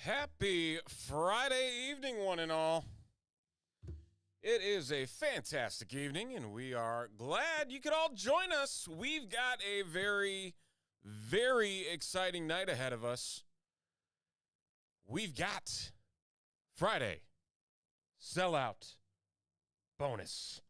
Happy Friday evening, one and all. It is a fantastic evening, and we are glad you could all join us. We've got a very, very exciting night ahead of us. We've got Friday Sellout bonus.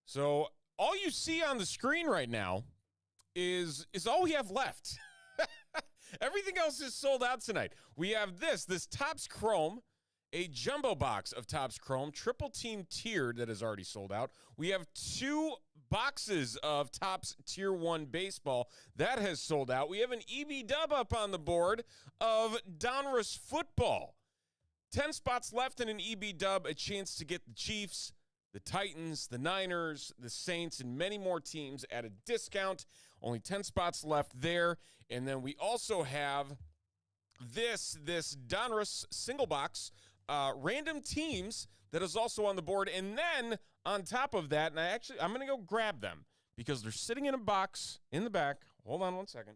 So all you see on the screen right now is all we have left. Everything else is sold out tonight. We have this Topps Chrome, a jumbo box of Topps Chrome, triple team tiered that is already sold out. We have 2 boxes of Topps Tier 1 baseball that has sold out. We have an EB dub up on the board of Donruss Football. 10 spots left in an EB dub, a chance to get the Chiefs, the Titans, the Niners, the Saints, and many more teams at a discount. Only 10 spots left there. And then we also have this Donruss single box, random teams that is also on the board. And then on top of that, and I'm going to go grab them because they're sitting in a box in the back. Hold on one second.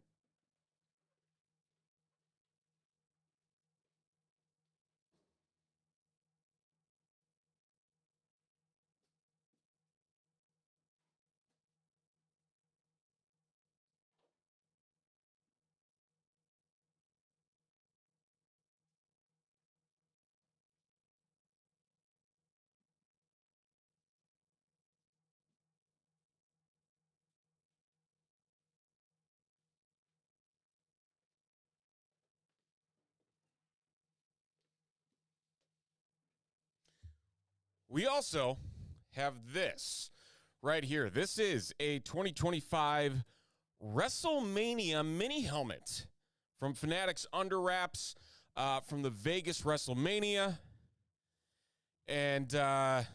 We also have this right here. This is a 2025 WrestleMania mini helmet from Fanatics Under Wraps from the Vegas WrestleMania. And, yeah,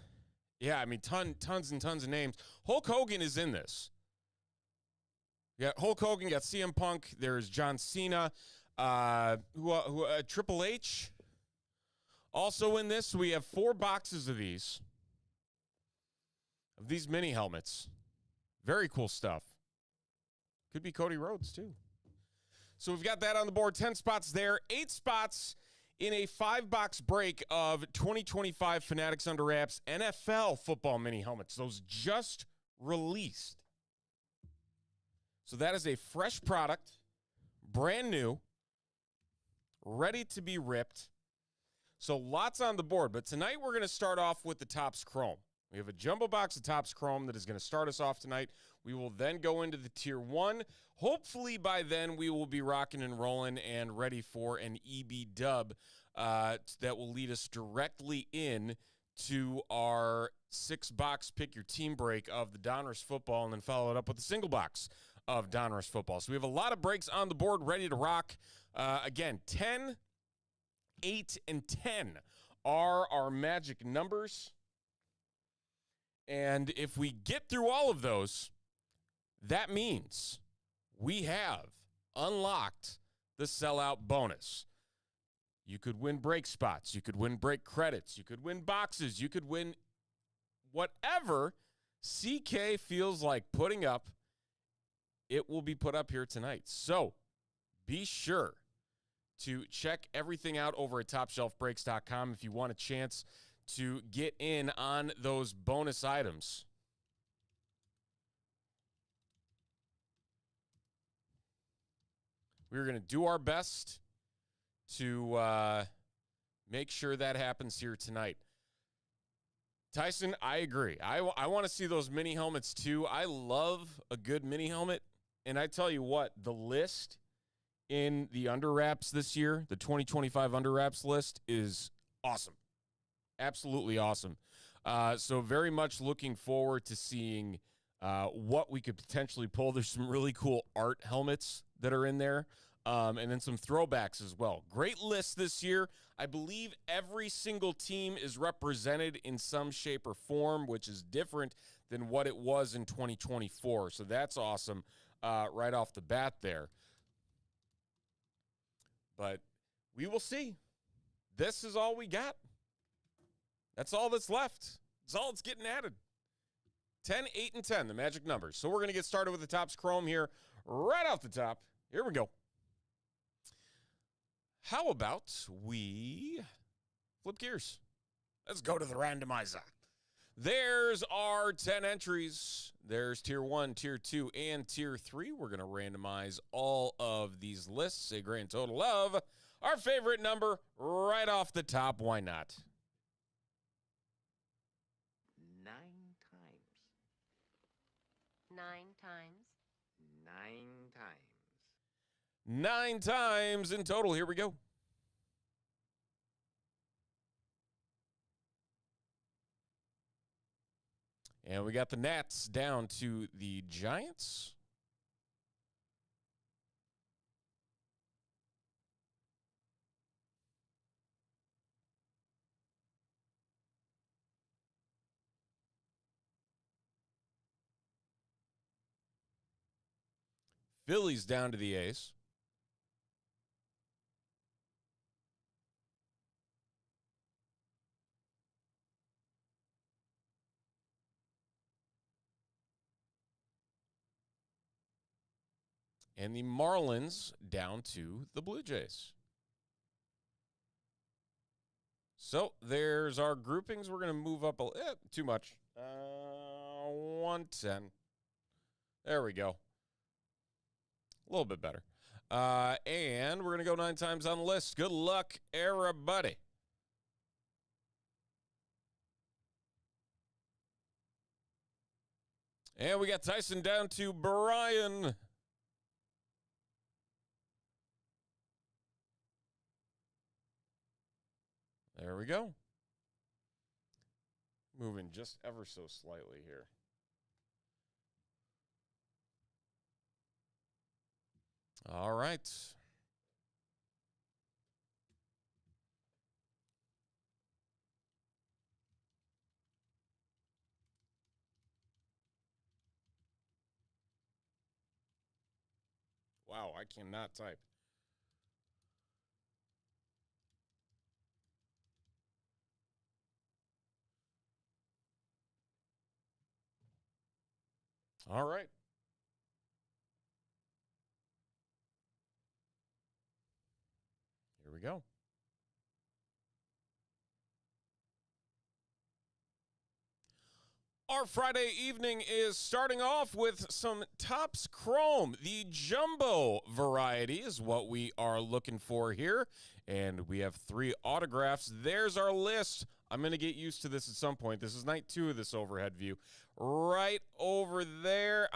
I mean, tons and tons of names. Hulk Hogan is in this. Yeah, Hulk Hogan, got CM Punk. There's John Cena. Triple H. Also in this, we have 4 boxes of these mini helmets. Very cool stuff. Could be Cody Rhodes, too. So we've got that on the board. 10 spots there. 8 spots in a 5-box break of 2025 Fanatics Under Wraps NFL football mini helmets. Those just released. So that is a fresh product, brand new, ready to be ripped. So lots on the board, but tonight we're going to start off with the Topps Chrome. We have a jumbo box of Topps Chrome that is going to start us off tonight. We will then go into the Tier 1. Hopefully by then we will be rocking and rolling and ready for an EB dub that will lead us directly in to our 6-box pick your team break of the Donruss Football and then follow it up with a single box of Donruss Football. So we have a lot of breaks on the board ready to rock. Again, 10, 8, and 10 are our magic numbers. And if we get through all of those, that means we have unlocked the sellout bonus. You could win break spots. You could win break credits. You could win boxes. You could win whatever CK feels like putting up. It will be put up here tonight. So be sure to check everything out over at TopShelfBreaks.com if you want a chance to get in on those bonus items. We're going to do our best to make sure that happens here tonight. Tyson, I agree. I want to see those mini helmets too. I love a good mini helmet. And I tell you what, the list in the Under Wraps this year, the 2025 Under Wraps list, is awesome. Absolutely awesome. So very much looking forward to seeing what we could potentially pull. There's some really cool art helmets that are in there, and then some throwbacks as well. Great list this year. I believe every single team is represented in some shape or form, which is different than what it was in 2024. So that's awesome right off the bat there. But we will see. This is all we got. That's all that's left. That's all that's getting added. 10, 8, and 10, the magic numbers. So we're going to get started with the Topps Chrome here right off the top. Here we go. How about we flip gears? Let's go to the randomizer. There's our 10 entries. There's Tier 1, Tier 2, and Tier 3. We're going to randomize all of these lists, a grand total of our favorite number right off the top. Why not? 9 times. 9 times. 9 times. 9 times in total. Here we go. And we got the Nats down to the Giants. Phillies down to the A's. And the Marlins down to the Blue Jays. So there's our groupings. We're going to move up too much. 110. There we go. A little bit better. And we're going to go 9 times on the list. Good luck, everybody. And we got Tyson down to Brian. There we go. Moving just ever so slightly here. All right. Wow, I cannot type. All right. Here we go. Our Friday evening is starting off with some Topps Chrome. The jumbo variety is what we are looking for here. And we have 3 autographs. There's our list. I'm going to get used to this at some point. This is night 2 of this overhead view. Right over there.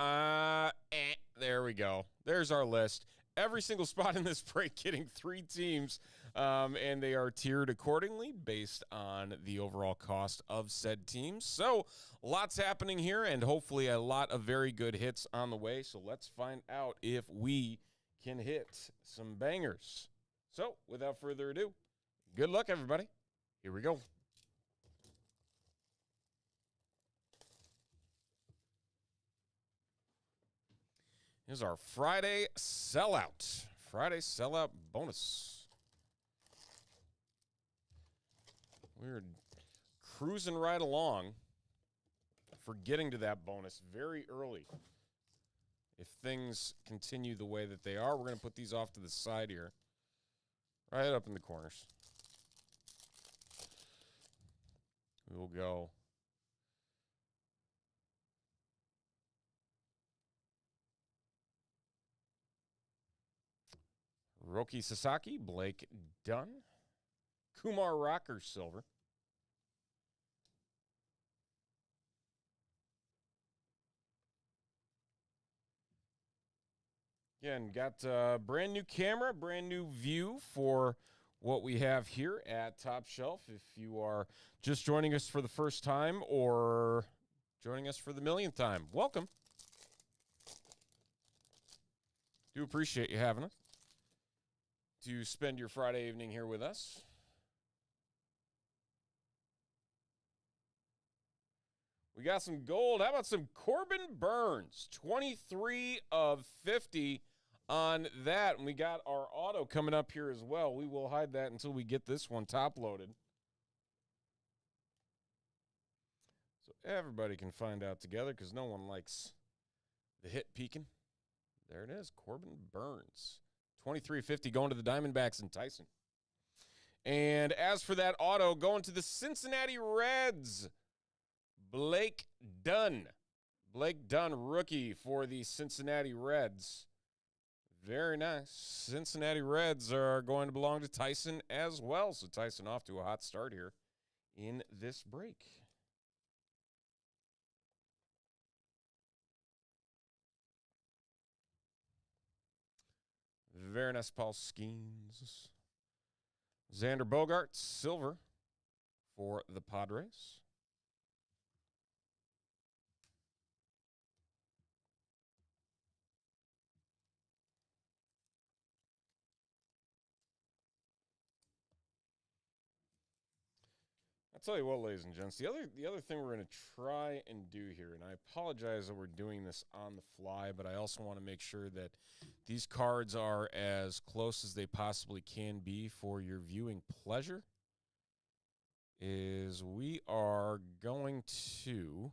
There we go. There's our list. Every single spot in this break getting 3 teams. And they are tiered accordingly based on the overall cost of said teams. So lots happening here and hopefully a lot of very good hits on the way. So let's find out if we can hit some bangers. So without further ado, good luck, everybody. Here we go. Here's our Friday sellout. Friday sellout bonus. We're cruising right along for getting to that bonus very early. If things continue the way that they are, we're going to put these off to the side here. Right up in the corners. We will go Roki Sasaki, Blake Dunn, Kumar Rocker, silver. Again, got a brand new camera, brand new view for what we have here at Top Shelf. If you are just joining us for the first time or joining us for the millionth time, welcome. Do appreciate you having us to spend your Friday evening here with us. We got some gold. How about some Corbin Burns? 23 of 50 on that. And we got our auto coming up here as well. We will hide that until we get this one top loaded. So everybody can find out together because no one likes the hit peeking. There it is, Corbin Burns. 23.50 going to the Diamondbacks and Tyson. And as for that auto, going to the Cincinnati Reds, Blake Dunn. Blake Dunn, rookie for the Cincinnati Reds. Very nice. Cincinnati Reds are going to belong to Tyson as well. So Tyson off to a hot start here in this break. Very nice Paul Skeens. Xander Bogaerts, silver for the Padres. I'll tell you what, ladies and gents, the other thing we're going to try and do here, and I apologize that we're doing this on the fly, but I also want to make sure that these cards are as close as they possibly can be for your viewing pleasure, is we are going to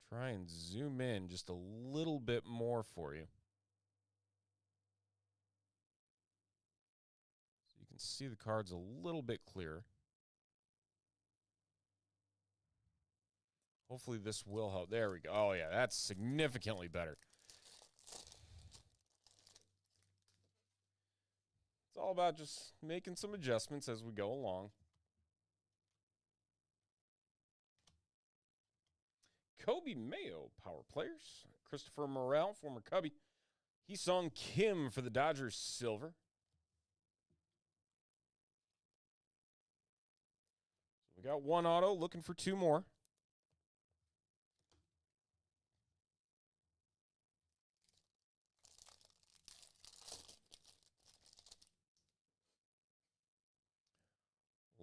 try and zoom in just a little bit more for you. So you can see the cards a little bit clearer. Hopefully this will help. There we go. Oh, yeah, that's significantly better. It's all about just making some adjustments as we go along. Kobe Mayo, power players. Christopher Morel, former Cubby. Hee-Sung Kim for the Dodgers, silver. So we got one auto, looking for two more.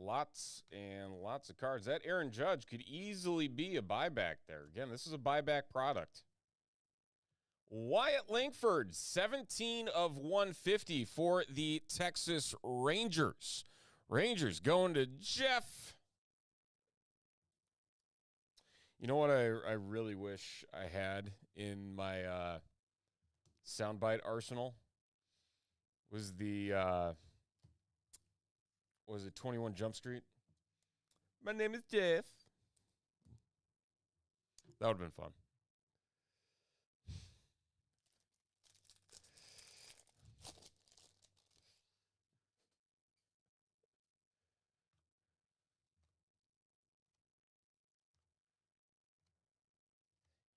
Lots and lots of cards. That Aaron Judge could easily be a buyback there. Again, this is a buyback product. Wyatt Langford, 17 of 150 for the Texas Rangers. Rangers going to Jeff. You know what I really wish I had in my soundbite arsenal? Was the... was it 21 Jump Street? My name is Jeff. That would have been fun.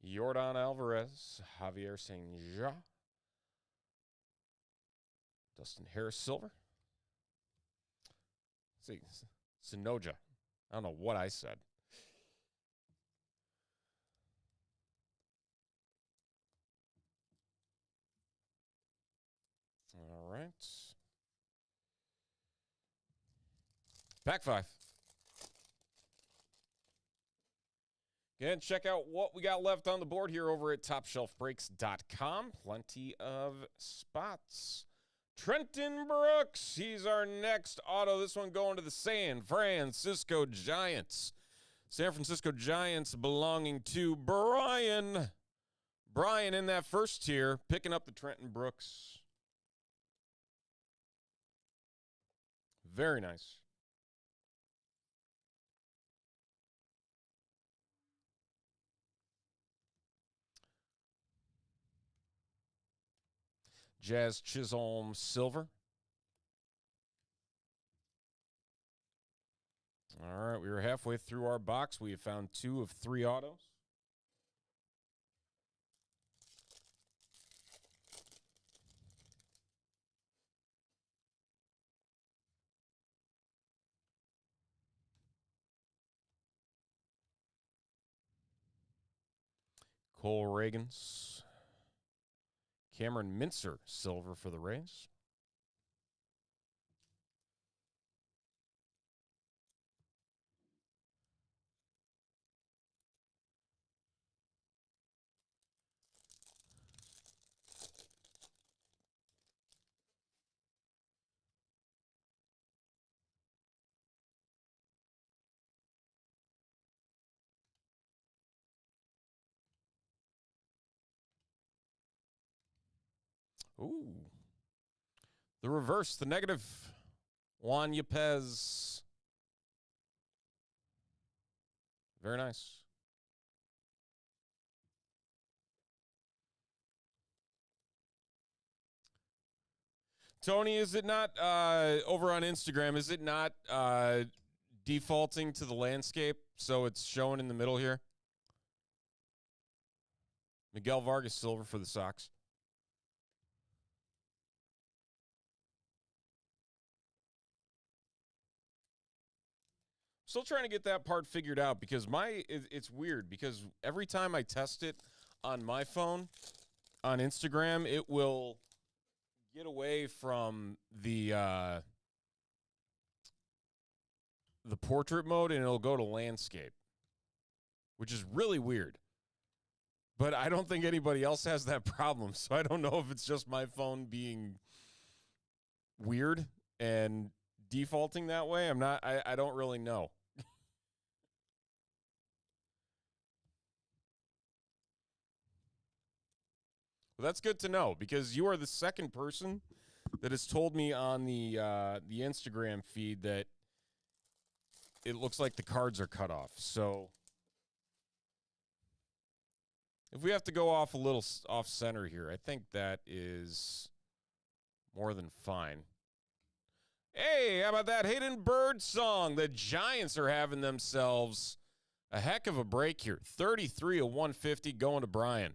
Yordan Alvarez, Javier St. Jean, Dustin Harris, silver. Let's see, Sonoja. I don't know what I said. All right. Pack 5. Again, check out what we got left on the board here over at TopShelfBreaks.com. Plenty of spots. Trenton Brooks, he's our next auto. This one going to the San Francisco Giants. San Francisco Giants belonging to Brian. Brian in that first tier, picking up the Trenton Brooks. Very nice. Jazz Chisholm, silver. All right, we were halfway through our box. We have found 2 of 3 autos. Cole Reagans. Cameron Mincer, silver for the Rays. Ooh. The reverse, the negative. Juan Yepez. Very nice. Tony, is it not over on Instagram? Is it not defaulting to the landscape so it's showing in the middle here? Miguel Vargas silver for the Sox. Still trying to get that part figured out because it's weird because every time I test it on my phone on Instagram, it will get away from the portrait mode and it'll go to landscape, which is really weird. But I don't think anybody else has that problem, so I don't know if it's just my phone being weird and defaulting that way. I don't really know. Well, that's good to know because you are the second person that has told me on the Instagram feed that it looks like the cards are cut off. So if we have to go off a little off center here, I think that is more than fine. Hey, how about that Hayden Bird song? The Giants are having themselves a heck of a break here. 33 of 150 going to Brian.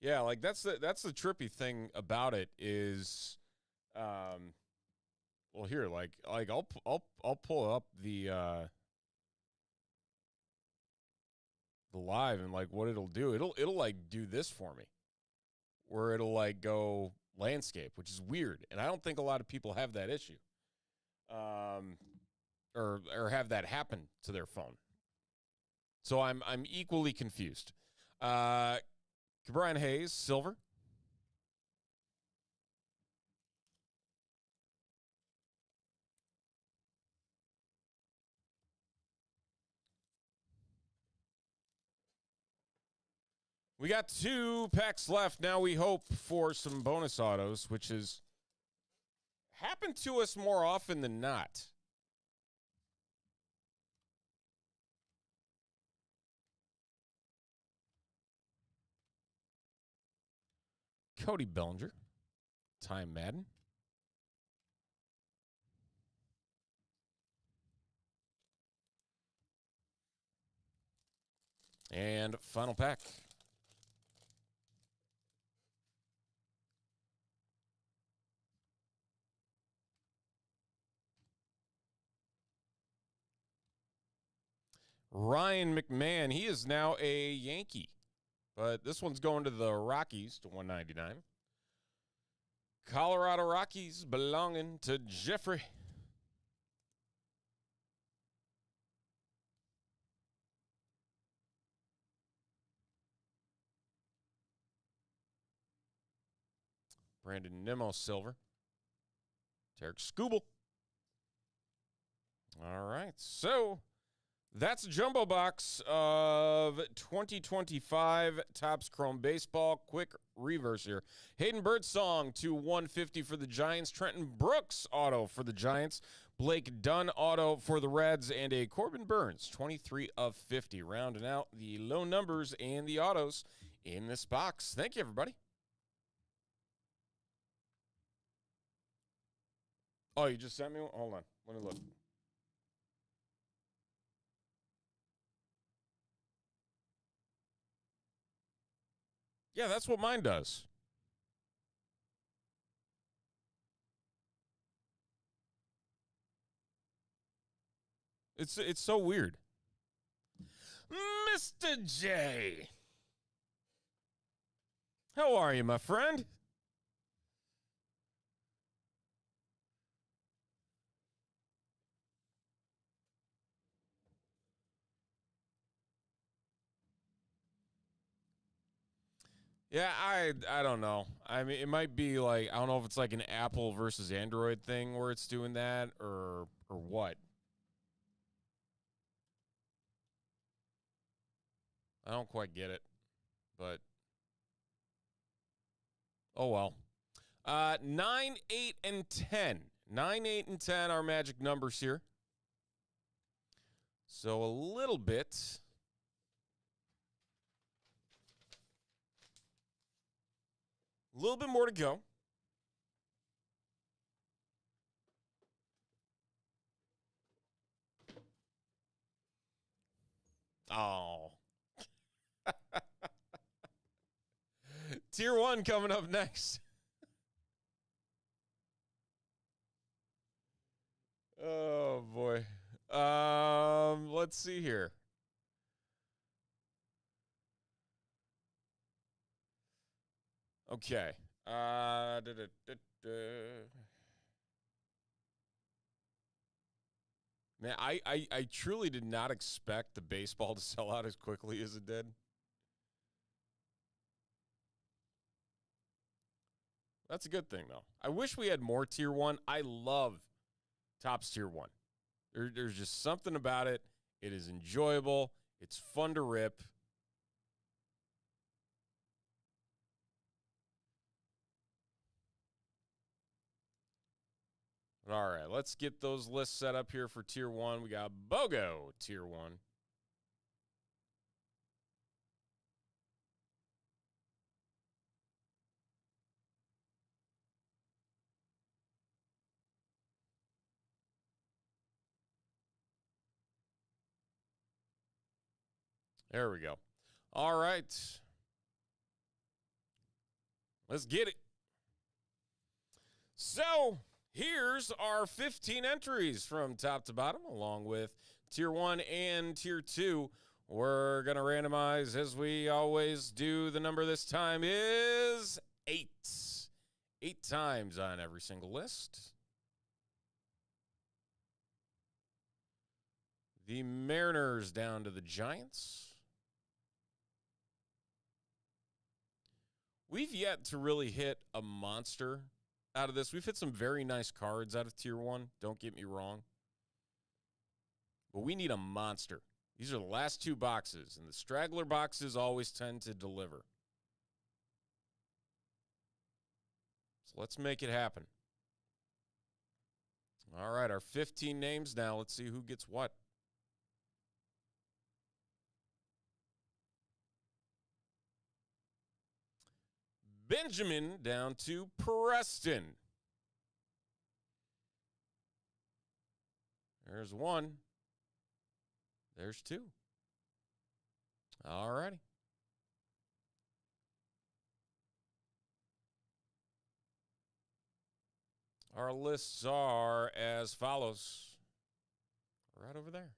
Yeah, like that's the trippy thing about it is, well here like I'll pull up the live and like what it'll do. It'll like do this for me, where it'll like go landscape, which is weird, and I don't think a lot of people have that issue, or have that happen to their phone. So I'm equally confused. Brian Hayes, silver. We got 2 packs left. Now we hope for some bonus autos, which has happened to us more often than not. Cody Bellinger, Time Madden. And final pack. Ryan McMahon, he is now a Yankee. But this one's going to the Rockies to 199. Colorado Rockies belonging to Jeffrey. Brandon Nimmo, silver. Tarek Skubal. All right, so that's a jumbo box of 2025 Topps Chrome Baseball. Quick reverse here. Hayden Birdsong to 150 for the Giants. Trenton Brooks auto for the Giants. Blake Dunn auto for the Reds. And a Corbin Burns, 23 of 50. Rounding out the low numbers and the autos in this box. Thank you, everybody. Oh, you just sent me one? Hold on. Let me look. Yeah, that's what mine does. It's so weird. Mr. J. How are you, my friend? Yeah, I don't know. I mean, it might be like, I don't know if it's like an Apple versus Android thing where it's doing that or what. I don't quite get it, but oh well. 9, 8, and 10. 9, 8, and 10 are magic numbers here. So a little bit. A little bit more to go. Oh. Tier 1 coming up next. Oh, boy. Let's see here. Okay. Man, I truly did not expect the baseball to sell out as quickly as it did. That's a good thing, though. I wish we had more Tier 1. I love Topps Tier 1. There's just something about it. It is enjoyable. It's fun to rip. All right, let's get those lists set up here for Tier 1. We got BOGO Tier 1. There we go. All right. Let's get it. So here's our 15 entries from top to bottom, along with Tier 1 and Tier 2. We're going to randomize as we always do. The number this time is 8. 8 times on every single list. The Mariners down to the Giants. We've yet to really hit a monster out of this. We've hit some very nice cards out of Tier 1. Don't get me wrong. But we need a monster. These are the last 2 boxes, and the straggler boxes always tend to deliver. So let's make it happen. All right, our 15 names now. Let's see who gets what. Benjamin down to Preston. There's 1. There's 2. All righty. Our lists are as follows. Right over there.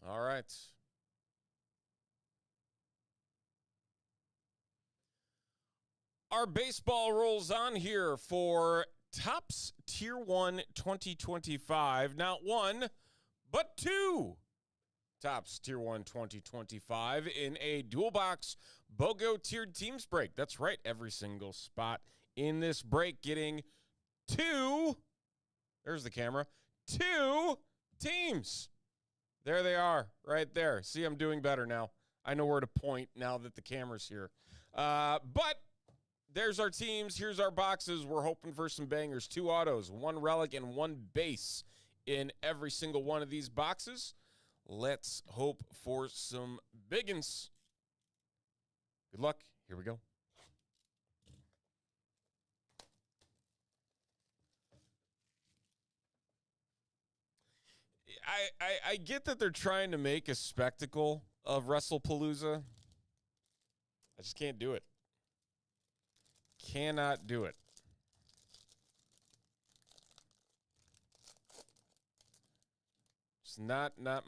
All right. Our baseball rolls on here for Topps Tier 1 2025. Not 1, but 2 Topps Tier 1 2025 in a dual box BOGO tiered teams break. That's right. Every single spot in this break getting 2. There's the camera. 2 teams. There they are, right there. See, I'm doing better now. I know where to point now that the camera's here. But there's our teams. Here's our boxes. We're hoping for some bangers. 2 autos, 1 relic, and 1 base in every single one of these boxes. Let's hope for some biggins. Good luck. Here we go. I get that they're trying to make a spectacle of WrestlePalooza. I just can't do it. Cannot do it. It's not my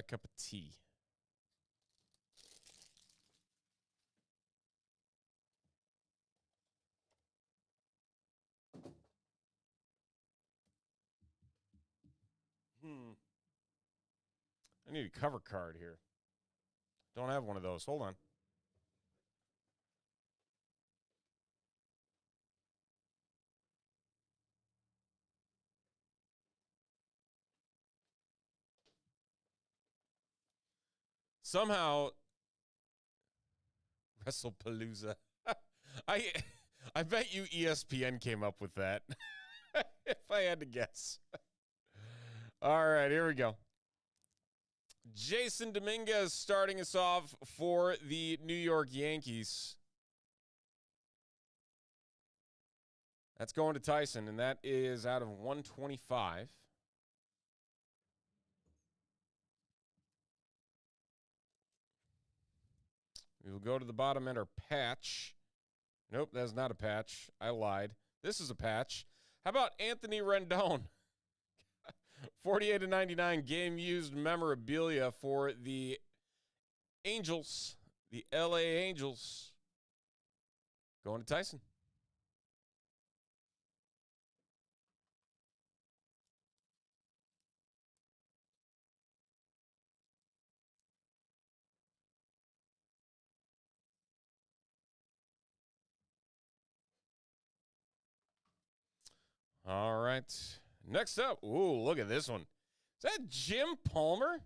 cup of tea. I need a cover card here. Don't have one of those. Hold on. Somehow, WrestlePalooza. I bet you ESPN came up with that. If I had to guess. All right, here we go. Jason Dominguez starting us off for the New York Yankees. That's going to Tyson, and that is out of 125. We will go to the bottom ender patch. Nope, that's not a patch. I lied. This is a patch. How about Anthony Rendon? 48/99 game used memorabilia for the Angels, the LA Angels. Going to Tyson. All right. Next up, ooh, look at this one. Is that Jim Palmer?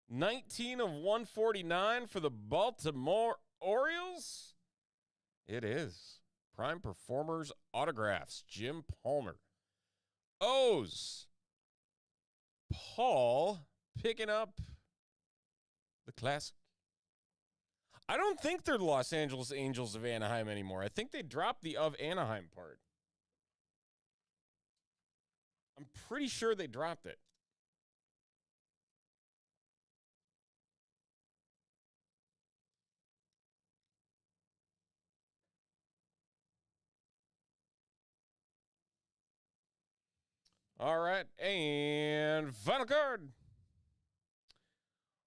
19 of 149 for the Baltimore Orioles? It is. Prime Performers Autographs, Jim Palmer. O's. Paul picking up the classic. I don't think they're the Los Angeles Angels of Anaheim anymore. I think they dropped the of Anaheim part. I'm pretty sure they dropped it. All right, and final card.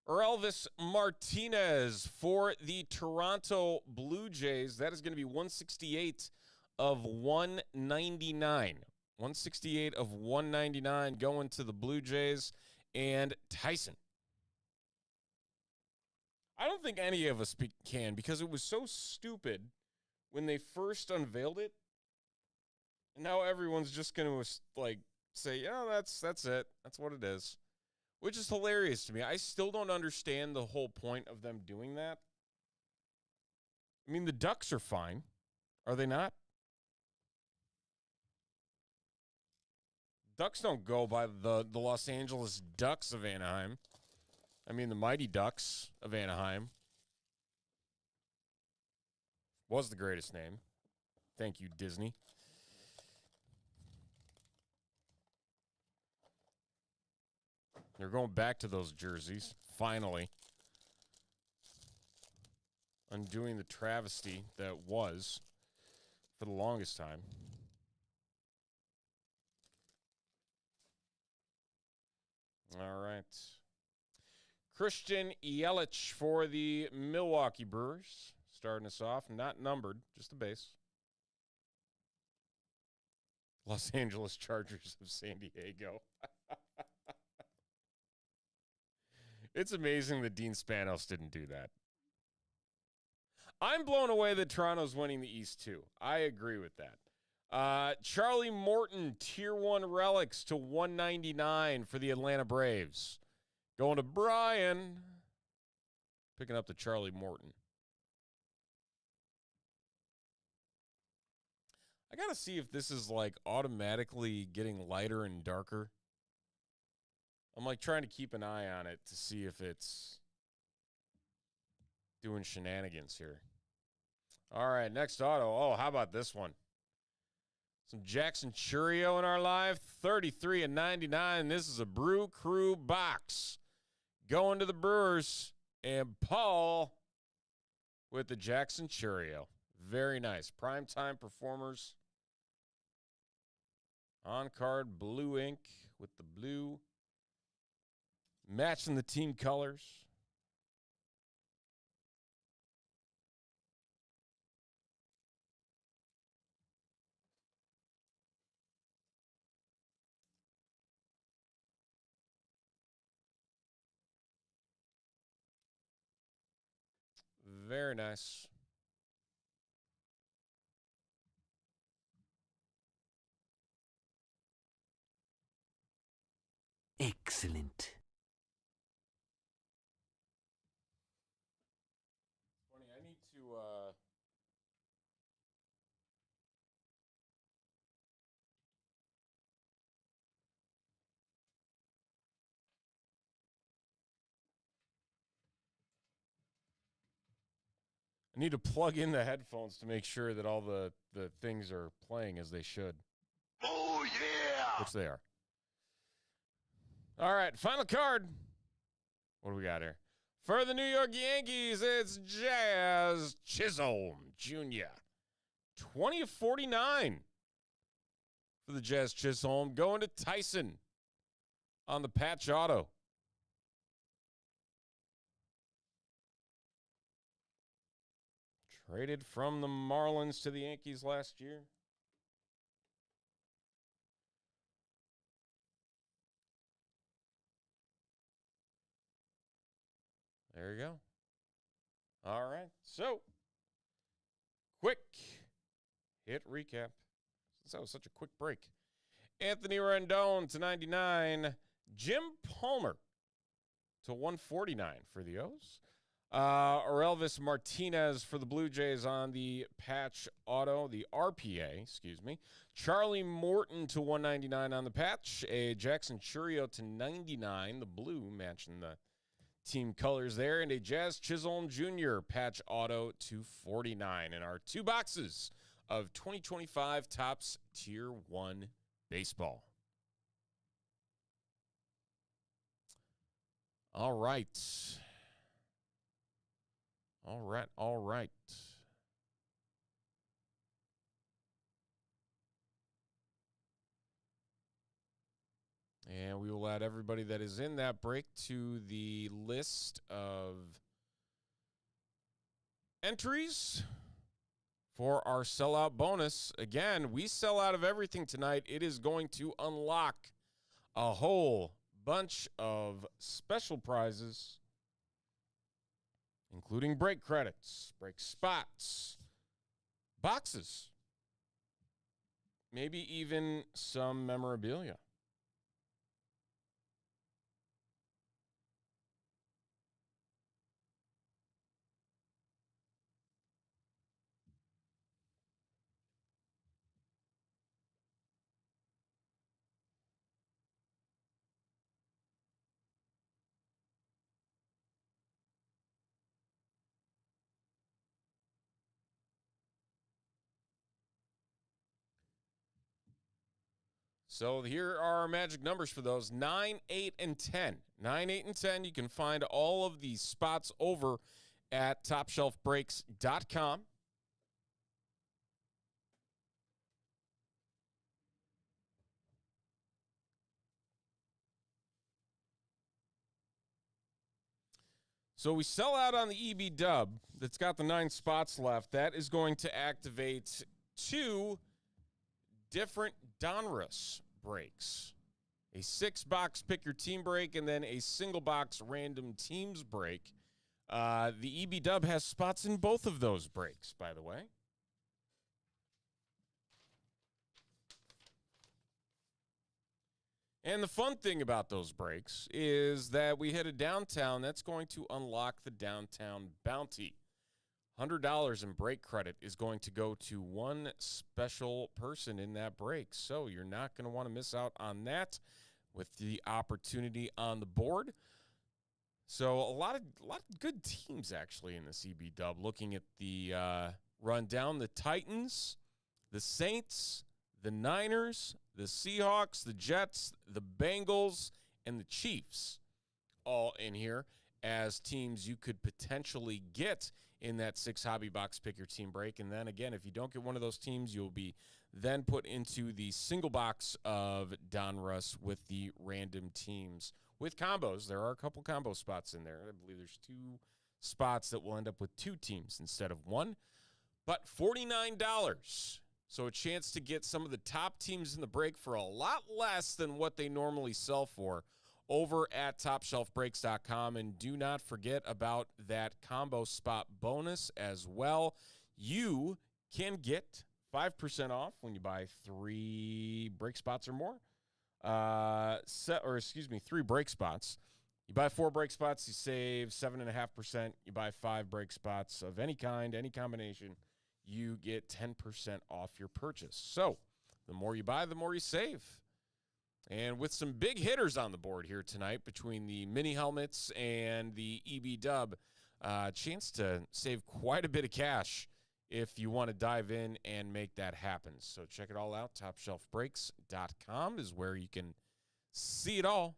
Elvis Martinez for the Toronto Blue Jays. That is going to be 168 of 199. 168 of 199 going to the Blue Jays and Tyson. I don't think any of us can because it was so stupid when they first unveiled it. And now everyone's just going to like say, yeah, that's it. That's what it is. Which is hilarious to me. I still don't understand the whole point of them doing that. I mean, the Ducks are fine. Are they not? Ducks don't go by the Los Angeles Ducks of Anaheim. I mean, the Mighty Ducks of Anaheim was the greatest name. Thank you, Disney. They're going back to those jerseys, finally. Undoing the travesty that was for the longest time. All right. Christian Yelich for the Milwaukee Brewers. Starting us off, not numbered, just a base. Los Angeles Chargers of San Diego. It's amazing that Dean Spanos didn't do that. I'm blown away that Toronto's winning the East, too. I agree with that. Charlie Morton, Tier 1 relics to 199 for the Atlanta Braves. Going to Brian. Picking up the Charlie Morton. I got to see if this is, like, automatically getting lighter and darker. I'm, like, trying to keep an eye on it to see if it's doing shenanigans here. All right, next auto. Oh, how about this one? Some Jackson Churio in our live. 33/99. This is a Brew Crew box. Going to the Brewers. And Paul with the Jackson Churio. Very nice. Primetime performers. On-card blue ink with the blue. Matching the team colors. Very nice. Excellent. Funny, I need to plug in the headphones to make sure that all the things are playing as they should. Oh, yeah! Which they are. All right, final card. What do we got here? For the New York Yankees, it's Jazz Chisholm Jr. 20 of 49 for the Jazz Chisholm. Going to Tyson on the patch auto. Traded from the Marlins to the Yankees last year. There you go. All right. So, quick hit recap. Since that was such a quick break. Anthony Rendon to 99. Jim Palmer to 149 for the O's. Orelvis Martinez for the Blue Jays on the patch auto, the RPA, excuse me. Charlie Morton to 199 on the patch. A Jackson Churio to 99, the blue matching the team colors there. And a Jazz Chisholm Jr. patch auto to 49 in our 2 boxes of 2025 Topps Tier 1 baseball. All right. All right. And we will add everybody that is in that break to the list of entries for our sellout bonus. Again, we sell out of everything tonight. It is going to unlock a whole bunch of special prizes, including break credits, break spots, boxes, maybe even some memorabilia. So here are our magic numbers for those: 9, 8, and 10. 9, 8, and 10. You can find all of these spots over at TopShelfBreaks.com. So we sell out on the EB dub that's got the 9 spots left. That is going to activate 2 different Donruss breaks. A 6-box pick your team break and then a single box random teams break. The EB dub has spots in both of those breaks, by the way. And the fun thing about those breaks is that we hit a downtown that's going to unlock the downtown bounty. $100 in break credit is going to go to one special person in that break. So you're not going to want to miss out on that with the opportunity on the board. So a lot of good teams actually in this EB dub. Looking at the rundown, the Titans, the Saints, the Niners, the Seahawks, the Jets, the Bengals, and the Chiefs all in here as teams you could potentially get in that 6 hobby box pick your team break. And then again, if you don't get one of those teams, you'll be then put into the single box of Donruss with the random teams with combos. There are a couple combo spots in there. I believe there's 2 spots that will end up with 2 teams instead of 1, but $49. So a chance to get some of the top teams in the break for a lot less than what they normally sell for over at TopShelfBreaks.com. And do not forget about that combo spot bonus as well. You can get 5% off when you buy 3 break spots or more. 3 break spots. You buy 4 break spots, you save 7.5%. You buy 5 break spots of any kind, any combination, you get 10% off your purchase. So the more you buy, the more you save. And with some big hitters on the board here tonight between the mini helmets and the EB Dub, chance to save quite a bit of cash if you want to dive in and make that happen. So check it all out. TopShelfBreaks.com is where you can see it all.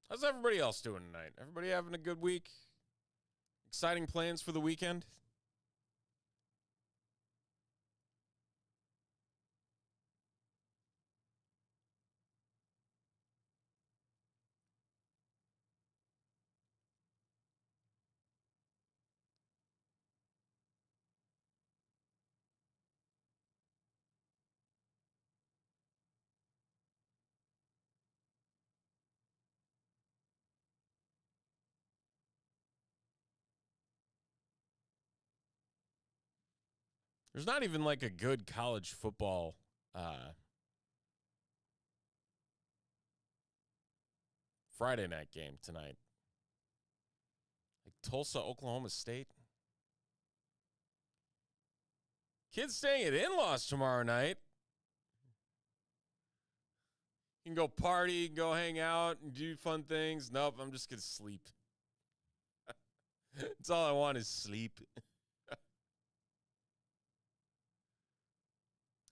How's everybody else doing tonight? Everybody having a good week? Exciting plans for the weekend? There's not even like a good college football Friday night game tonight. Like Tulsa, Oklahoma State. Kids staying at in-laws tomorrow night. You can go party, go hang out, and do fun things. Nope, I'm just going to sleep. That's all I want is sleep.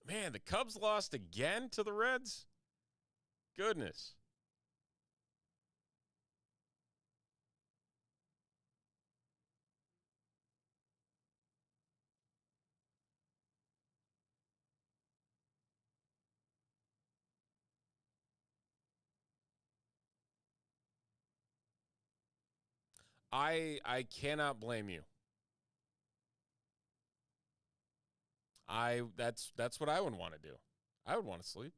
Man, the Cubs lost again to the Reds? Goodness. I cannot blame you. That's what I would want to do. I would want to sleep.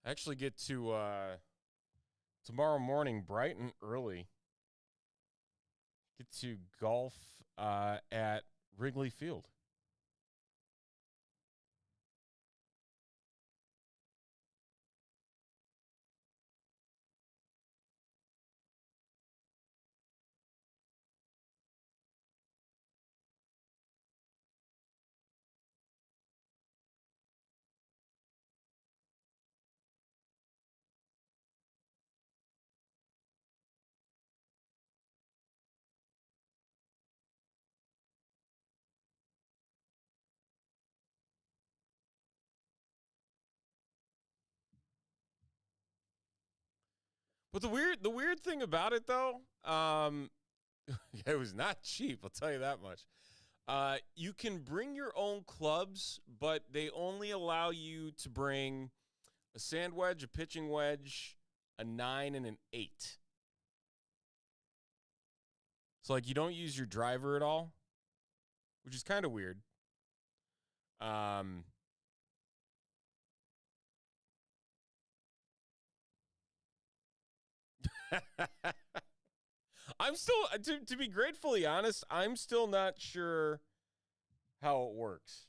I actually get to tomorrow morning bright and early. Get to golf at Wrigley Field. But the weird thing about it though, it was not cheap, I'll tell you that much. You can bring your own clubs, but they only allow you to bring a sand wedge, a pitching wedge, a 9, and an 8. So like you don't use your driver at all, which is kind of weird. I'm still, to be gratefully honest, I'm still not sure how it works.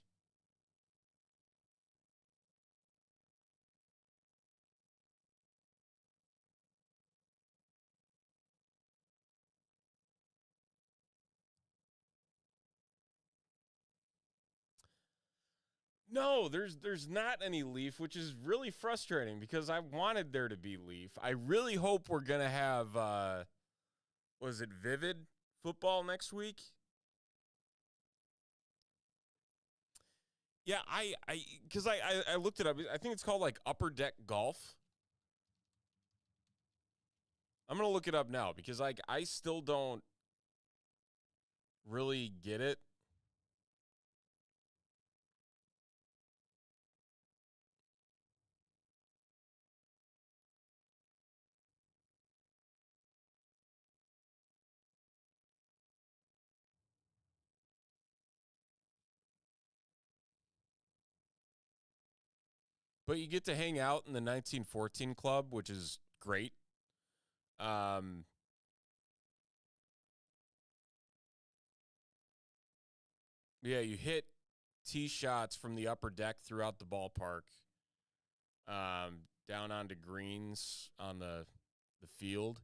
No, there's not any Leaf, which is really frustrating because I wanted there to be Leaf. I really hope we're gonna have was it Vivid football next week? Yeah, because I looked it up. I think it's called like Upper Deck Golf. I'm gonna look it up now because like I still don't really get it. But you get to hang out in the 1914 club, which is great. Um, yeah, you hit tee shots from the upper deck throughout the ballpark, down onto greens on the field.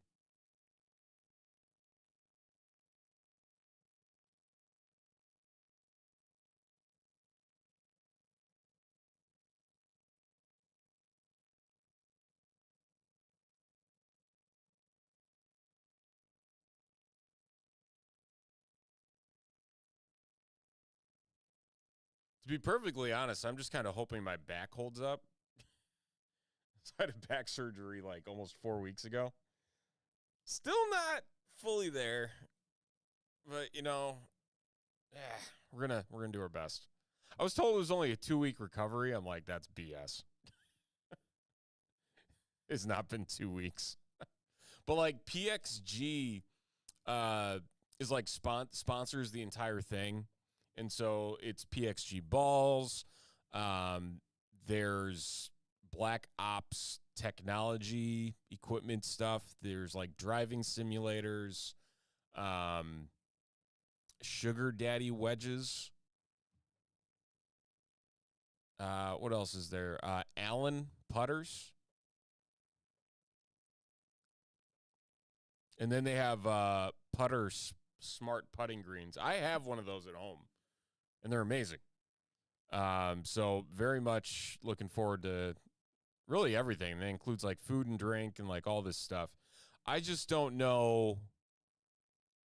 To be perfectly honest, I'm just kind of hoping my back holds up. So I had back surgery like almost 4 weeks ago. Still not fully there, but you know, we're gonna do our best. I was told it was only a 2-week recovery. I'm like, that's BS. It's not been 2 weeks. But like PXG is like sponsors the entire thing. And so it's PXG balls. There's Black Ops technology equipment stuff. There's like driving simulators, sugar daddy wedges. What else is there? Allen putters. And then they have putter smart putting greens. I have one of those at home, and they're amazing. So very much looking forward to really everything. That includes like food and drink and like all this stuff. I just don't know.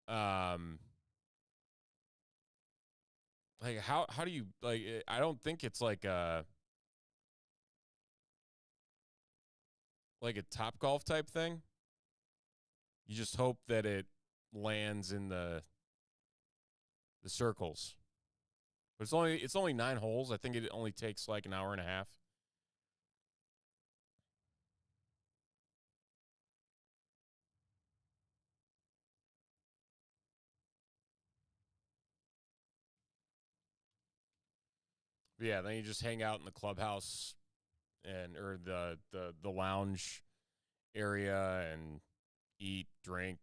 Like how do you like? I don't think it's like a Top Golf type thing. You just hope that it lands in the circles. But it's only 9 holes. I think it only takes like an hour and a half. But yeah, then you just hang out in the clubhouse or the lounge area and eat, drink,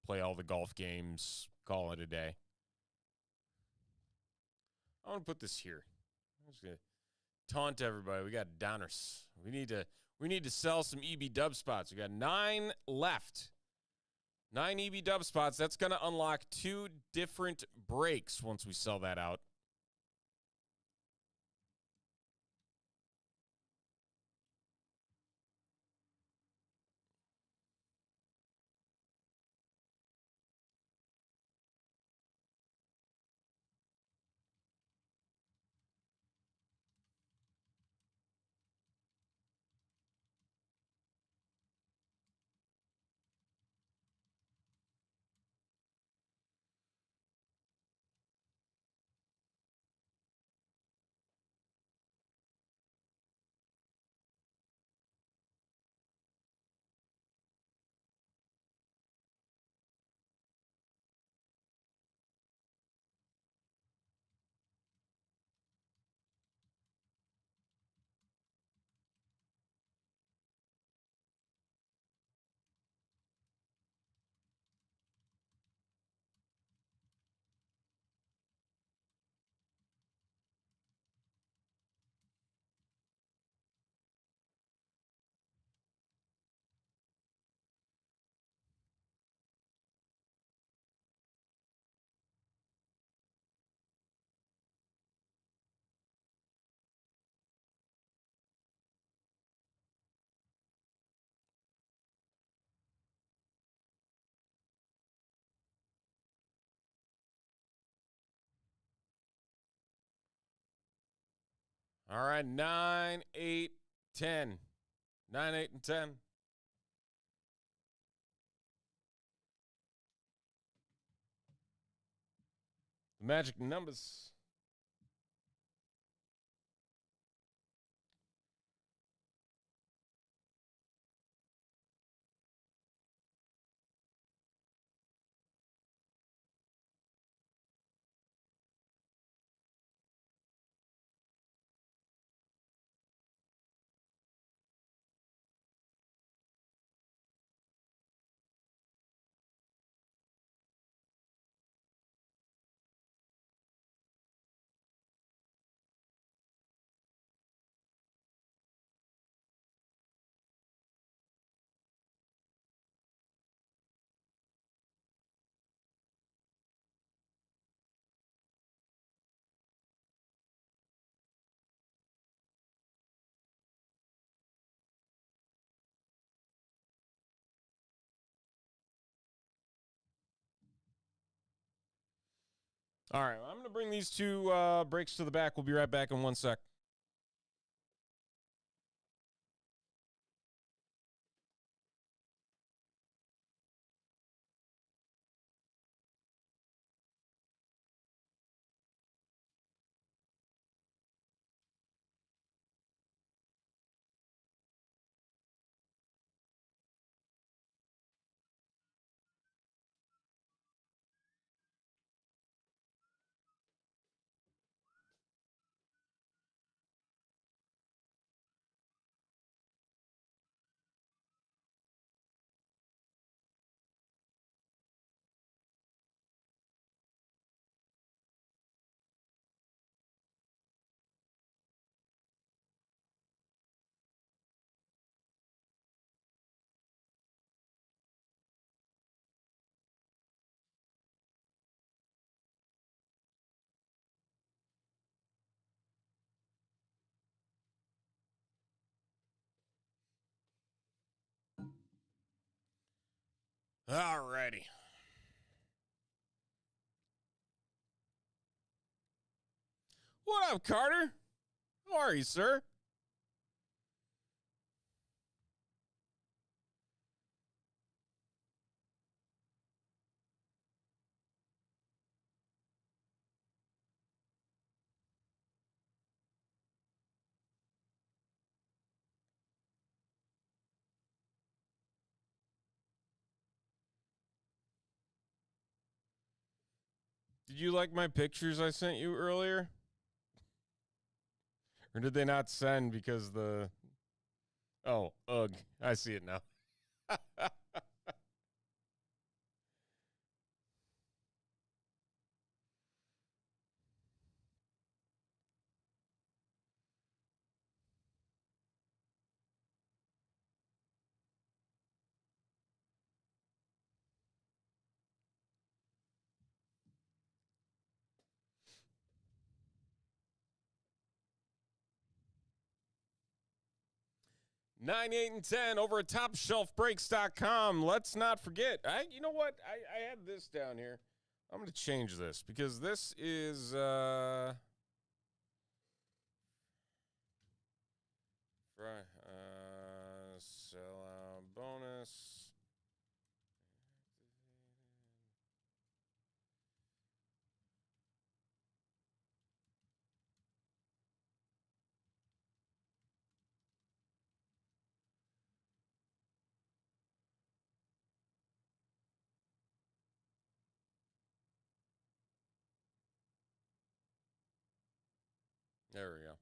play all the golf games, call it a day. I'm gonna put this here. I'm just gonna taunt everybody. We got Donruss. We need to sell some EB dub spots. We got 9 left. 9 EB dub spots. That's gonna unlock 2 different breaks once we sell that out. All right, 9, 8, 10. 9, 8, and 10. The magic numbers. All right, I'm going to bring these two breaks to the back. We'll be right back in 1 sec. All righty. What up, Carter? How are you, sir? Did you like my pictures I sent you earlier? Or did they not send because the... Oh, ugh. I see it now. 9, 8, and 10 over at TopShelfBreaks.com. Let's not forget. You know what? I had this down here. I'm going to change this because this is sellout bonus. There we go.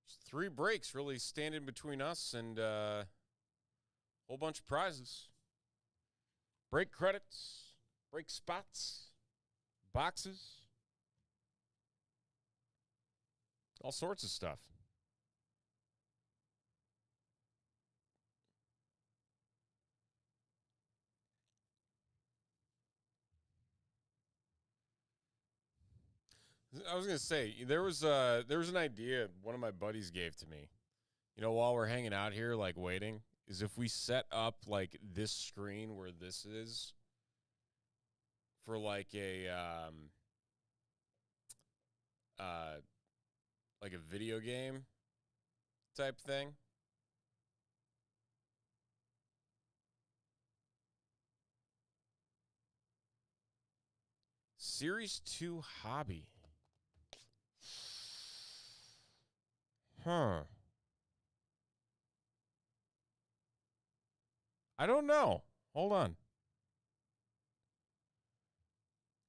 Just 3 breaks really standing between us and a whole bunch of prizes. Break credits, break spots, boxes, all sorts of stuff. I was gonna say there was an idea one of my buddies gave to me. You know, while we're hanging out here, like waiting, is if we set up like this screen where this is for uh like a video game type thing. Series 2 hobby. Huh. I don't know. Hold on.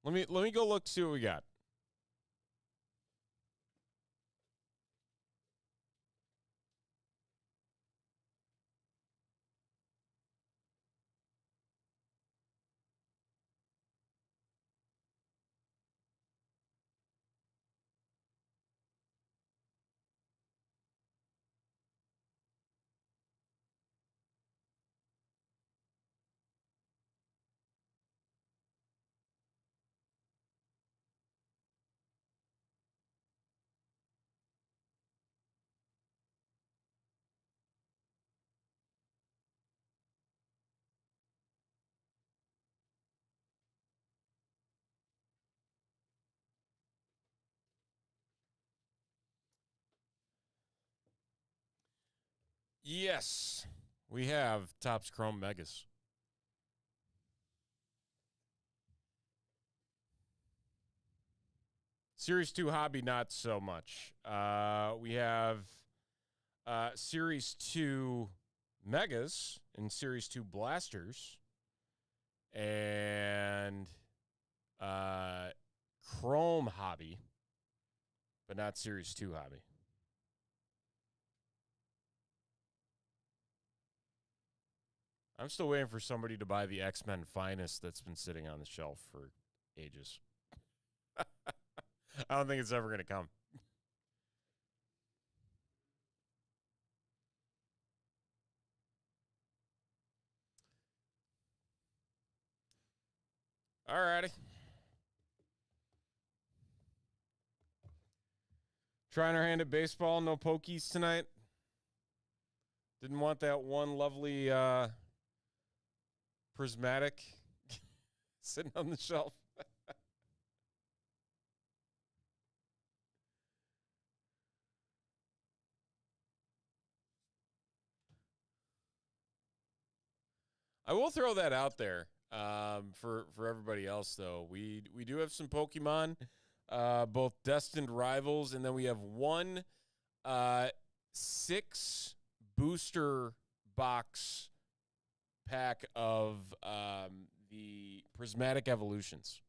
Let me go look, see what we got. Yes, we have Topps Chrome Megas. Series 2 hobby, not so much. We have Series 2 Megas and Series 2 Blasters and Chrome hobby, but not Series 2 hobby. I'm still waiting for somebody to buy the X-Men Finest that's been sitting on the shelf for ages. I don't think it's ever going to come. All righty. Trying our hand at baseball. No pokies tonight. Didn't want that one lovely prismatic sitting on the shelf. I will throw that out there for everybody else, though. We do have some Pokemon, both destined rivals, and then we have one 6 booster box pack of the Prismatic Evolutions.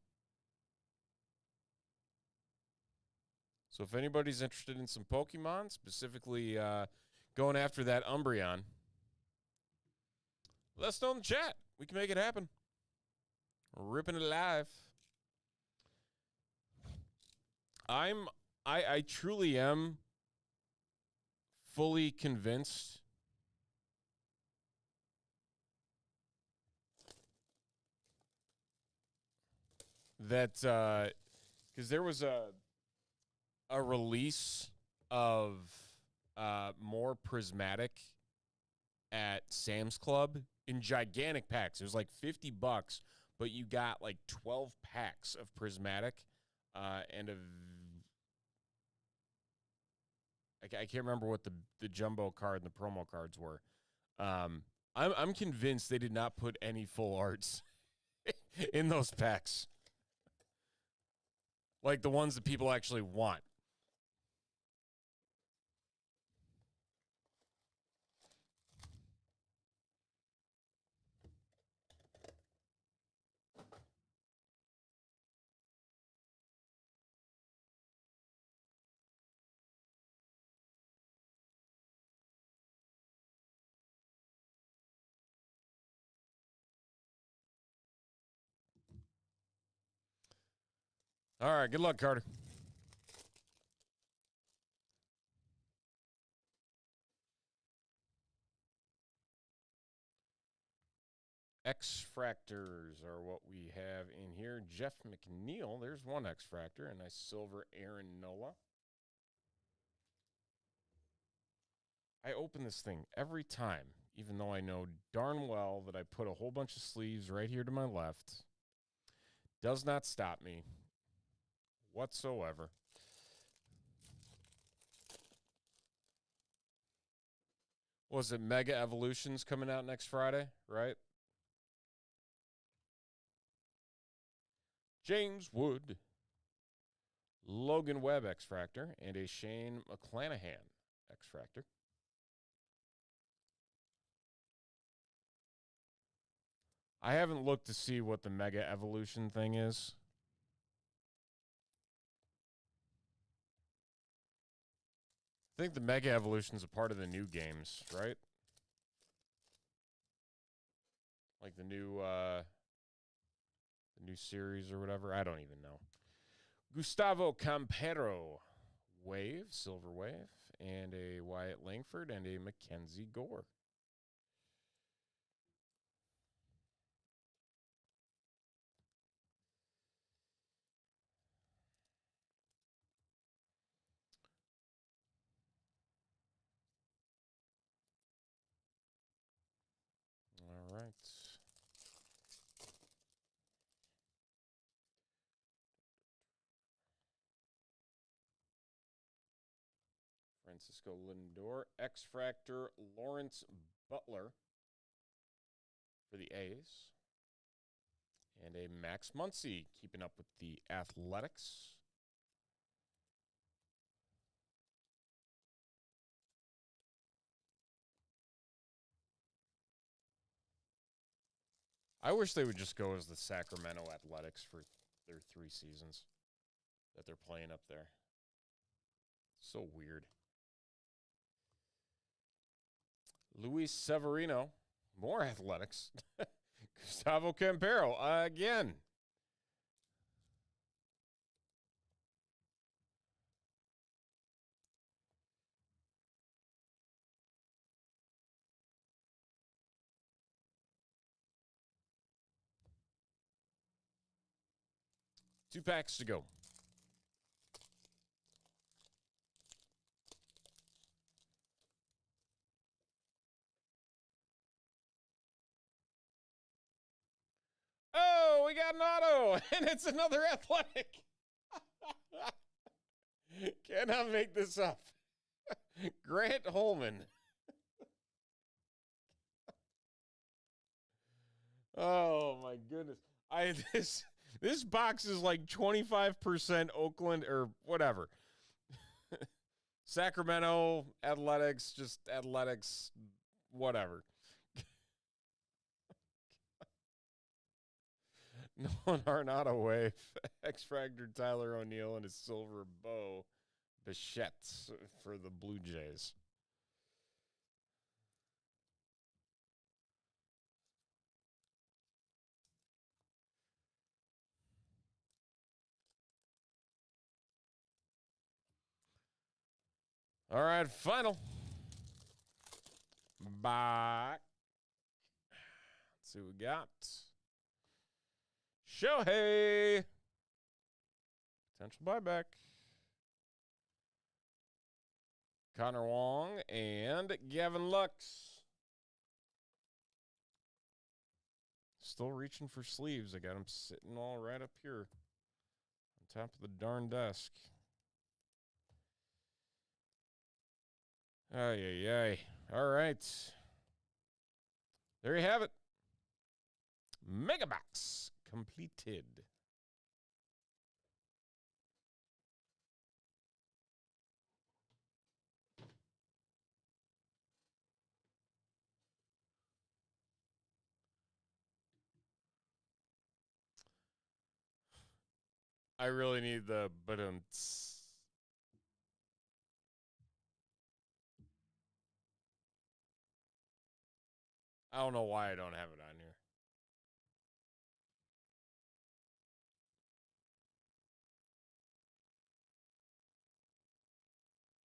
So if anybody's interested in some Pokemon, specifically going after that Umbreon, let us know in the chat. We can make it happen. We're ripping it live. I truly am fully convinced that because there was a release of more prismatic at Sam's Club in gigantic packs. It was like $50, but you got like 12 packs of prismatic and I can't remember what the jumbo card and the promo cards were. I'm convinced they did not put any full arts in those packs, like the ones that people actually want. All right, good luck, Carter. X-Fractors are what we have in here. Jeff McNeil, there's one X-Fractor. A nice silver Aaron Nola. I open this thing every time, even though I know darn well that I put a whole bunch of sleeves right here to my left. Does not stop me whatsoever. Was it Mega Evolutions coming out next Friday, right? James Wood, Logan Webb X-Fractor, and a Shane McClanahan X-Fractor. I haven't looked to see what the Mega Evolution thing is. I think the Mega Evolution is a part of the new games, right? Like the new series or whatever. I don't even know. Gustavo Campero, Wave, Silver Wave, and a Wyatt Langford and a Mackenzie Gore. All right. Francisco Lindor, X-Fractor, Lawrence Butler for the A's. And a Max Muncy, keeping up with the Athletics. I wish they would just go as the Sacramento Athletics for their 3 seasons that they're playing up there. So weird. Luis Severino, more Athletics. Gustavo Campero, again. Two packs to go. Oh, we got an auto, and it's another Athletic. Cannot make this up. Grant Holman. Oh my goodness. This box is like 25% Oakland or whatever. Sacramento, Athletics, just Athletics, whatever. Nolan Arenado Wave, X-Fractor Tyler O'Neill, and a silver Bo Bichette for the Blue Jays. All right, final. Back. Let's see what we got. Shohei. Potential buyback. Connor Wong and Gavin Lux. Still reaching for sleeves. I got them sitting all right up here on top of the darn desk. Ay, ay, ay. All right. There you have it. Mega box completed. I really need the but-ums. I don't know why I don't have it on here.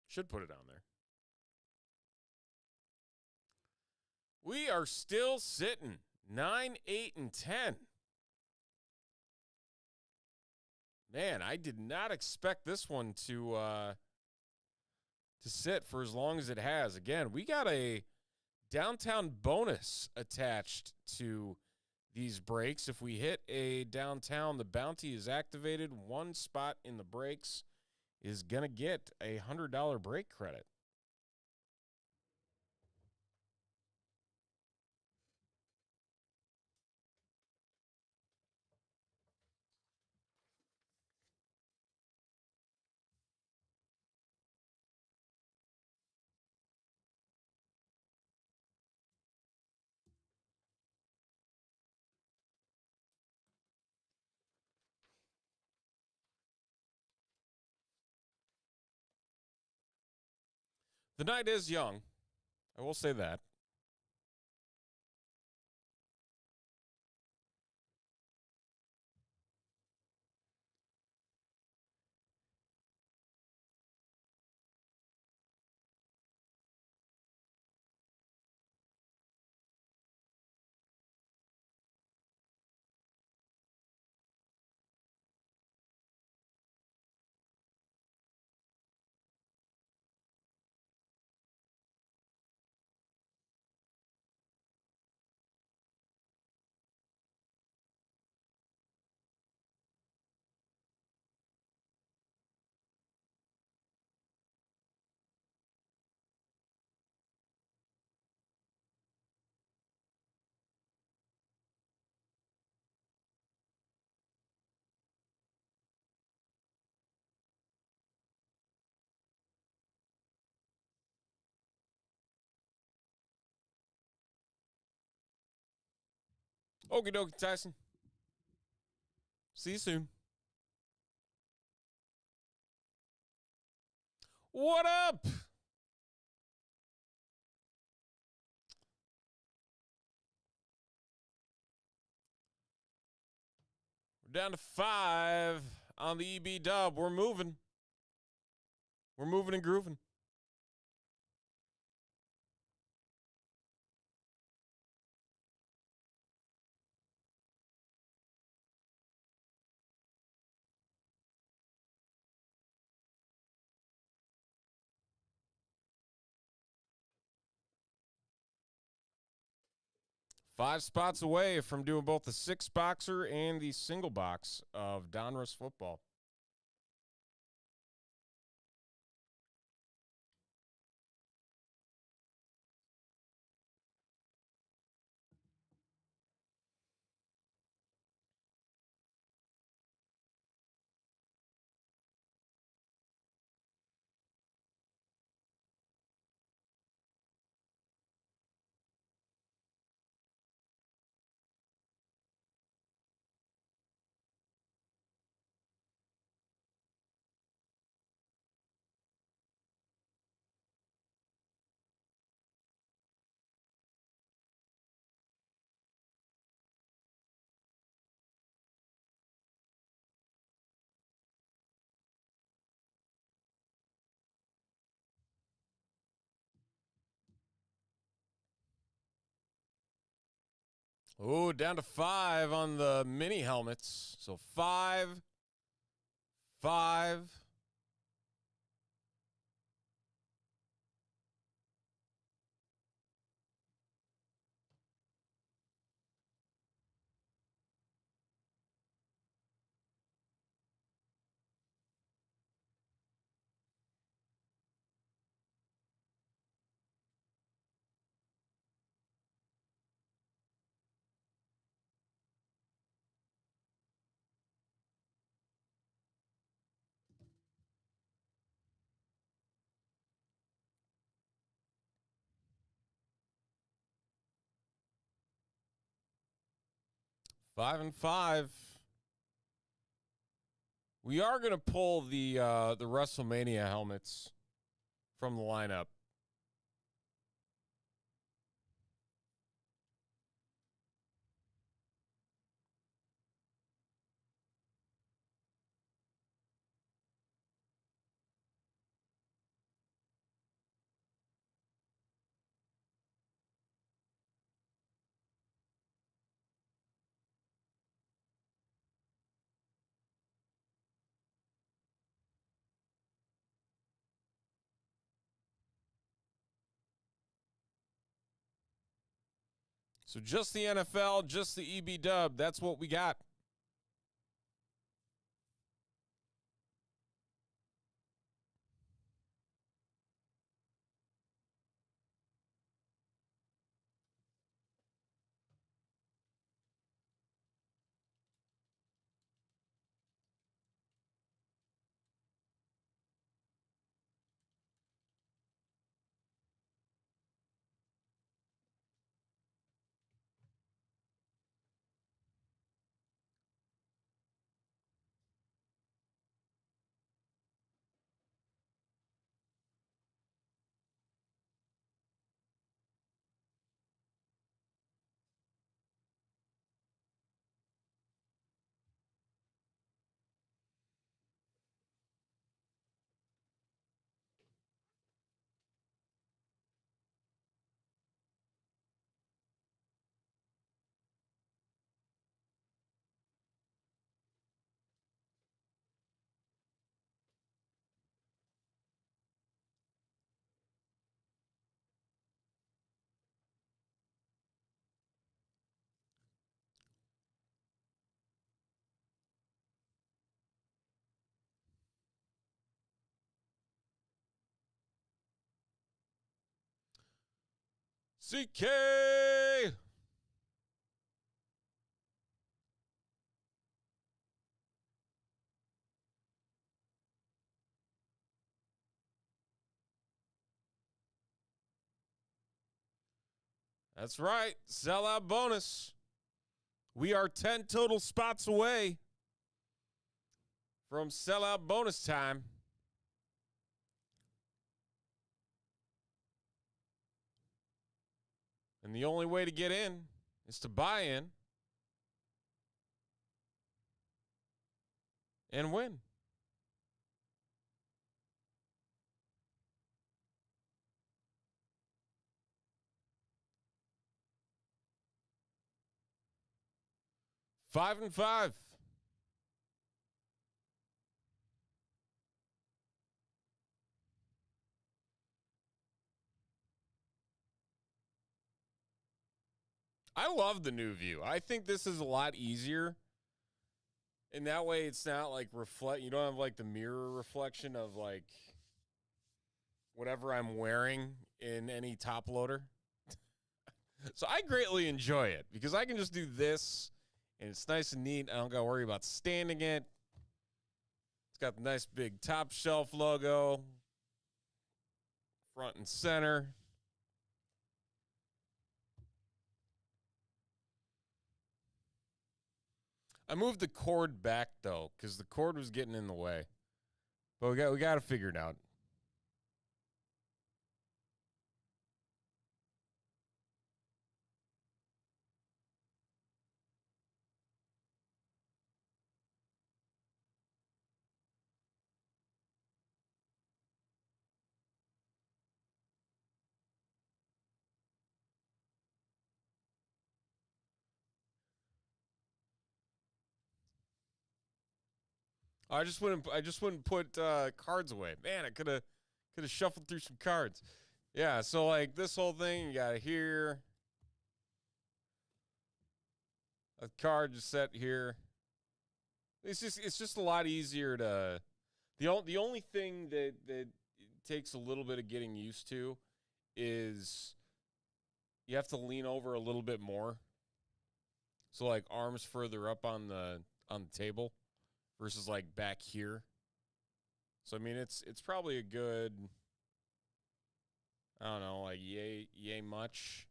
Should put it on there. We are still sitting 9, 8, and 10. Man, I did not expect this one to sit for as long as it has. Again, we got a downtown bonus attached to these breaks. If we hit a downtown, the bounty is activated. One spot in the breaks is going to get a $100 break credit. The night is young. I will say that. Okie dokie, Tyson. See you soon. What up? We're down to 5 on the EB dub. We're moving. We're moving and grooving. Five spots away from doing both the 6-boxer and the single box of Donruss Football. Oh, down to 5 on the mini helmets. So 5, 5. Five and 5. We are going to pull the WrestleMania helmets from the lineup. So just the NFL, just the EB dub. That's what we got. CK! That's right. Sellout bonus. We are 10 total spots away from sellout bonus time. And the only way to get in is to buy in and win. Five and five. I love the new view. I think this is a lot easier. And that way it's not like you don't have like the mirror reflection of like whatever I'm wearing in any top loader. So I greatly enjoy it because I can just do this and it's nice and neat. I don't got to worry about standing it. It's got the nice big top shelf logo, front and center. I moved the cord back though because the cord was getting in the way. But we got to figure it out. I just wouldn't put cards away. Man, I could have shuffled through some cards. Yeah, so like this whole thing, you got here. A card just set here. It's just a lot easier to. The only thing that takes a little bit of getting used to is you have to lean over a little bit more. So like arms further up on the table versus like back here. So I mean it's probably a good, I don't know, like yay much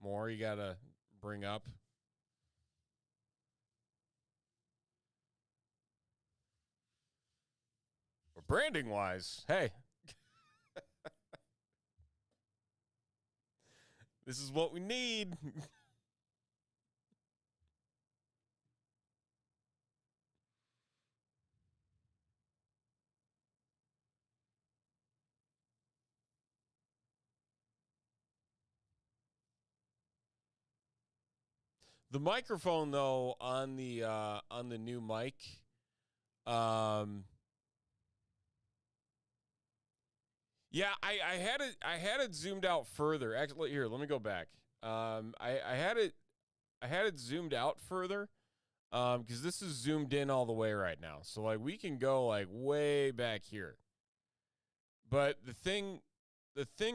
more you gotta bring up. But branding wise, hey. This is what we need. The microphone though on the new mic, yeah, I had it zoomed out further. Actually, here, let me go back. I had it zoomed out further because this is zoomed in all the way right now. So like we can go like way back here. But the thing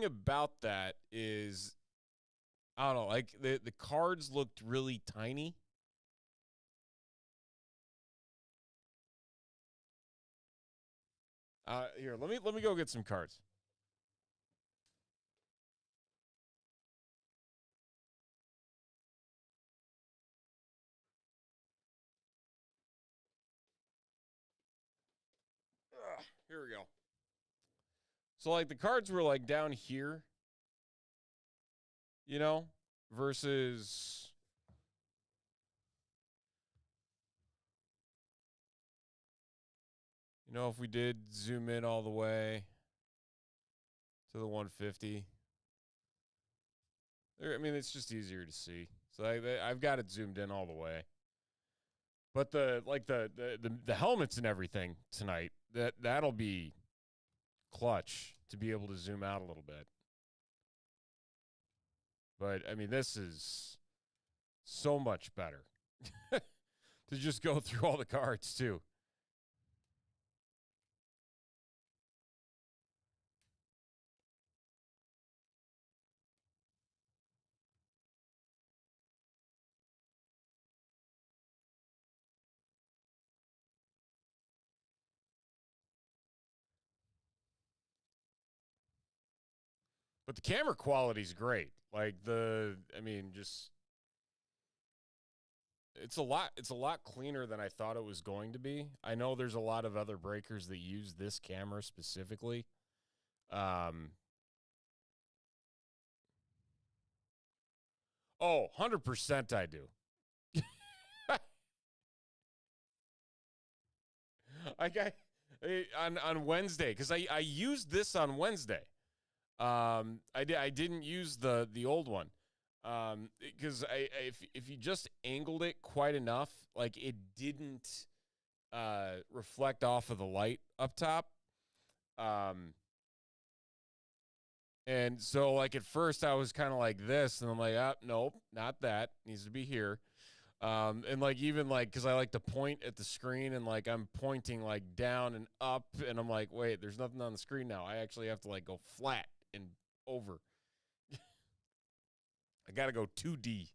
about that is, I don't know, like the cards looked really tiny. Here, let me go get some cards. Here we go. So like the cards were like down here, you know, versus if we did zoom in all the way to the 150. I mean, it's just easier to see. So I've got it zoomed in all the way. But the helmets and everything tonight, that'll be clutch to be able to zoom out a little bit. But I mean, this is so much better to just go through all the cards too. But the camera quality is great. Like just it's a lot cleaner than I thought it was going to be. I know there's a lot of other breakers that use this camera specifically. Oh, 100% I do. On Wednesday, because I used this on Wednesday. I didn't use the old one. Because if you just angled it quite enough, like it didn't reflect off of the light up top. And so like at first I was kind of like this, and I'm like, nope, not that. Needs to be here. And like even like because I like to point at the screen, and like I'm pointing like down and up, and I'm like, wait, there's nothing on the screen now. I actually have to like go flat and over. I got to go 2D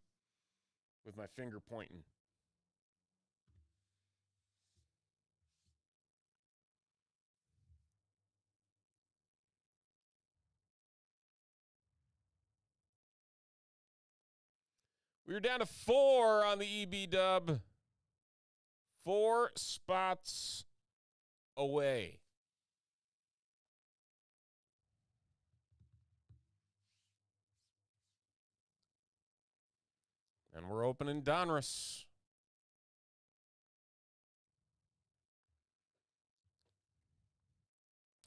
with my finger pointing. We were down to 4 on the EB dub. 4 spots away. And we're opening Donruss.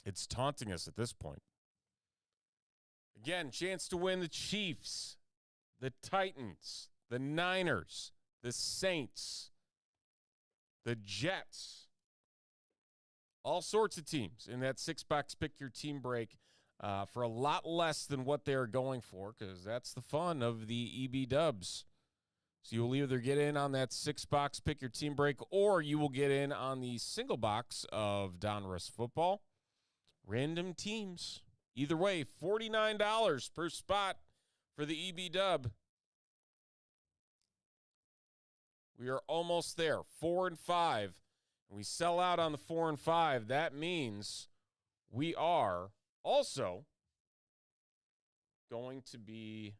It's taunting us at this point. Again, chance to win the Chiefs, the Titans, the Niners, the Saints, the Jets. All sorts of teams in that 6-box pick your team break for a lot less than what they're going for, because that's the fun of the EB dubs. So you'll either get in on that 6-box pick your team break, or you will get in on the single box of Donruss Football. Random teams. Either way, $49 per spot for the EB dub. We are almost there, 4 and 5. And we sell out on the 4 and 5. That means we are also going to be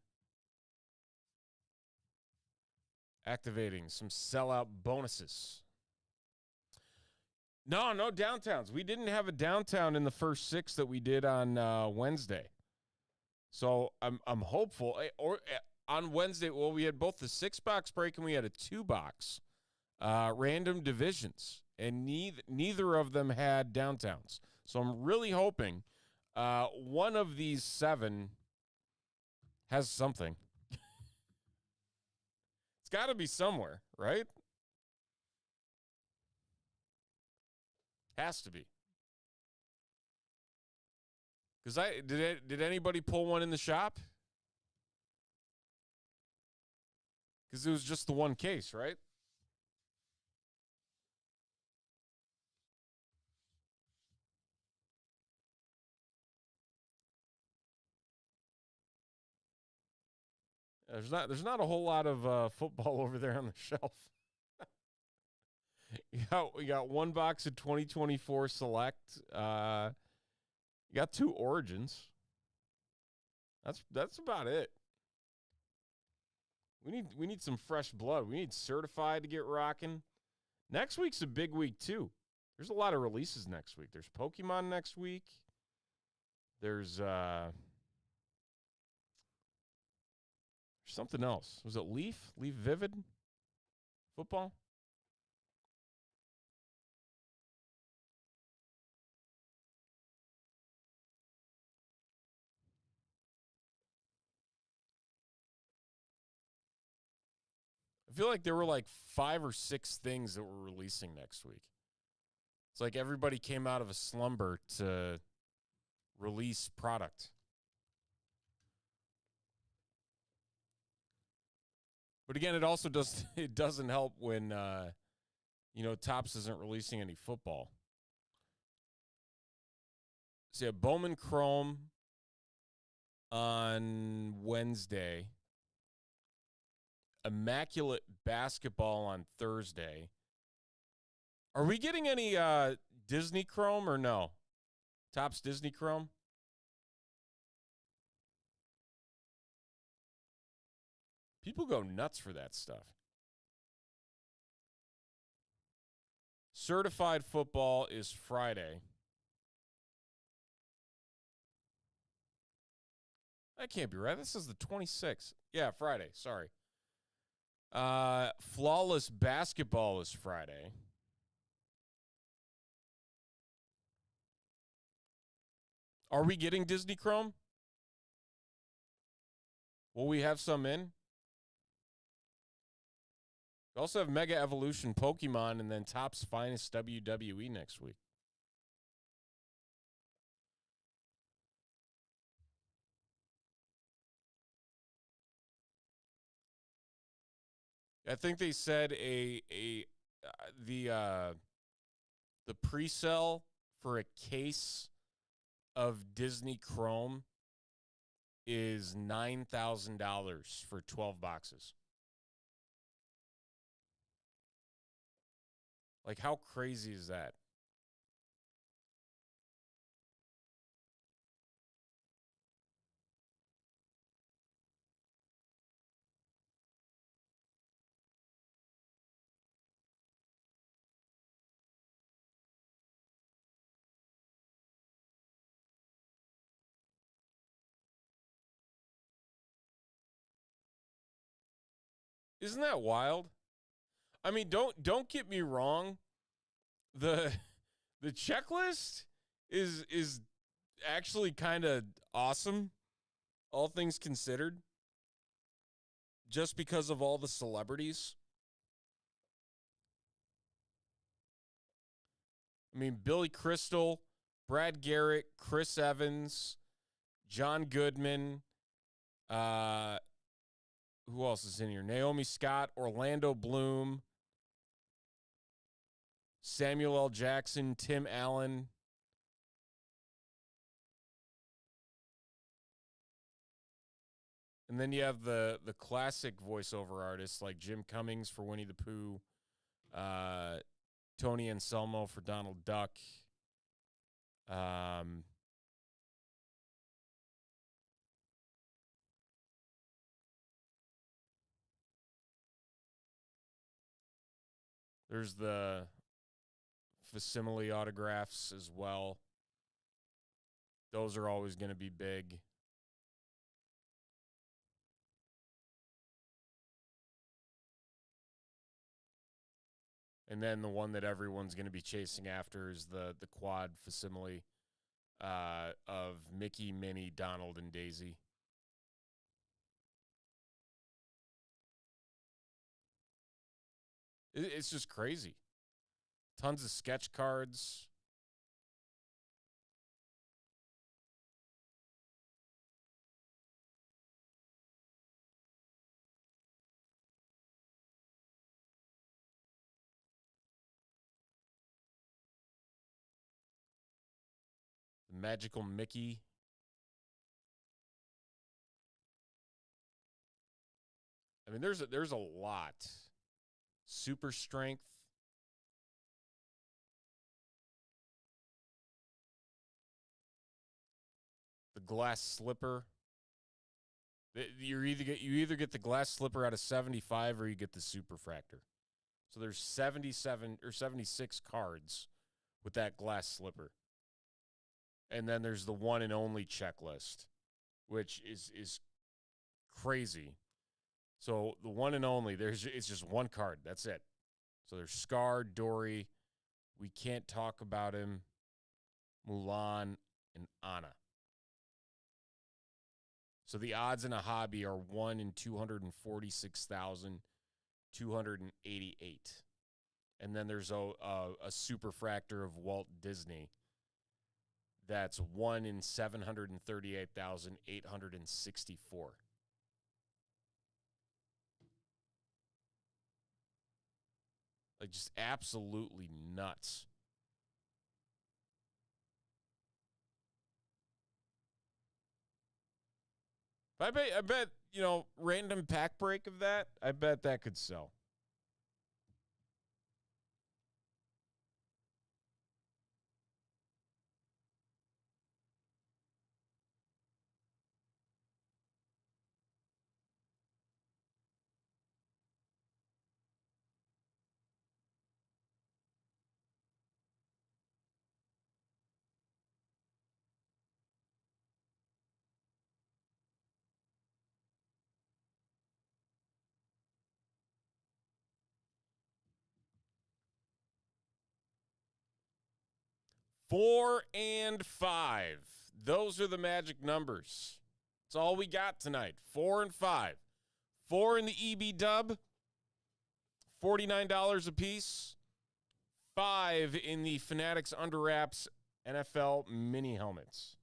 activating some sellout bonuses. No downtowns. We didn't have a downtown in the first 6 that we did on Wednesday. So I'm hopeful. On Wednesday, well, we had both the 6-box break and we had a 2-box random divisions, and neither of them had downtowns. So I'm really hoping one of these 7 has something. It's got to be somewhere, right? Has to be. Because did anybody pull one in the shop? Because it was just the one case, right? There's not a whole lot of football over there on the shelf. We got one box of 2024 Select. You got 2 Origins. That's about it. We need some fresh blood. We need Certified to get rocking. Next week's a big week too. There's a lot of releases next week. There's Pokemon next week. There's something else. Was it Leaf? Leaf Vivid? Football? I feel like there were like 5 or 6 things that were releasing next week. It's like everybody came out of a slumber to release product. But again, it also doesn't help when Topps isn't releasing any football. So yeah, Bowman Chrome on Wednesday. Immaculate Basketball on Thursday. Are we getting any Disney Chrome or no? Topps Disney Chrome? People go nuts for that stuff. Certified Football is Friday. That can't be right. This is the 26th. Yeah, Friday. Sorry. Flawless Basketball is Friday. Are we getting Disney Chrome? Will we have some in? We also have Mega Evolution Pokemon and then Topps Finest WWE next week. I think they said the pre-sale for a case of Disney Chrome is $9,000 for 12 boxes. Like, how crazy is that? Isn't that wild? I mean, don't get me wrong. The checklist is actually kind of awesome, all things considered, just because of all the celebrities. I mean, Billy Crystal, Brad Garrett, Chris Evans, John Goodman, who else is in here? Naomi Scott, Orlando Bloom, Samuel L. Jackson, Tim Allen. And then you have the classic voiceover artists like Jim Cummings for Winnie the Pooh, Tony Anselmo for Donald Duck. There's the facsimile autographs as well. Those are always going to be big. And then the one that everyone's going to be chasing after is the quad facsimile of Mickey, Minnie, Donald, and Daisy. It's just crazy. Tons of sketch cards. Magical Mickey. I mean, there's a lot. Super Strength. The Glass Slipper. You either get the Glass Slipper out of 75 or you get the Superfractor. So there's 77 or 76 cards with that Glass Slipper. And then there's the one and only checklist, which is crazy. So the one and only, it's just one card. That's it. So there's Scar, Dory, We Can't Talk About Him, Mulan, and Anna. So the odds in a hobby are 1 in 246,288. And then there's a superfractor of Walt Disney. That's 1 in 738,864. Like, just absolutely nuts. I bet, random pack break of that, I bet that could sell. Four and 5. Those are the magic numbers. That's all we got tonight. 4 and 5. 4 in the EB dub, $49 a piece. 5 in the Fanatics Under Wraps NFL mini helmets.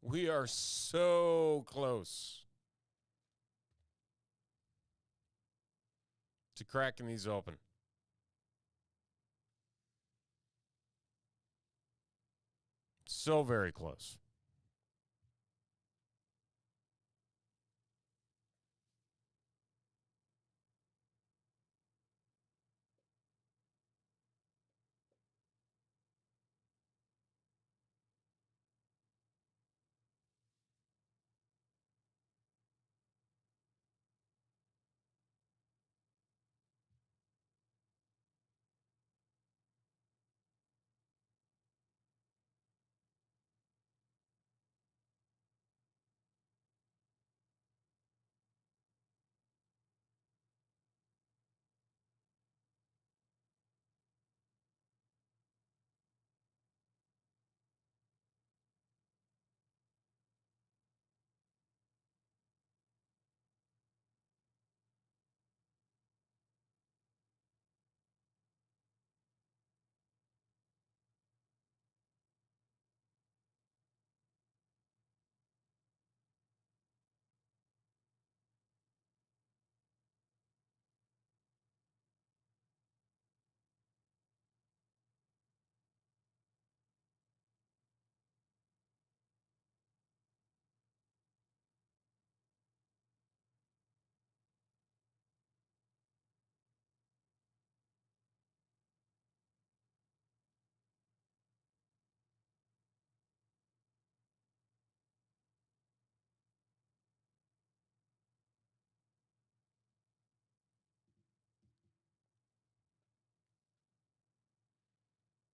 We are so close to cracking these open. So very close.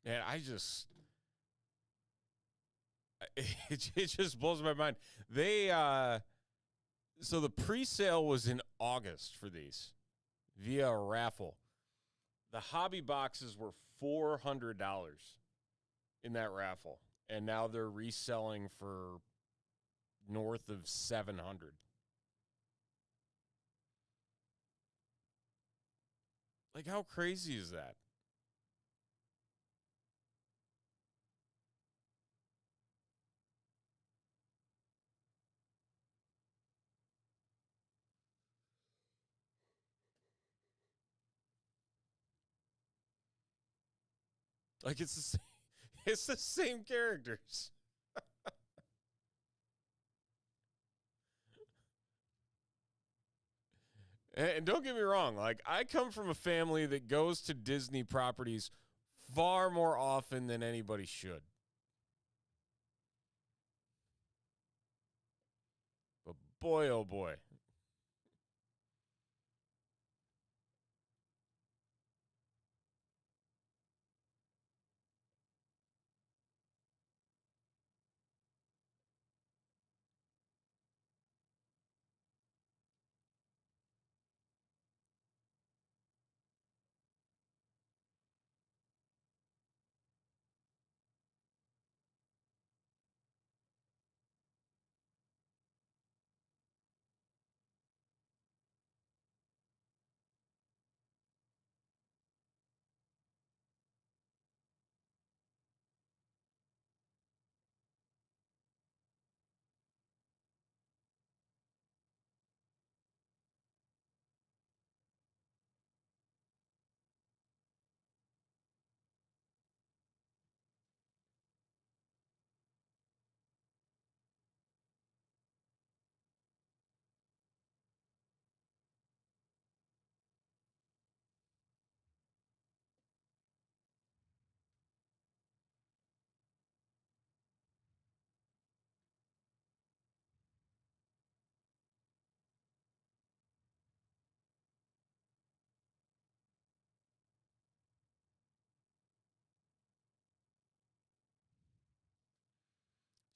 And it just blows my mind. So the pre-sale was in August for these via a raffle. The hobby boxes were $400 in that raffle, and now they're reselling for north of 700. Like, how crazy is that? Like, it's the same, it's the same characters. And don't get me wrong, like, I come from a family that goes to Disney properties far more often than anybody should. But boy, oh boy.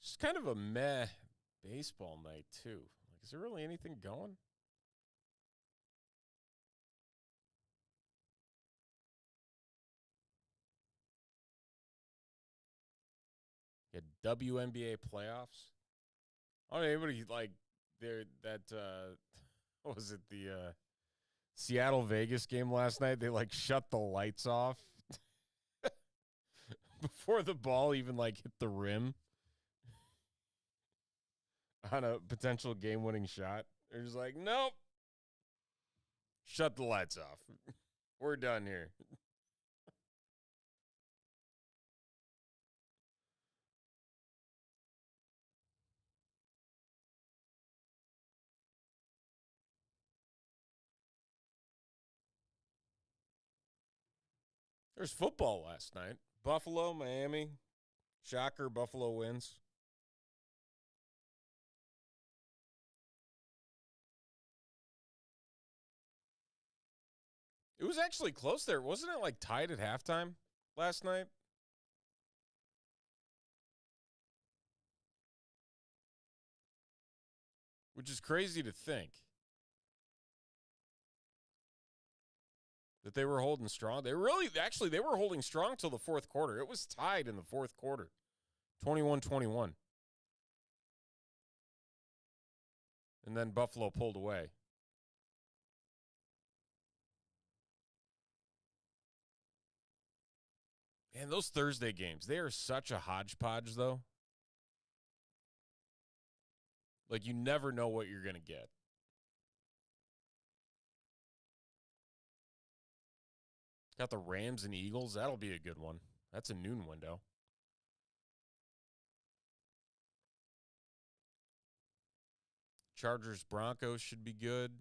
Just kind of a meh baseball night, too. Like, is there really anything going? Yeah, WNBA playoffs. Oh, anybody like there that what was it, the Seattle Vegas game last night? They like shut the lights off before the ball even like hit the rim on a potential game-winning shot. They're just like, nope, shut the lights off. We're done here. There's football last night. Buffalo, Miami. Shocker, Buffalo wins. It was actually close there. Wasn't it like tied at halftime last night? Which is crazy to think that they were holding strong. They were holding strong till the fourth quarter. It was tied in the fourth quarter, 21-21. And then Buffalo pulled away. Man, those Thursday games, they are such a hodgepodge, though. Like, you never know what you're going to get. Got the Rams and Eagles. That'll be a good one. That's a noon window. Chargers Broncos should be good.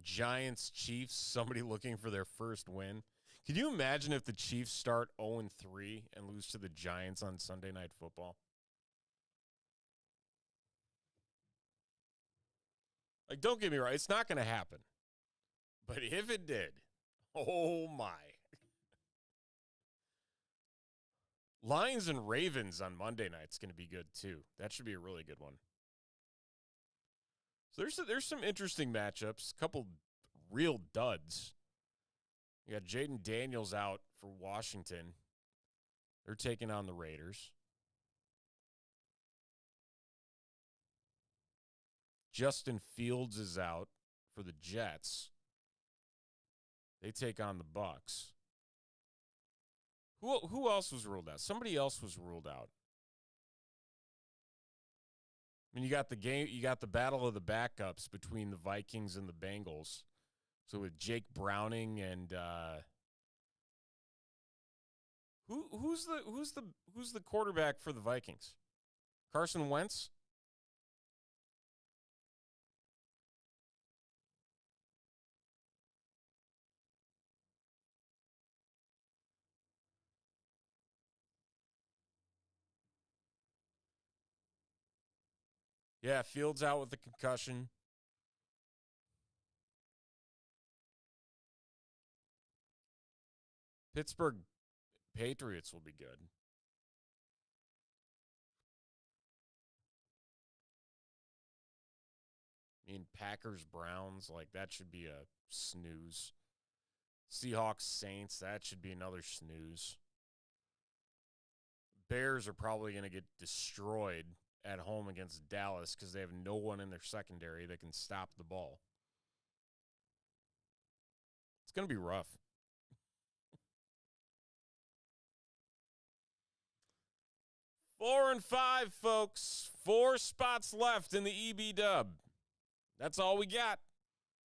Giants Chiefs, somebody looking for their first win. Can you imagine if the Chiefs start 0-3 and lose to the Giants on Sunday Night Football? Like, don't get me wrong, it's not going to happen. But if it did, oh my. Lions and Ravens on Monday night is going to be good too. That should be a really good one. So there's some interesting matchups. A couple real duds. You got Jaden Daniels out for Washington. They're taking on the Raiders. Justin Fields is out for the Jets. They take on the Bucks. Who else was ruled out? Somebody else was ruled out. I mean, you got the battle of the backups between the Vikings and the Bengals. So with Jake Browning and who's the quarterback for the Vikings? Carson Wentz? Yeah, Fields out with the concussion. Pittsburgh Patriots will be good. I mean, Packers Browns, like that should be a snooze. Seahawks Saints, that should be another snooze. Bears are probably going to get destroyed at home against Dallas because they have no one in their secondary that can stop the ball. It's going to be rough. Four and 5, folks. 4 spots left in the EB Dub. That's all we got.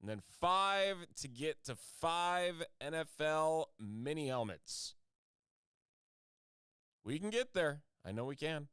And then 5 to get to 5 NFL mini helmets. We can get there. I know we can.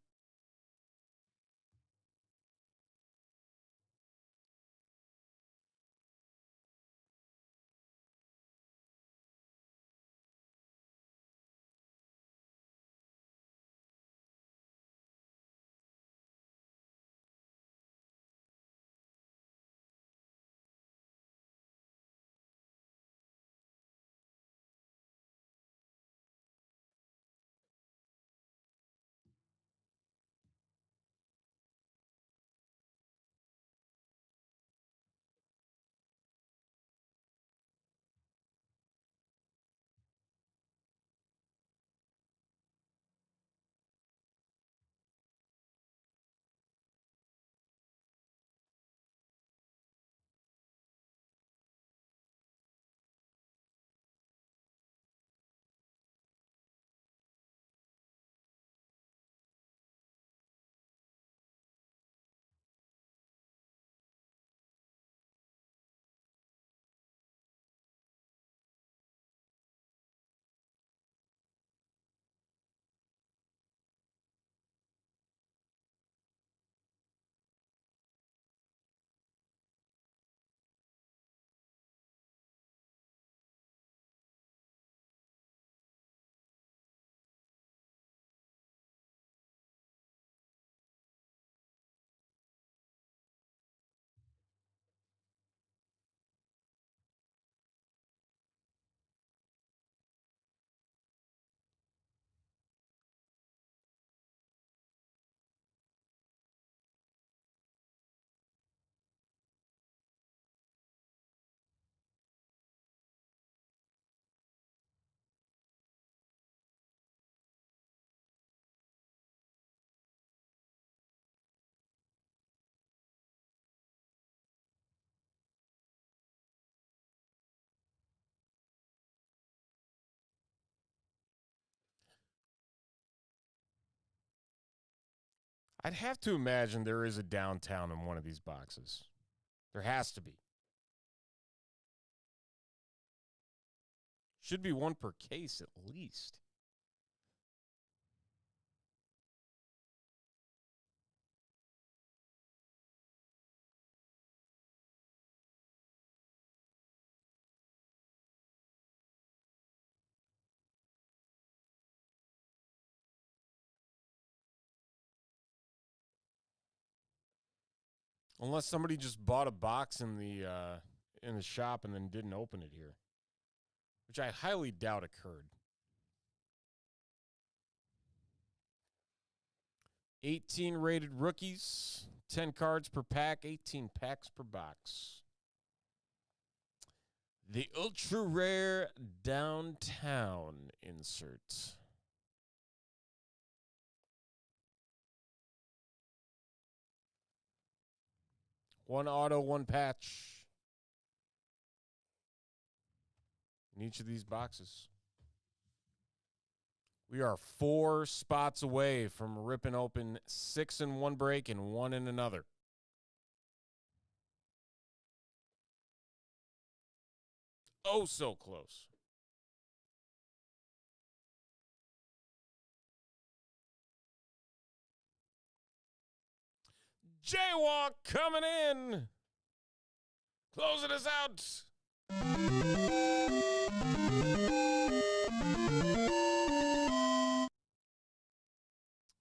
I'd have to imagine there is a downtown in one of these boxes. There has to be. Should be one per case at least. Unless somebody just bought a box in the shop and then didn't open it here, which I highly doubt occurred. 18 rated rookies, 10 cards per pack, 18 packs per box. The ultra rare downtown insert. One auto, one patch in each of these boxes. We are 4 spots away from ripping open 6 in one break and 1 in another. Oh, so close. Jaywalk coming in. Closing us out.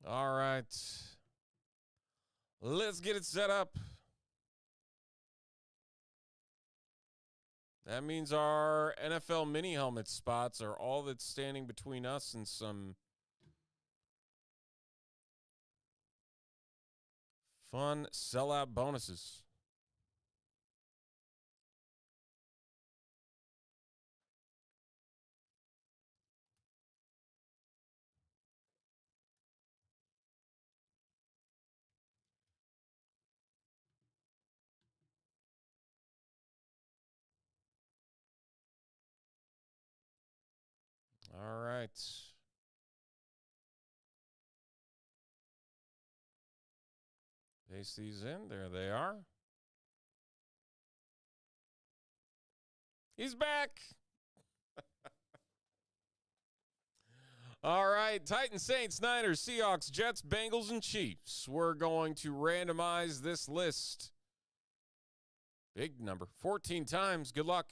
All right. Let's get it set up. That means our NFL mini helmet spots are all that's standing between us and some fun sellout bonuses. All right. Paste these in. There they are. He's back. All right. Titans, Saints, Niners, Seahawks, Jets, Bengals, and Chiefs. We're going to randomize this list. Big number. 14 times. Good luck.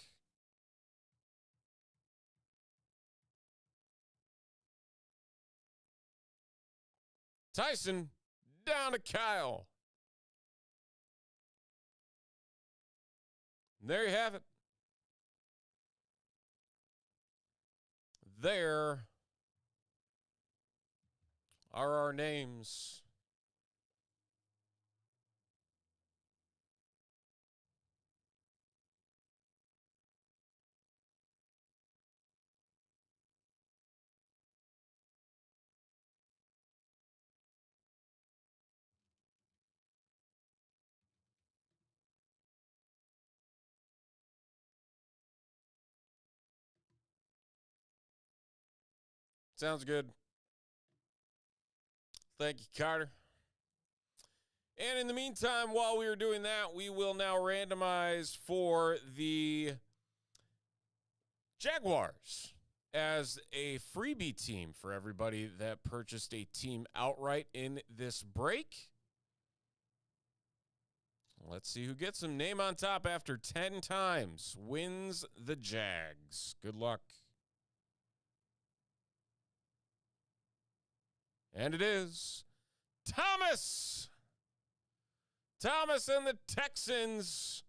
Tyson, down to Kyle. There you have it. There are our names. Sounds good. Thank you, Carter. And in the meantime, while we are doing that, we will now randomize for the Jaguars as a freebie team for everybody that purchased a team outright in this break. Let's see who gets them. Name on top after 10 times wins the Jags. Good luck. And it is Thomas. Thomas and the Texans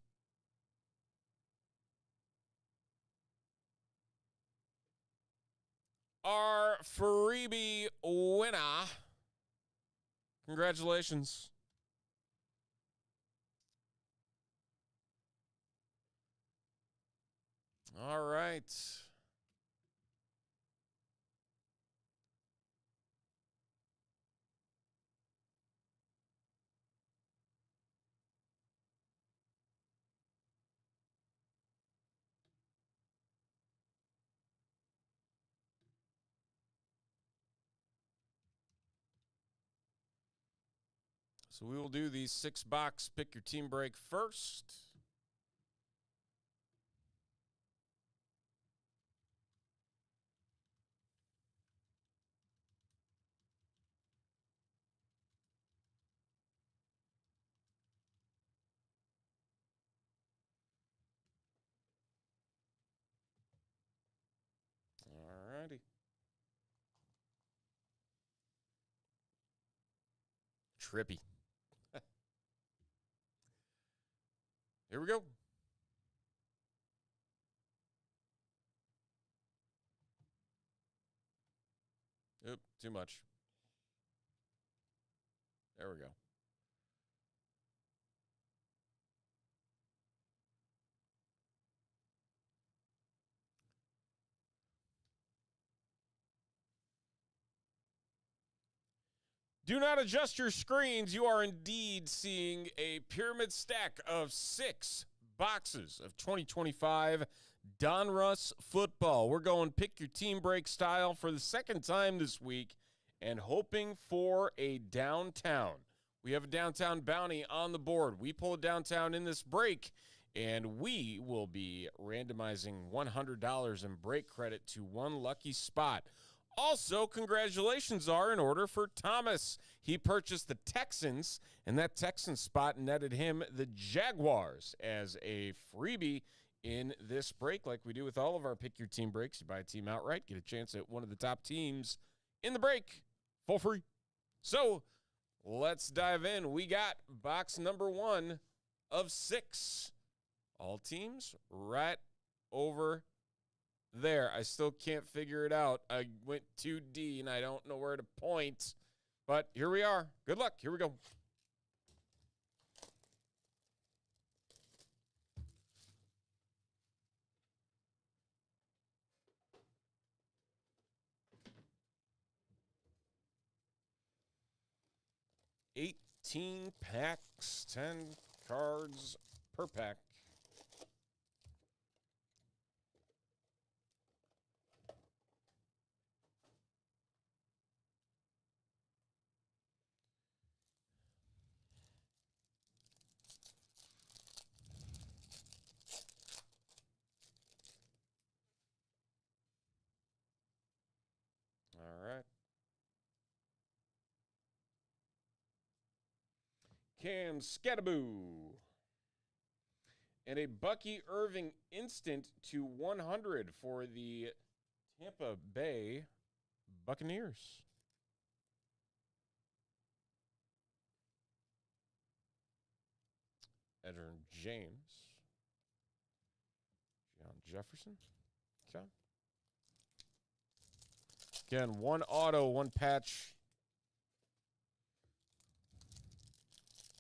are freebie winner. Congratulations. All right. So we will do the 6-box pick your team break first. All righty. Trippy. Here we go. Oop, too much. There we go. Do not adjust your screens. You are indeed seeing a pyramid stack of 6 boxes of 2025 Donruss Football. We're going pick your team break style for the second time this week and hoping for a downtown. We have a downtown bounty on the board. We pull a downtown in this break, and we will be randomizing $100 in break credit to one lucky spot. Also, congratulations are in order for Thomas. He purchased the Texans, and that Texans spot netted him the Jaguars as a freebie in this break, like we do with all of our Pick Your Team breaks. You buy a team outright, get a chance at one of the top teams in the break for free. So, let's dive in. We got box number 1 of 6. All teams right over there. I still can't figure it out. I went 2D and I don't know where to point. But here we are. Good luck. Here we go. $18 packs, 10 cards per pack. All right. Cam Scattaboo. And a Bucky Irving instant to 100 for the Tampa Bay Buccaneers. Edgerrin James. John Jefferson. Okay. Again, 1 auto, 1 patch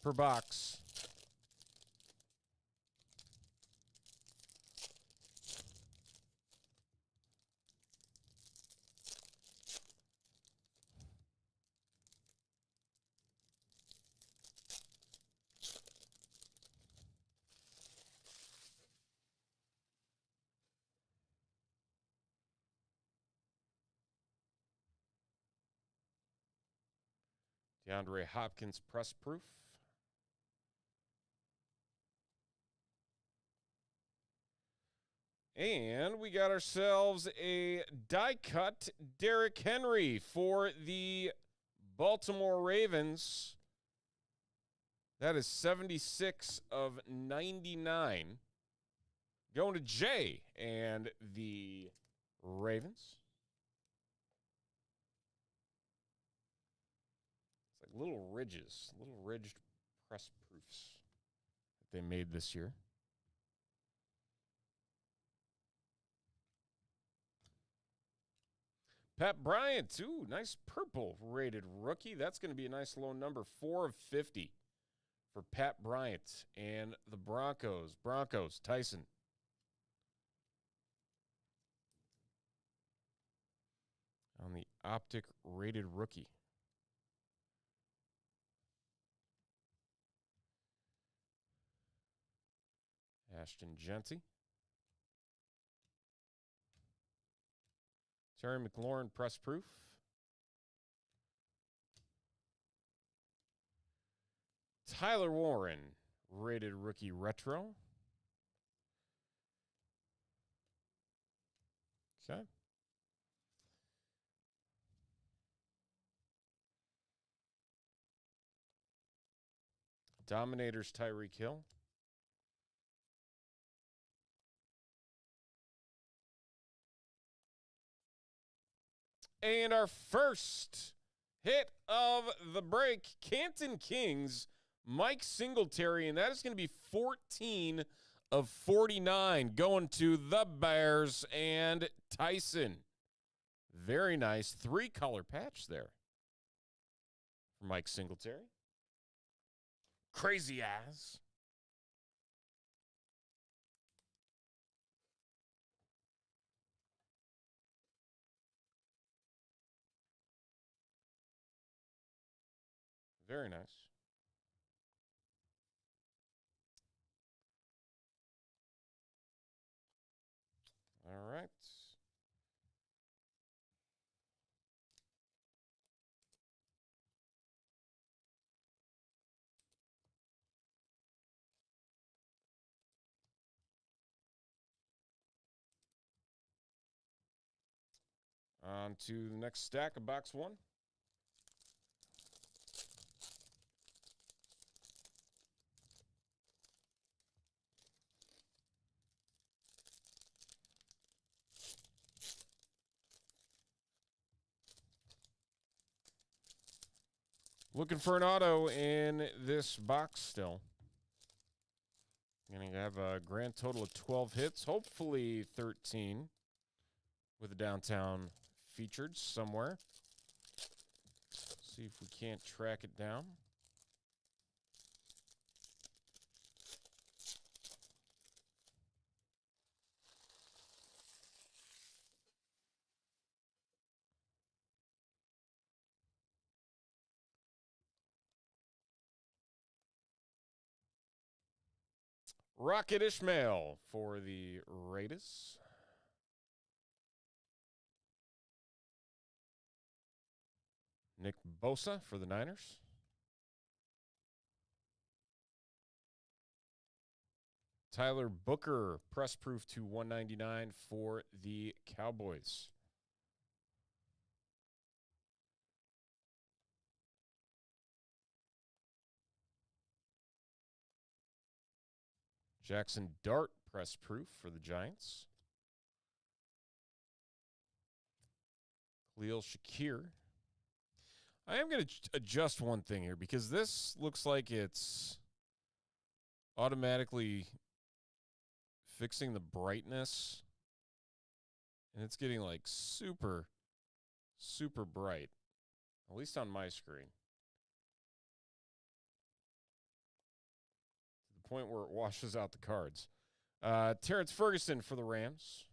per box. DeAndre Hopkins press proof. And we got ourselves a die cut Derrick Henry for the Baltimore Ravens. That is 76 of 99. Going to Jay and the Ravens. It's like little ridged press proofs that they made this year. Pat Bryant, too. Nice purple rated rookie. That's going to be a nice low number, 4 of 50 for Pat Bryant and the Broncos. Broncos, Tyson. On the optic rated rookie. Ashton Genty. Terry McLaurin press proof. Tyler Warren rated rookie retro. Okay. Dominators Tyreek Hill. And our first hit of the break, Canton Kings, Mike Singletary, and that is going to be 14 of 49 going to the Bears and Tyson. Very nice 3-color patch there for Mike Singletary. Crazy ass. Very nice. All right. On to the next stack of box one. Looking for an auto in this box still. Going to have a grand total of 12 hits, hopefully 13 with a downtown featured somewhere. See if we can't track it down. Rocket Ishmael for the Raiders. Nick Bosa for the Niners. Tyler Booker, press proof to 199 for the Cowboys. Jackson Dart, press proof for the Giants. Khalil Shakir. I am going to adjust one thing here because this looks like it's automatically fixing the brightness. And it's getting like super, super bright, at least on my screen. To the point where it washes out the cards. Terrence Ferguson for the Rams.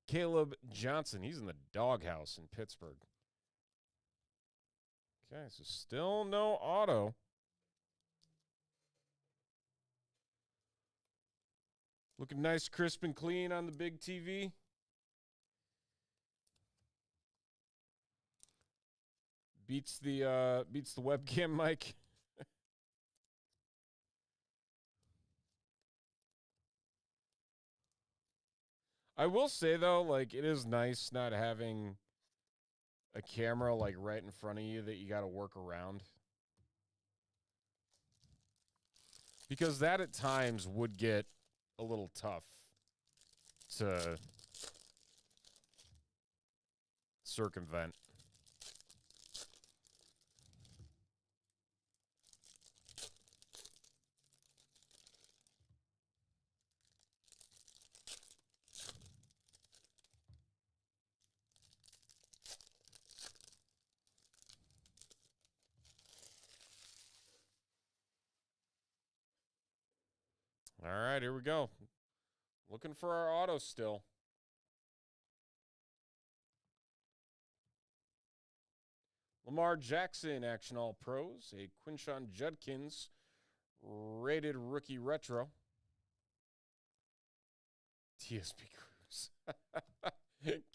Caleb Johnson. He's in the doghouse in Pittsburgh. Okay, so still no auto. Looking nice, crisp, and clean on the big TV. Beats the webcam mic. I will say though, like it is nice not having a camera like right in front of you that you got to work around. Because that at times would get a little tough to circumvent. All right, here we go. Looking for our auto still. Lamar Jackson, Action All Pros. A Quinshon Judkins rated rookie retro. TSP Cruz.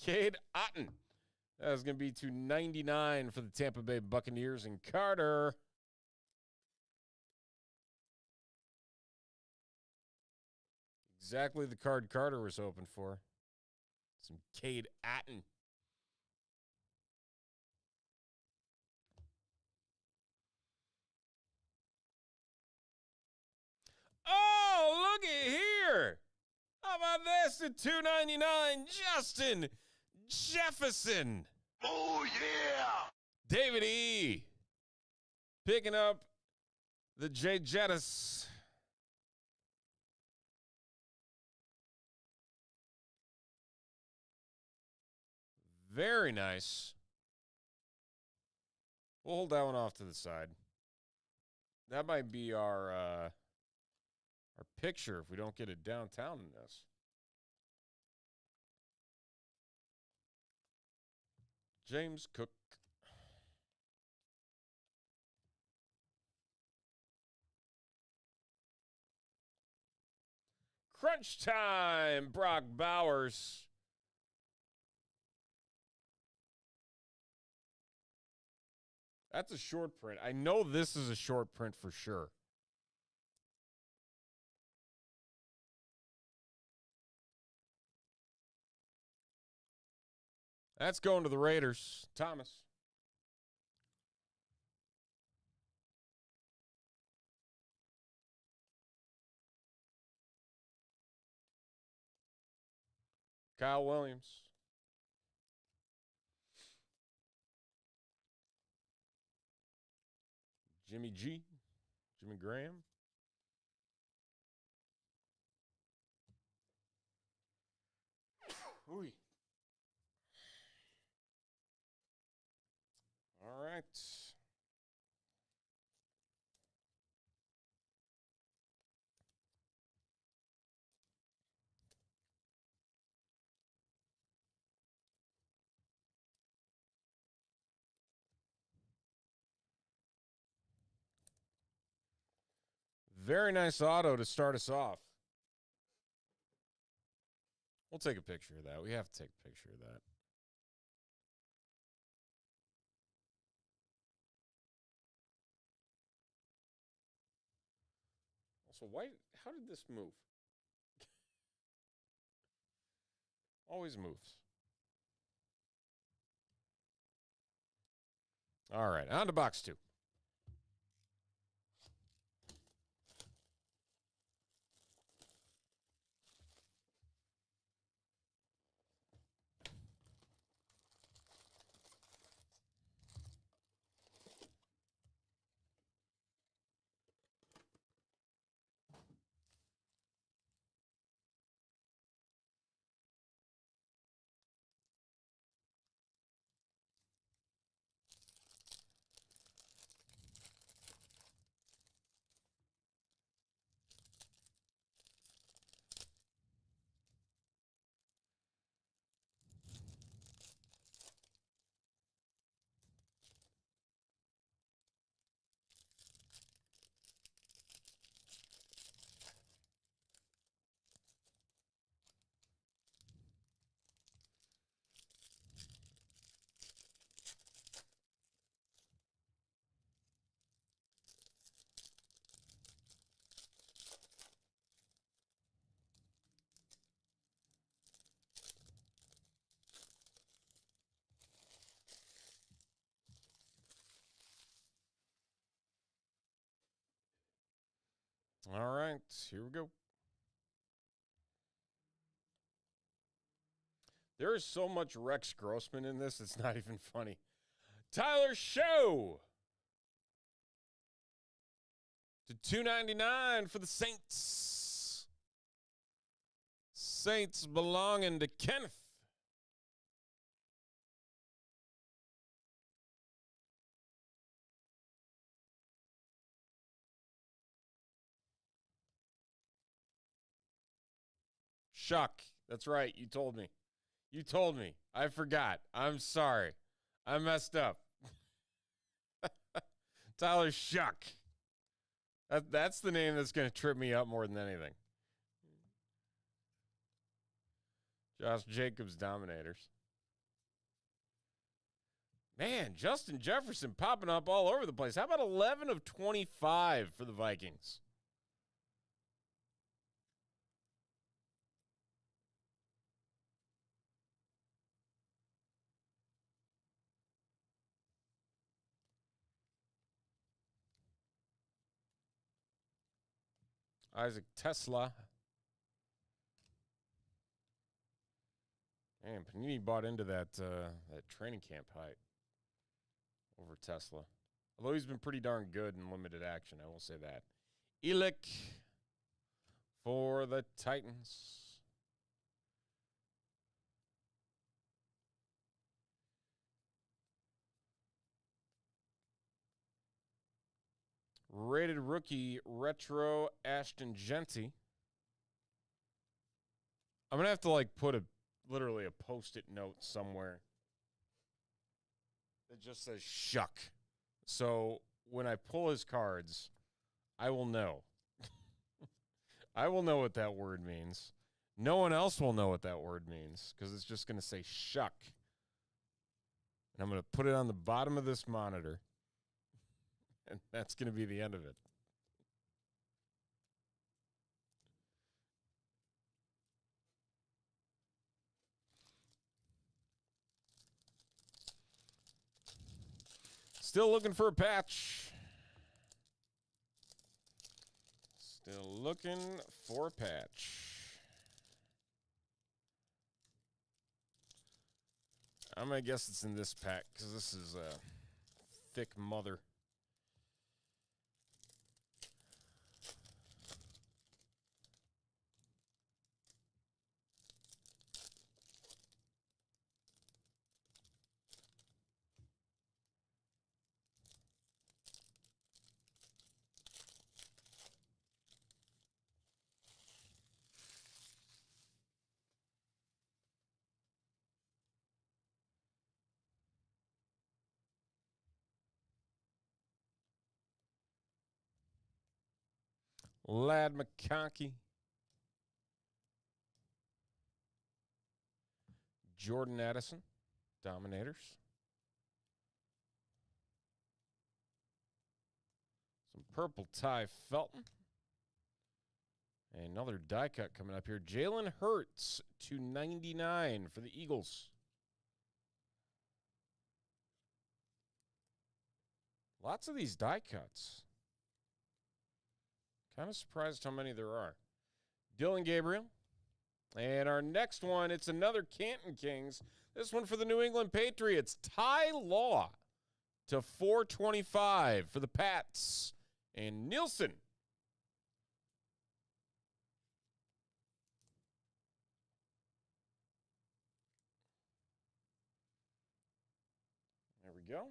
Cade Otton. That was going to be to 99 for the Tampa Bay Buccaneers. And Carter. Exactly the card Carter was hoping for. Some Cade Otton. Oh, looky here. How about this at $2.99? Justin Jefferson. Oh, yeah! David E. Picking up the J. Jettis. Very nice. We'll hold that one off to the side. That might be our picture if we don't get it downtown in this. James Cook. Crunch time, Brock Bowers. That's a short print. I know this is a short print for sure. That's going to the Raiders. Thomas. Kyle Williams. Jimmy G. Jimmy Graham. Ooh. All right. Very nice auto to start us off. We'll take a picture of that. We have to take a picture of that. Also, how did this move? Always moves. All right, on to box 2. All right, here we go. There is so much Rex Grossman in this, it's not even funny. Tyler Show to $2.99 for the Saints. Saints belonging to Kenneth. Shuck. That's right. You told me. You told me. I forgot. I'm sorry. I messed up. Tyler Shuck. That's the name that's going to trip me up more than anything. Josh Jacobs Dominators. Man, Justin Jefferson popping up all over the place. How about 11 of 25 for the Vikings? Isaac Tesla. Man, Panini bought into that training camp hype over Tesla. Although he's been pretty darn good in limited action, I will say that. Elick for the Titans. Rated rookie retro Ashton Genty. I'm going to have to like put literally a post-it note somewhere that just says shuck. So when I pull his cards, I will know. I will know what that word means. No one else will know what that word means because it's just going to say shuck. And I'm going to put it on the bottom of this monitor. And that's going to be the end of it. Still looking for a patch. Still looking for a patch. I'm going to guess it's in this pack because this is a thick mother. Lad McConkey. Jordan Addison. Dominators. Some purple Ty Felton. Another die cut coming up here. Jalen Hurts /99 for the Eagles. Lots of these die cuts. Kind of surprised how many there are. Dylan Gabriel. And our next one, it's another Canton Kings. This one for the New England Patriots. Ty Law /425 for the Pats. And Nielsen. There we go.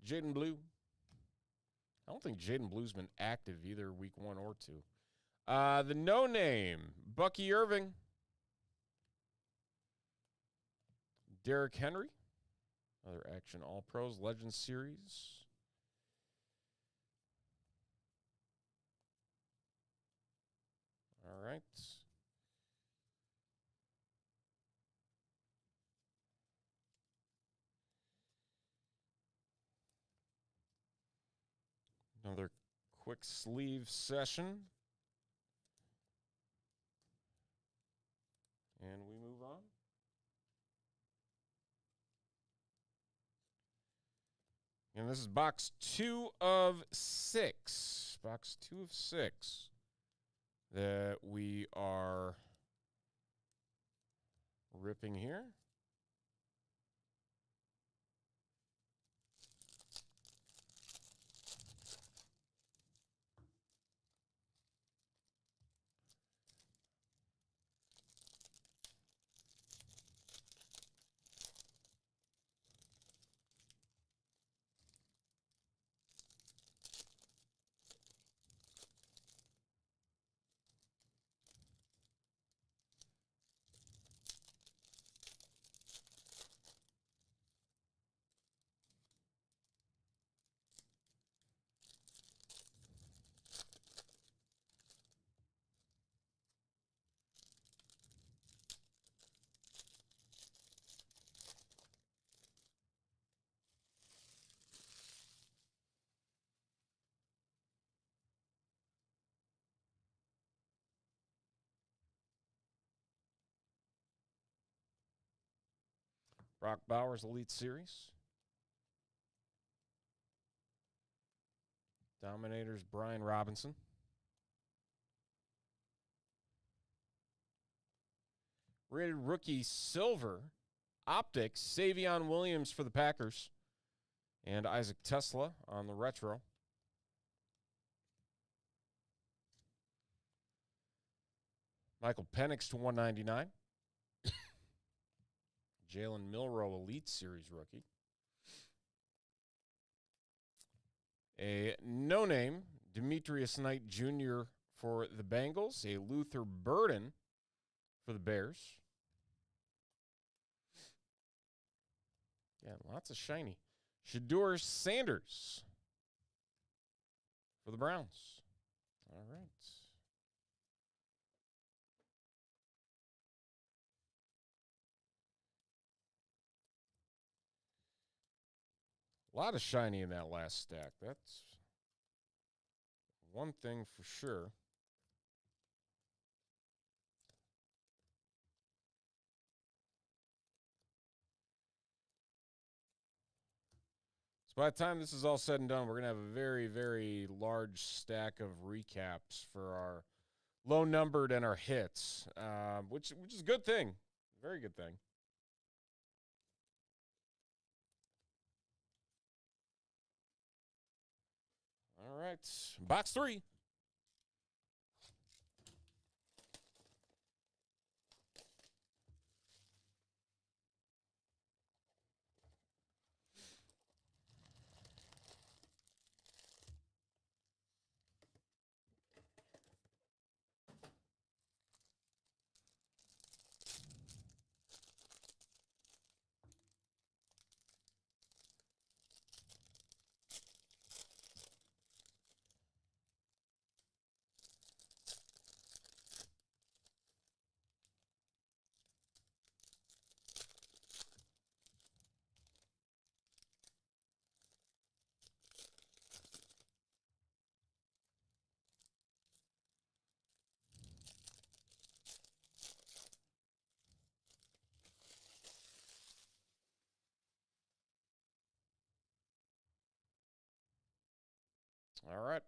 Jaden Blue. I don't think Jaden Blue's been active either week 1 or 2. The no-name, Bucky Irving. Derrick Henry. Other Action All-Pros, Legends Series. All right. Another quick sleeve session. And we move on. And this is box 2 of 6. Box 2 of 6 that we are ripping here. Brock Bowers Elite Series. Dominators Brian Robinson. Rated rookie silver. Optics Savion Williams for the Packers. And Isaac Tesla on the retro. Michael Penix /199. Jalen Milroe Elite Series rookie. A no-name, Demetrius Knight Jr. for the Bengals. A Luther Burden for the Bears. Yeah, lots of shiny. Shedeur Sanders for the Browns. All right. A lot of shiny in that last stack. That's one thing for sure. So by the time this is all said and done, we're going to have a very, very large stack of recaps for our low numbered and our hits, which is a good thing. Very good thing. All right. Box 3. All right.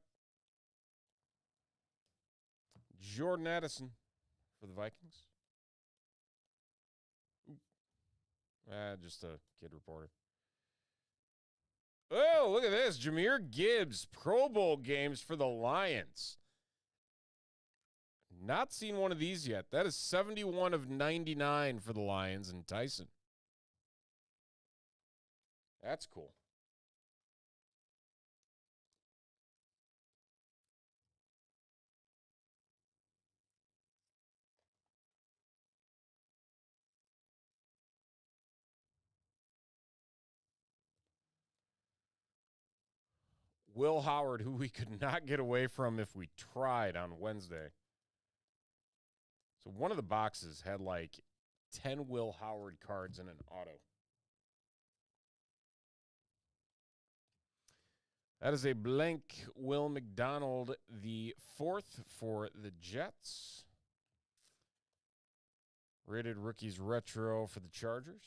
Jordan Addison for the Vikings. Just a kid reporter. Oh, look at this. Jahmyr Gibbs, Pro Bowl games for the Lions. Not seen one of these yet. That is 71 of 99 for the Lions and Tyson. That's cool. Will Howard, who we could not get away from if we tried on Wednesday. So one of the boxes had like 10 Will Howard cards in an auto. That is a blank Will McDonald, the 4th for the Jets. Rated Rookies Retro for the Chargers.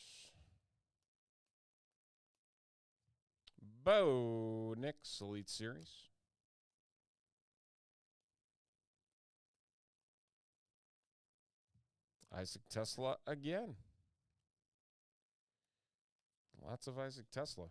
Bo Nix, Elite Series. Isaac Tesla again. Lots of Isaac Tesla.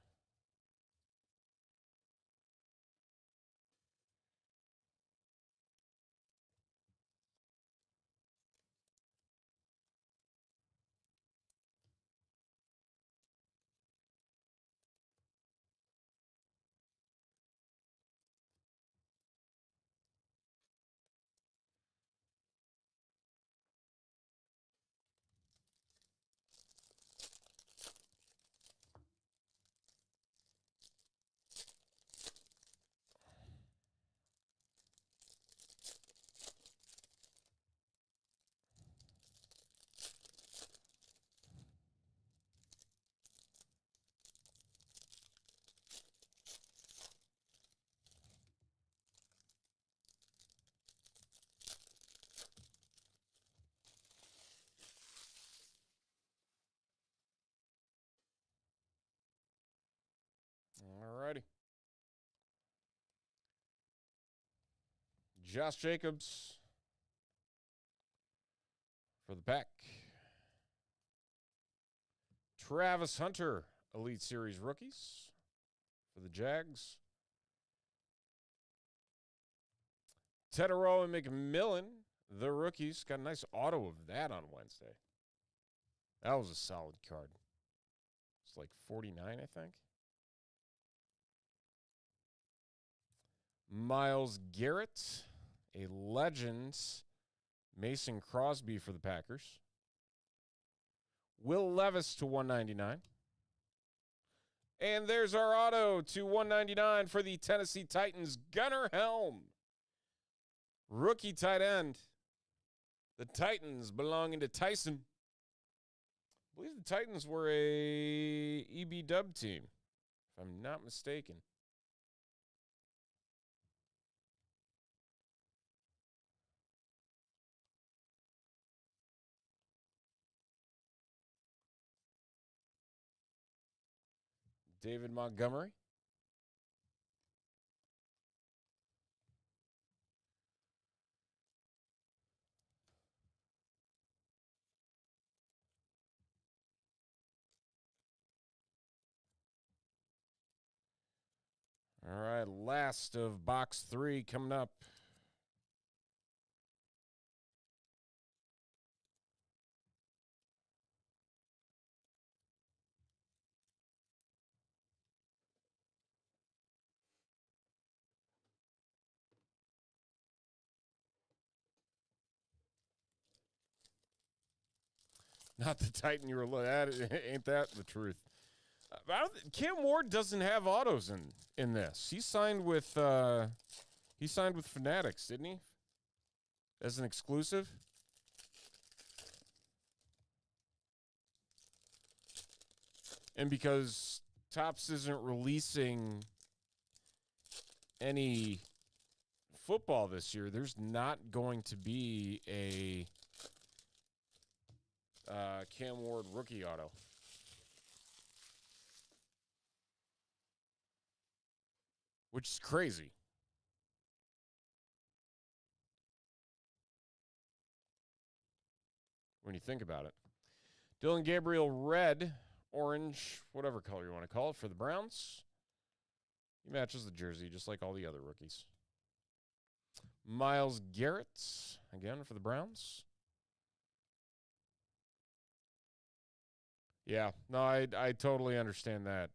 All righty. Josh Jacobs for the Pack. Travis Hunter, Elite Series Rookies for the Jags. Tedero and McMillan, the rookies. Got a nice auto of that on Wednesday. That was a solid card. It's like 49, I think. Myles Garrett, a legend. Mason Crosby for the Packers. Will Levis to 199. And there's our auto to 199 for the Tennessee Titans, Gunnar Helm. Rookie tight end. The Titans belonging to Tyson. I believe the Titans were a EB Dub team, if I'm not mistaken. David Montgomery. All right, last of box 3 coming up. Not the Titan you were looking at. Ain't that the truth? Cam Ward doesn't have autos in this. He signed with Fanatics, didn't he? As an exclusive. And because Topps isn't releasing any football this year, there's not going to be a Cam Ward rookie auto. Which is crazy. When you think about it. Dylan Gabriel, red, orange, whatever color you want to call it, for the Browns. He matches the jersey just like all the other rookies. Myles Garrett, again, for the Browns. Yeah, no, I totally understand that.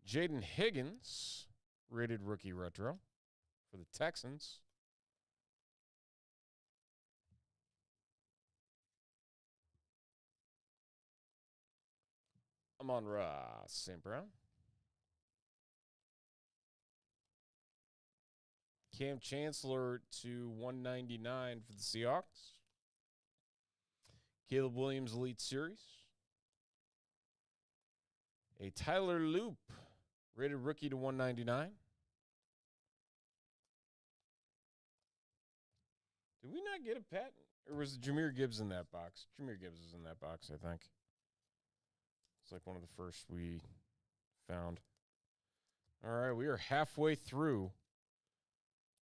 Jaden Higgins, rated rookie retro for the Texans. Amon-Ra St. Brown. Cam Chancellor to 199 for the Seahawks. Caleb Williams Elite Series. A Tyler Loop, rated rookie to 199. Did we not get a patent? Or was it Jahmyr Gibbs in that box? Jahmyr Gibbs is in that box, I think. It's like one of the first we found. All right, we are halfway through.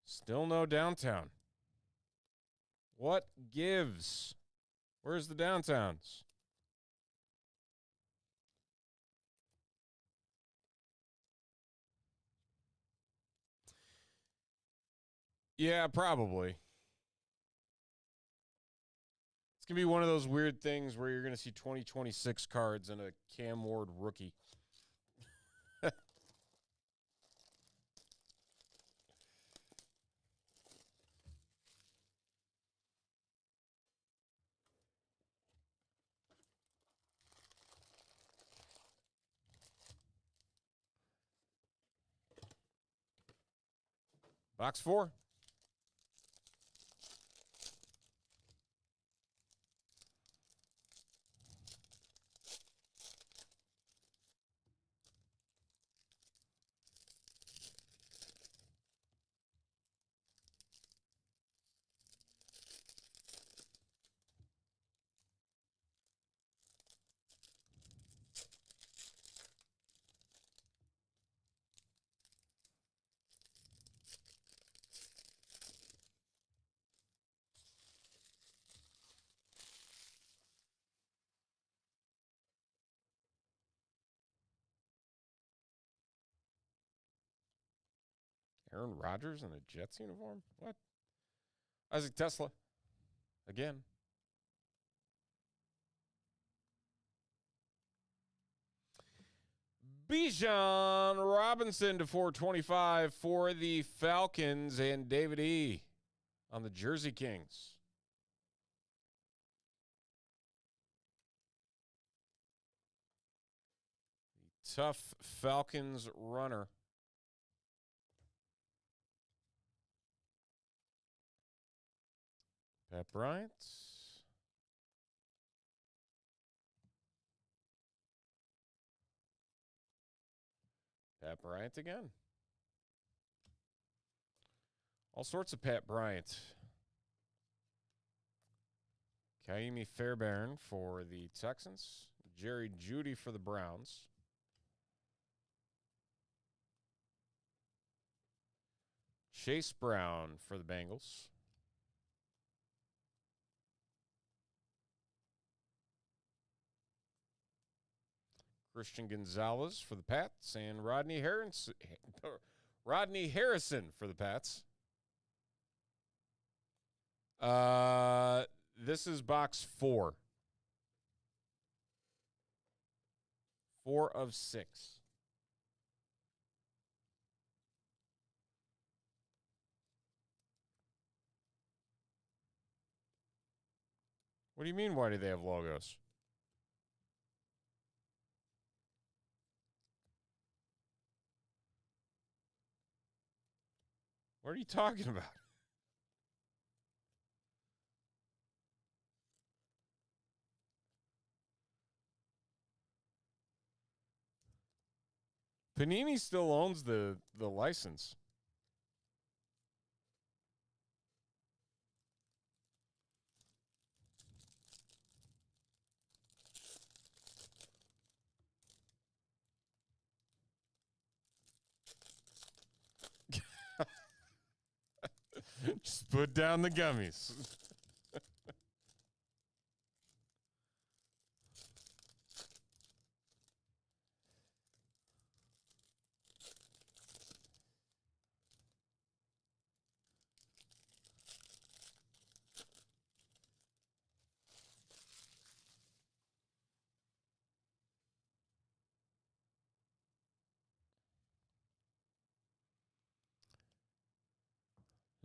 Still no downtown. What gives? Where's the downtowns? Yeah, probably. It's going to be one of those weird things where you're going to see 2026 cards and a Cam Ward rookie. Box 4. Aaron Rodgers in a Jets uniform? What? Isaac Tesla. Again. Bijan Robinson to 425 for the Falcons, and David E. on the Jersey Kings. The tough Falcons runner. Pat Bryant. Pat Bryant again. All sorts of Pat Bryant. Kaimi Fairbairn for the Texans. Jerry Jeudy for the Browns. Chase Brown for the Bengals. Christian Gonzalez for the Pats, and Rodney Harrison for the Pats. This is box 4. 4 of 6. What do you mean, why do they have logos? What are you talking about? Panini still owns the license. Just put down the gummies.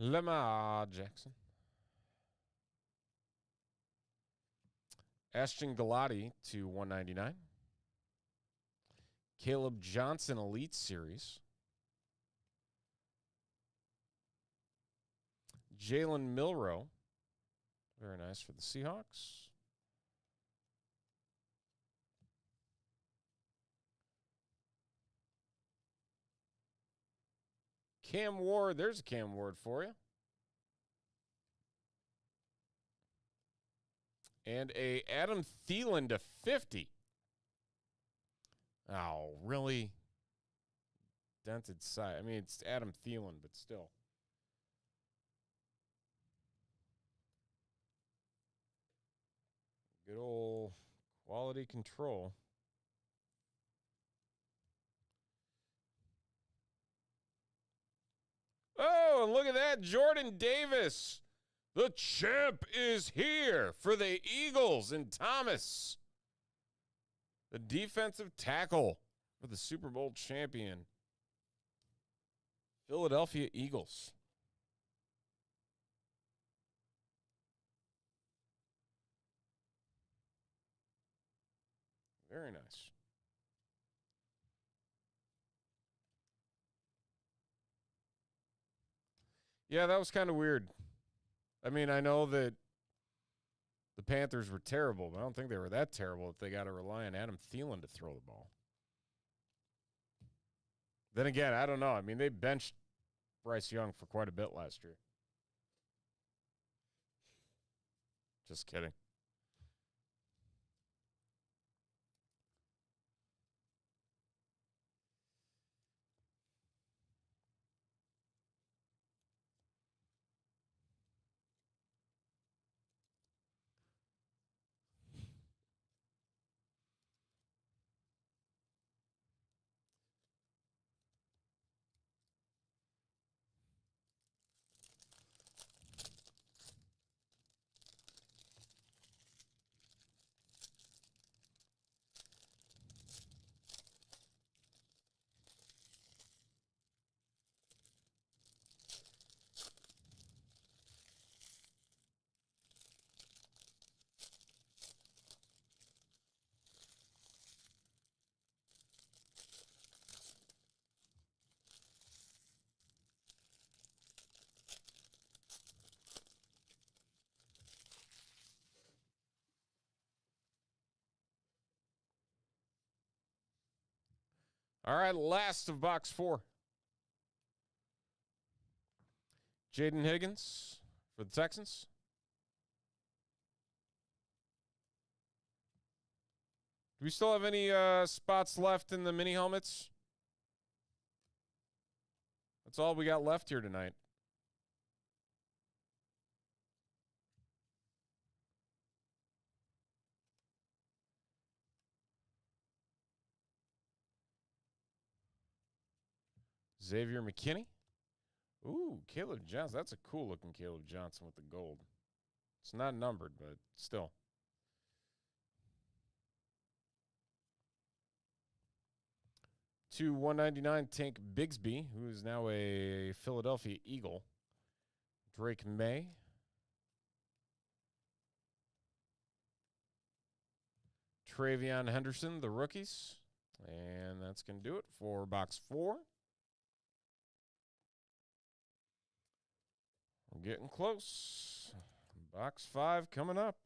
Lamar Jackson. Ashton Galati to 199. Caleb Johnson Elite Series. Jalen Milroe. Very nice for the Seahawks. Cam Ward. There's a Cam Ward for you. And a Adam Thielen to 50. Oh, really? Dented side. I mean, it's Adam Thielen, but still. Good old quality control. Oh, and look at that. Jordan Davis. The champ is here for the Eagles and Thomas. The defensive tackle for the Super Bowl champion Philadelphia Eagles. Very nice. Yeah, that was kind of weird. I mean, I know that the Panthers were terrible, but I don't think they were that terrible if they got to rely on Adam Thielen to throw the ball. Then again, I don't know. I mean, they benched Bryce Young for quite a bit last year. Just kidding. All right, last of box 4. Jaden Higgins for the Texans. Do we still have any spots left in the mini helmets? That's all we got left here tonight. Xavier McKinney. Ooh, Caleb Johnson. That's a cool looking Caleb Johnson with the gold. It's not numbered, but still. To 199, Tank Bigsby, who is now a Philadelphia Eagle. Drake May. Travion Henderson, the rookies. And that's going to do it for box 4. We're getting close. Box 5 coming up.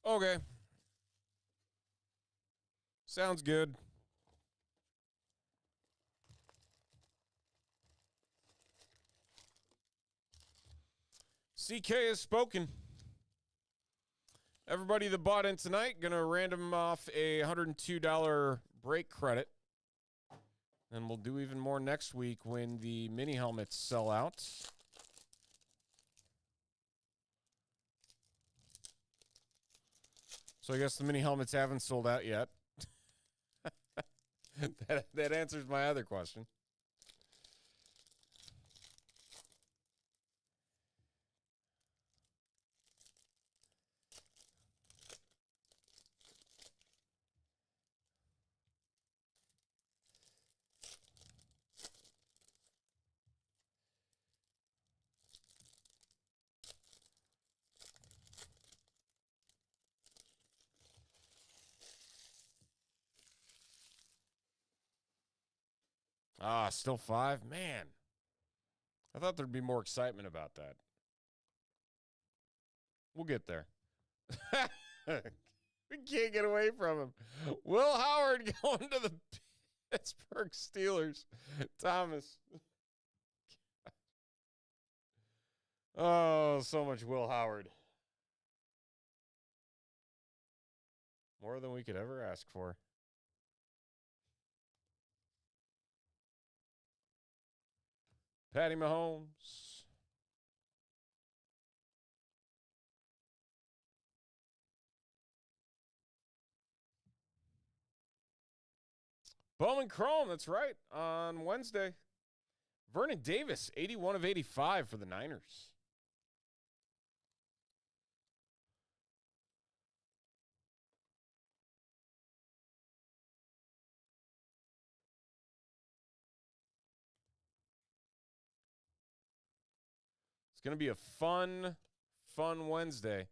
Okay. Sounds good. CK has spoken. Everybody that bought in tonight, going to random off a $102 break credit. And we'll do even more next week when the mini helmets sell out. So I guess the mini helmets haven't sold out yet. that answers my other question. Ah, still 5? Man. I thought there'd be more excitement about that. We'll get there. We can't get away from him. Will Howard going to the Pittsburgh Steelers. Thomas. Oh, so much Will Howard. More than we could ever ask for. Patty Mahomes. Bowman Chrome, that's right, on Wednesday. Vernon Davis, 81 of 85 for the Niners. It's going to be a fun Wednesday.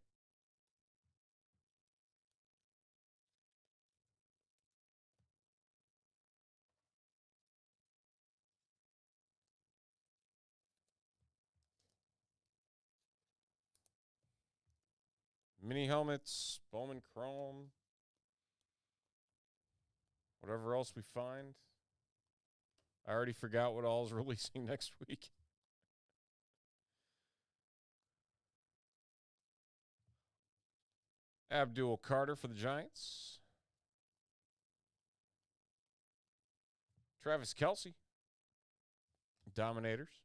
Mini helmets, Bowman Chrome, whatever else we find. I already forgot what all is releasing next week. Abdul Carter for the Giants. Travis Kelce, Dominators.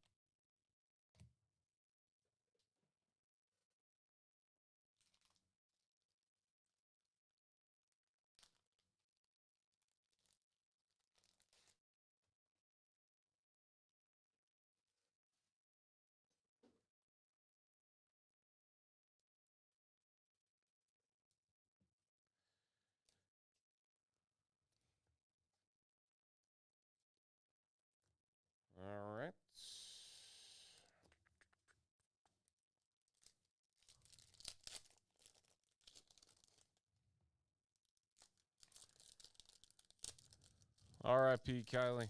R.I.P. Kylie.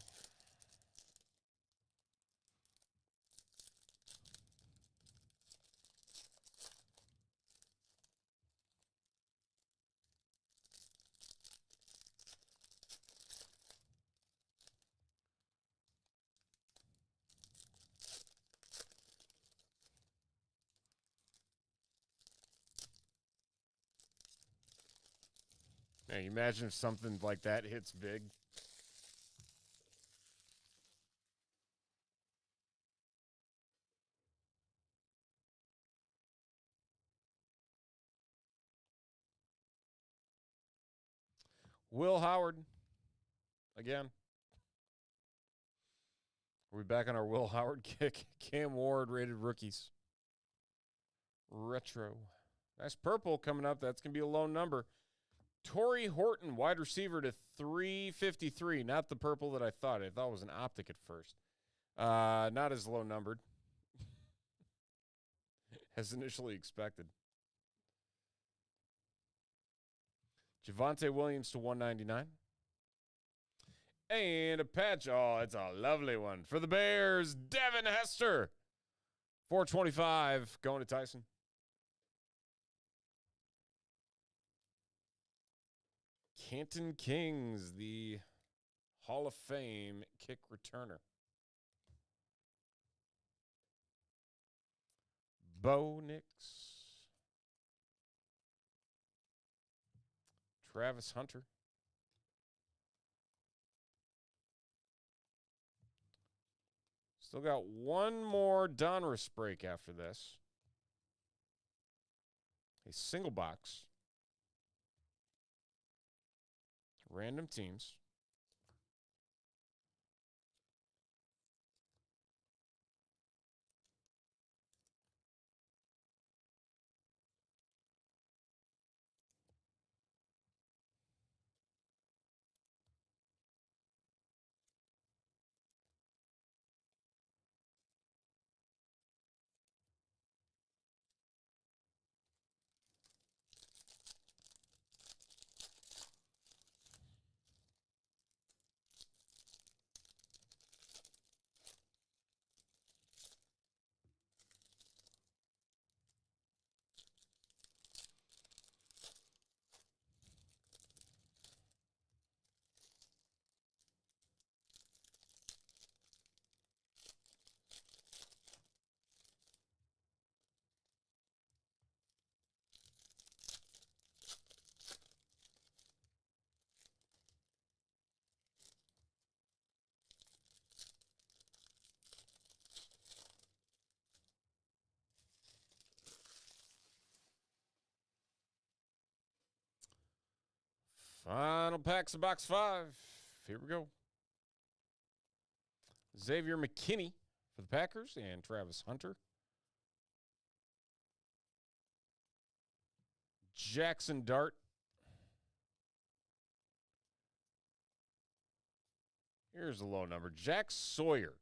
Man, you imagine if something like that hits big. Will Howard. Again. Are we back on our Will Howard kick? Cam Ward rated rookies. Retro. Nice purple coming up. That's going to be a low number. Torrey Horton, wide receiver to 353. Not the purple that I thought. I thought it was an optic at first. Not as low numbered as initially expected. Javonte Williams to 199. And a patch. Oh, it's a lovely one. For the Bears, Devin Hester. 425 going to Tyson. Canton Kings, the Hall of Fame kick returner. Bo Nix. Travis Hunter. Still got one more Donruss break after this. A single box. Random teams. Final packs of box 5. Here we go. Xavier McKinney for the Packers and Travis Hunter. Jackson Dart. Here's a low number. Jack Sawyer,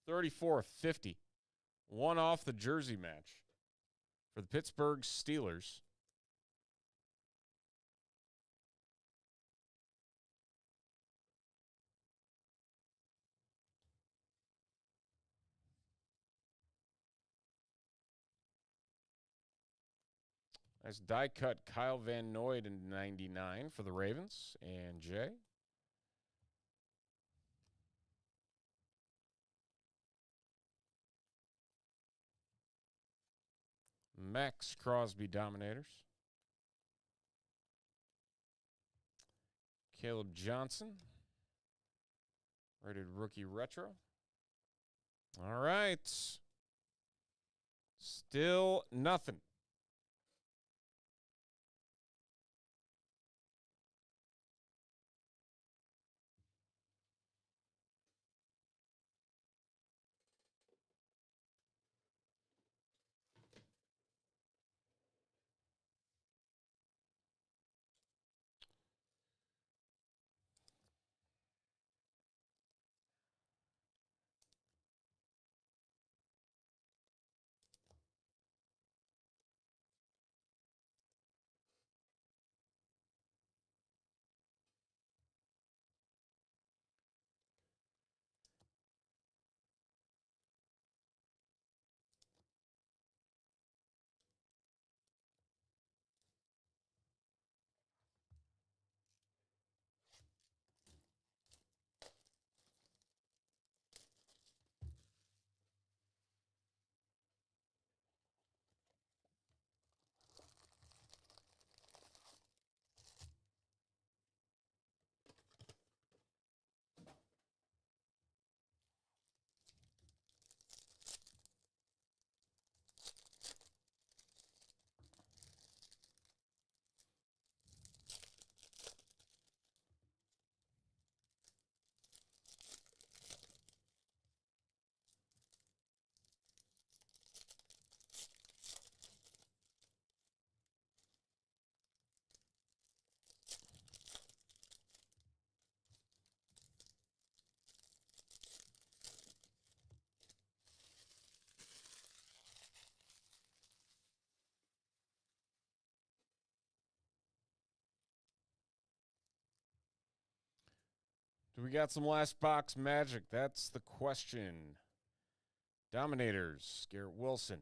34/50. One off the jersey match for the Pittsburgh Steelers. Nice die cut Kyle Van Noy in 99 for the Ravens and Jay. Max Crosby Dominators. Caleb Johnson. Rated rookie retro. All right. Still nothing. We got some last box magic. That's the question. Dominators, Garrett Wilson.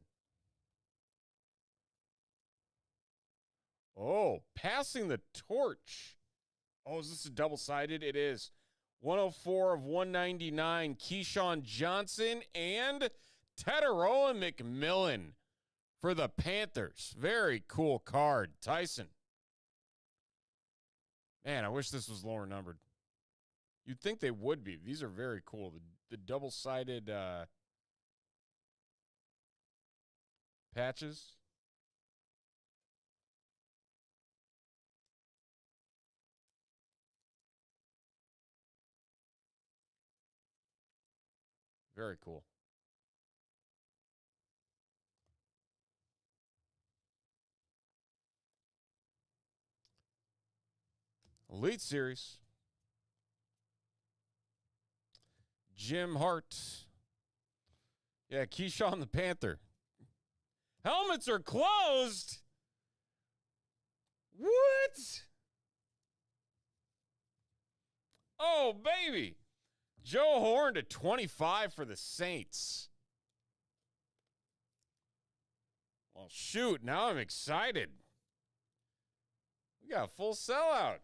Oh, passing the torch. Oh, is this a double-sided? It is. 104 of 199, Keyshawn Johnson and Teteroa McMillan for the Panthers. Very cool card. Tyson. Man, I wish this was lower numbered. You'd think they would be. These are very cool. The double-sided patches. Very cool. Elite Series. Jim Hart. Yeah, Keyshawn the Panther. Helmets are closed. What? Oh, baby. Joe Horn to 25 for the Saints. Well, shoot. Now I'm excited. We got a full sellout.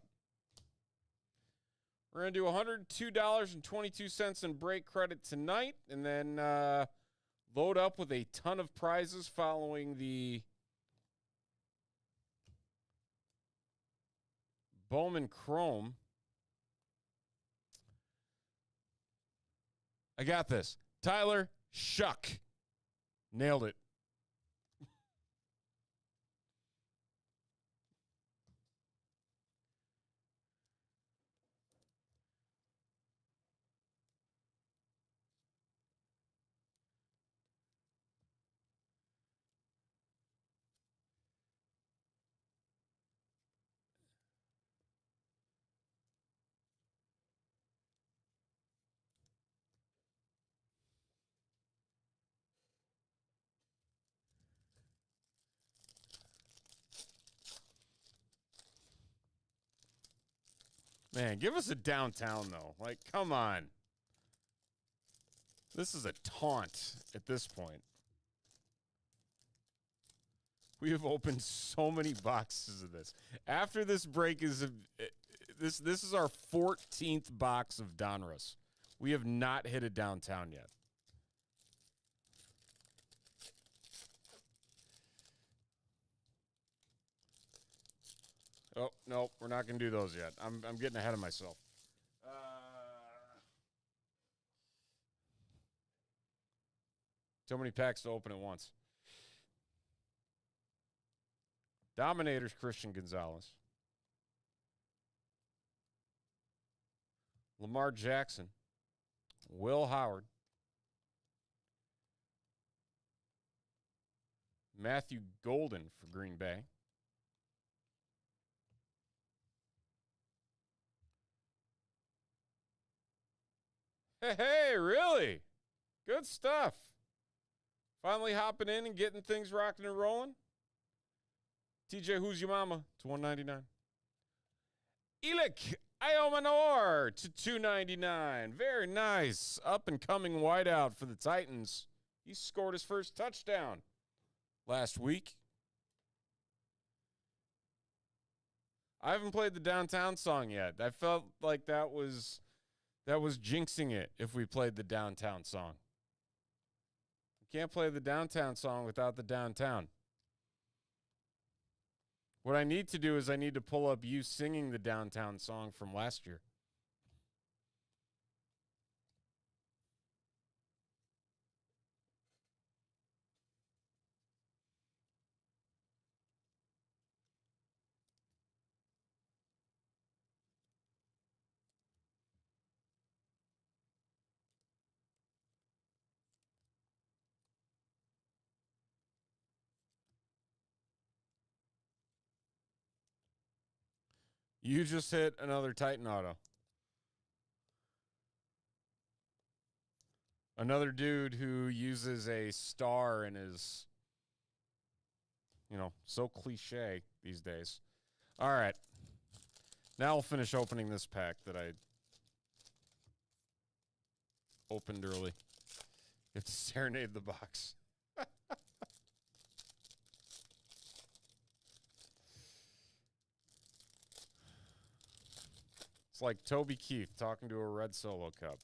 We're going to do $102.22 in break credit tonight, and then load up with a ton of prizes following the Bowman Chrome. I got this. Tyler Shuck. Nailed it. Man, give us a downtown, though. Like, come on. This is a taunt at this point. We have opened so many boxes of this. After this break is this is our 14th box of Donruss. We have not hit a downtown yet. Oh, no, we're not going to do those yet. I'm getting ahead of myself. So many packs to open at once. Dominators, Christian Gonzalez. Lamar Jackson. Will Howard. Matthew Golden for Green Bay. Hey, really? Good stuff. Finally hopping in and getting things rocking and rolling. TJ, who's your mama? To $199. Elik Iomanor to $299. Very nice. Up and coming wideout for the Titans. He scored his first touchdown last week. I haven't played the downtown song yet. I felt like that was jinxing it if we played the downtown song. We can't play the downtown song without the downtown. What I need to do is I need to pull up you singing the downtown song from last year. You just hit another Titan auto. Another dude who uses a star in his, so cliche these days. All right. Now we'll finish opening this pack that I opened early. You have to serenade the box. It's like Toby Keith talking to a red Solo cup.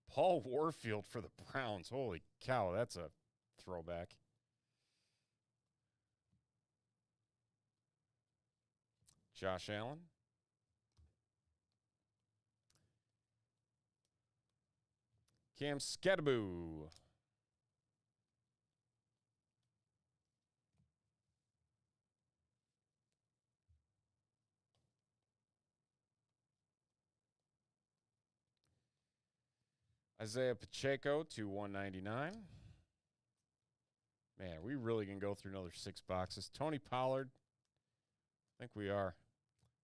Paul Warfield for the Browns. Holy cow, that's a throwback. Josh Allen. Cam Skadaboo. Isaiah Pacheco to 199. Man, we really can go through another 6 boxes. Tony Pollard. I think we are.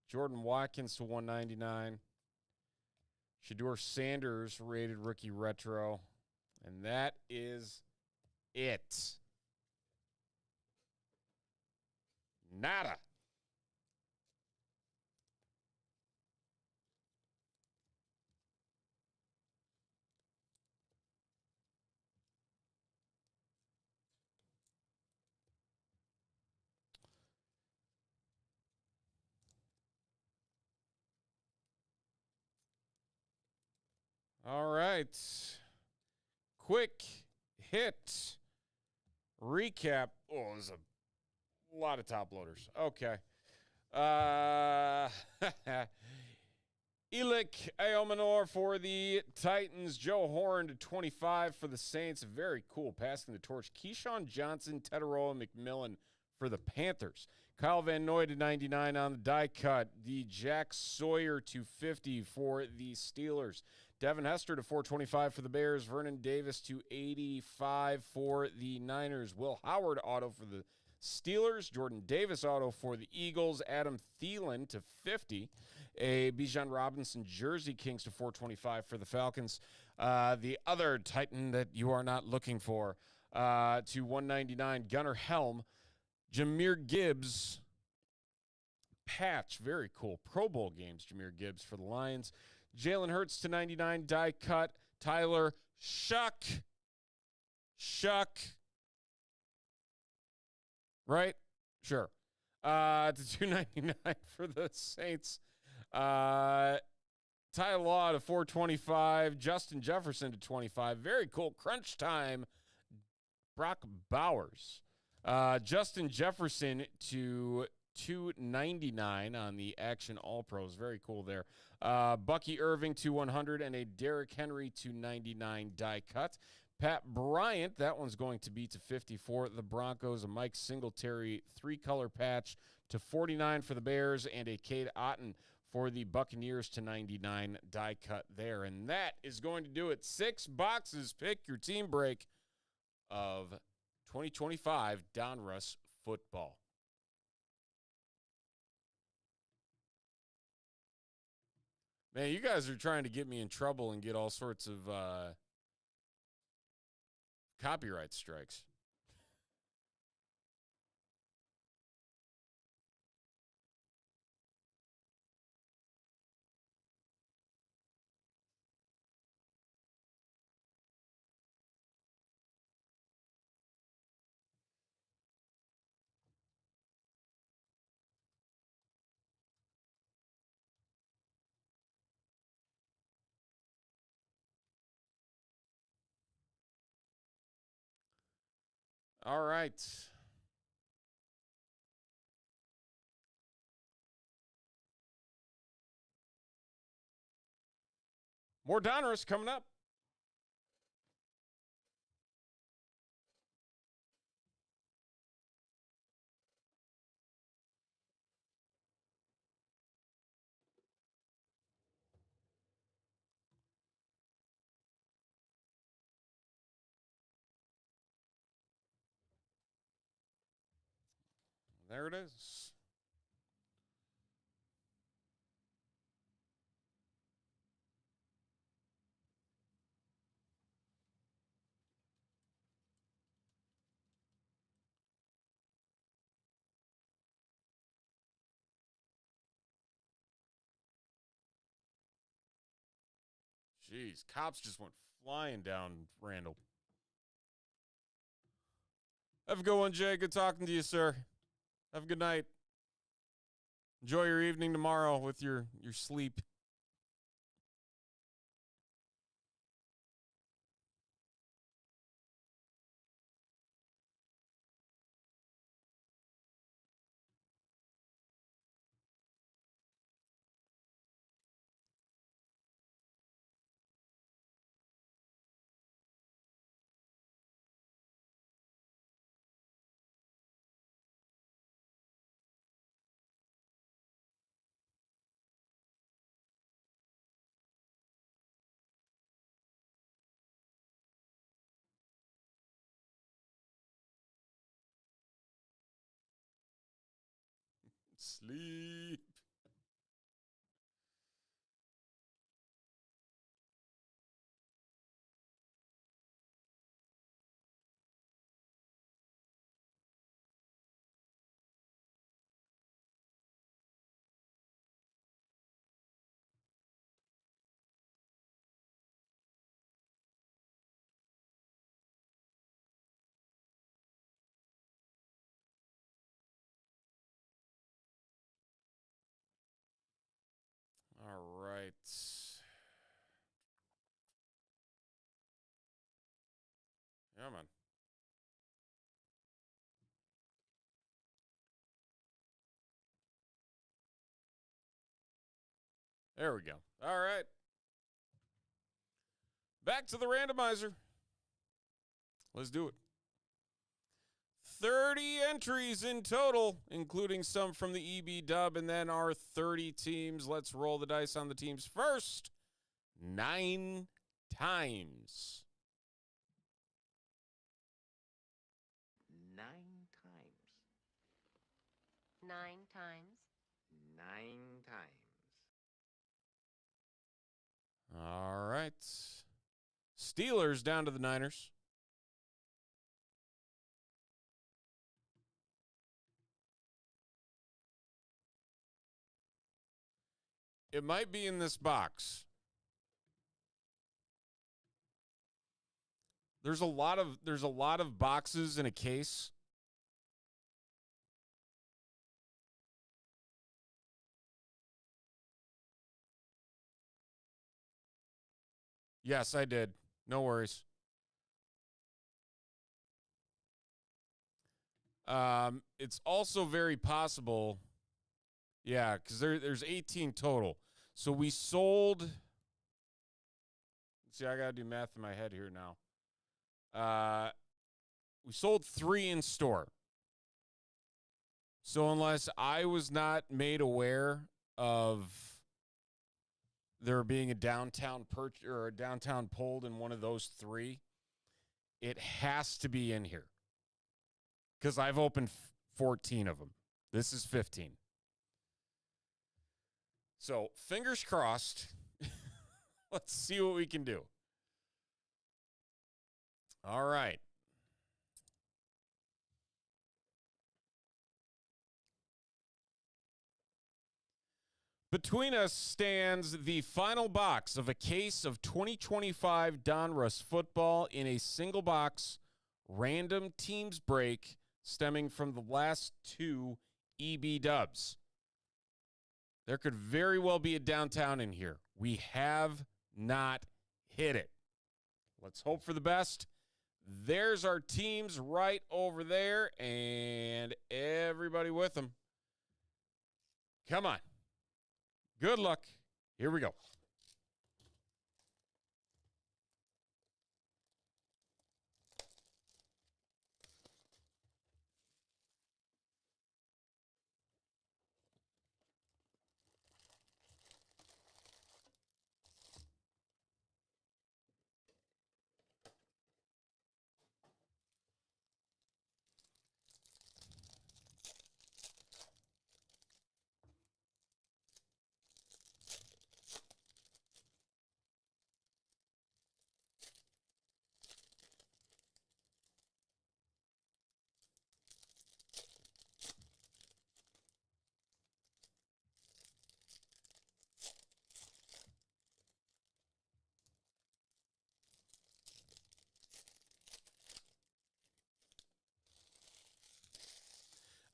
Jordan Watkins to 199. Shedeur Sanders rated rookie retro. And that is it. Nada. All right. Quick hit recap. Oh, there's a lot of top loaders. Okay. Elik Aomanor for the Titans. Joe Horn to 25 for the Saints. Very cool. Passing the torch. Keyshawn Johnson, Tetaroa McMillan for the Panthers. Kyle Van Noy to 99 on the die cut. The Jack Sawyer to 50 for the Steelers. Devin Hester to 425 for the Bears. Vernon Davis to 85 for the Niners. Will Howard auto for the Steelers. Jordan Davis auto for the Eagles. Adam Thielen to 50. A Bijan Robinson Jersey Kings to 425 for the Falcons. The other Titan that you are not looking for to 199, Gunnar Helm. Jahmyr Gibbs patch. Very cool. Pro Bowl games, Jahmyr Gibbs for the Lions. Jalen Hurts to 99, die cut. Tyler Shuck. Right? Sure. To 299 for the Saints. Ty Law to 425. Justin Jefferson to 25. Very cool. Crunch time. Brock Bowers. Justin Jefferson to 299 on the Action All Pros. Very cool there. Bucky Irving to 100 and a Derrick Henry to 99 die cut. Pat Bryant, that one's going to be to 50 for the Broncos. A Mike Singletary 3-color patch to 49 for the Bears and a Cade Otton for the Buccaneers to 99 die cut there. And that is going to do it. 6 boxes. Pick your team break of 2025 Donruss Football. Man, you guys are trying to get me in trouble and get all sorts of copyright strikes. All right. More Donruss coming up. There it is. Jeez, cops just went flying down Randall. Have a good one, Jay. Good talking to you, sir. Have a good night. Enjoy your evening tomorrow with your sleep. Sleep. All right. Come on. There we go. All right. Back to the randomizer. Let's do it. 30 entries in total, including some from the EB dub, and then our 30 teams. Let's roll the dice on the teams first. 9 times. 9 times. 9 times. 9 times. All right. Steelers down to the Niners. It might be in this box. There's a lot of boxes in a case. Yes, I did. No worries. It's also very possible. Yeah, because there's 18 total. So we sold. See, I gotta do math in my head here now. We sold 3 in store. So unless I was not made aware of there being a downtown purchase or a downtown pulled in one of those 3, it has to be in here. Because I've opened 14 of them. This is 15. So fingers crossed. Let's see what we can do. All right. Between us stands the final box of a case of 2025 Donruss Football in a single box random teams break stemming from the last 2 EB dubs. There could very well be a downtown in here. We have not hit it. Let's hope for the best. There's our teams right over there, and everybody with them. Come on. Good luck. Here we go.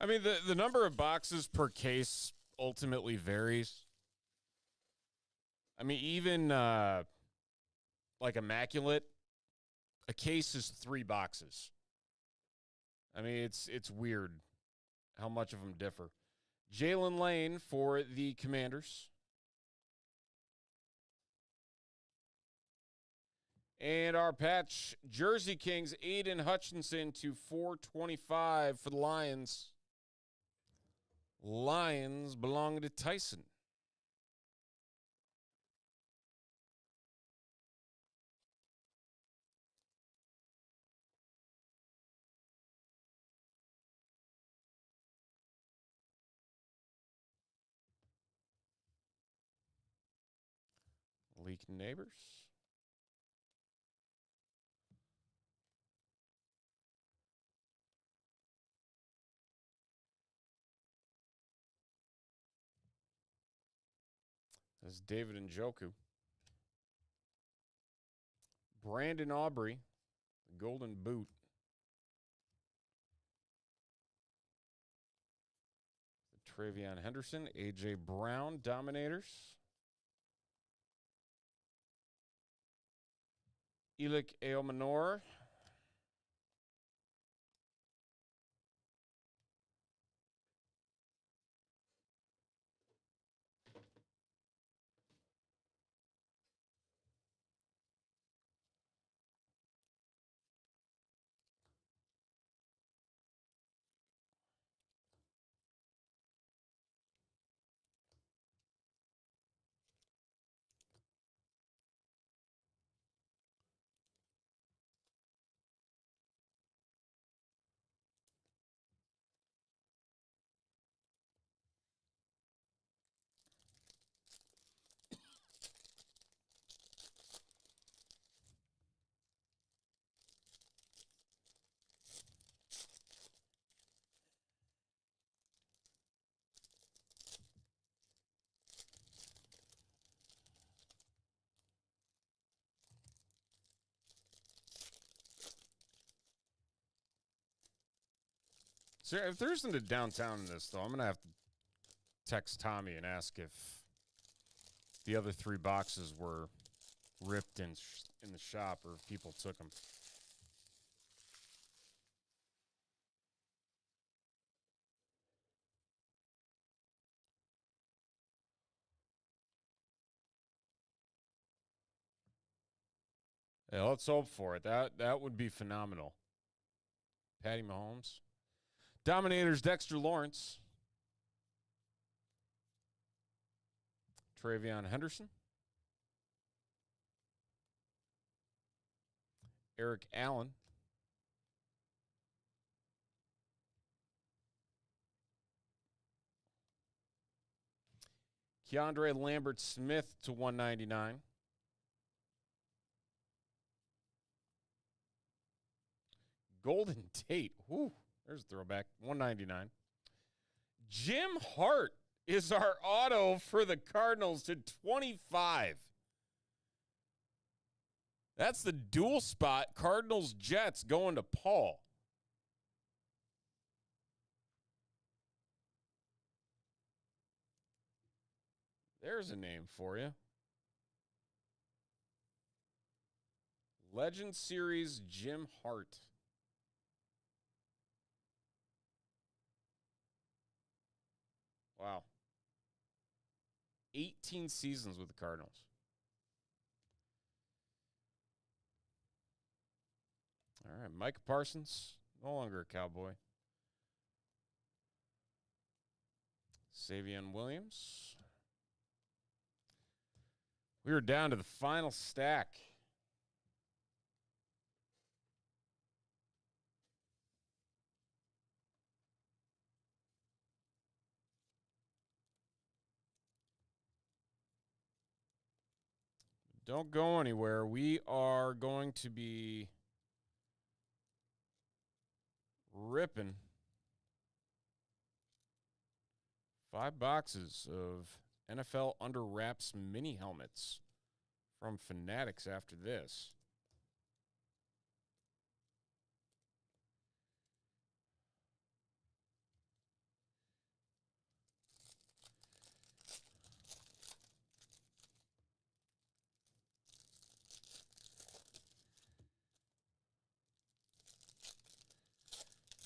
I mean, the number of boxes per case ultimately varies. I mean, even like Immaculate, a case is 3 boxes. I mean, it's weird how much of them differ. Jalen Lane for the Commanders. And our patch, Jersey Kings, Aiden Hutchinson to 425 for the Lions. Lions belong to Tyson. Leak Neighbors. That's David Njoku. Brandon Aubrey, the Golden Boot. Travion Henderson, A.J. Brown, Dominators. Elik Eomanor. So if there isn't a downtown in this, though, I'm going to have to text Tommy and ask if the other 3 boxes were ripped in the shop or if people took them. Yeah, let's hope for it. That would be phenomenal. Patty Mahomes. Dominators, Dexter Lawrence. Travion Henderson. Eric Allen. Keandre Lambert-Smith to 199. Golden Tate. Whoo, there's a throwback. 199. Jim Hart is our auto for the Cardinals to 25. That's the dual spot. Cardinals Jets going to Paul. There's a name for you. Legend Series Jim Hart. Wow. 18 seasons with the Cardinals. All right, Mike Parsons, no longer a Cowboy. Savion Williams. We are down to the final stack. Don't go anywhere. We are going to be ripping 5 boxes of NFL Under Wraps mini helmets from Fanatics after this.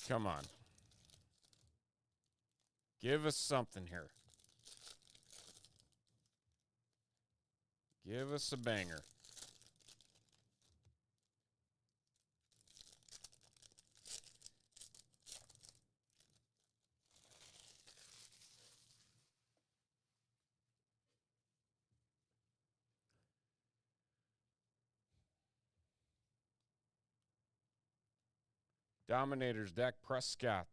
Come on. Give us something here. Give us a banger. Dominators, Dak Prescott.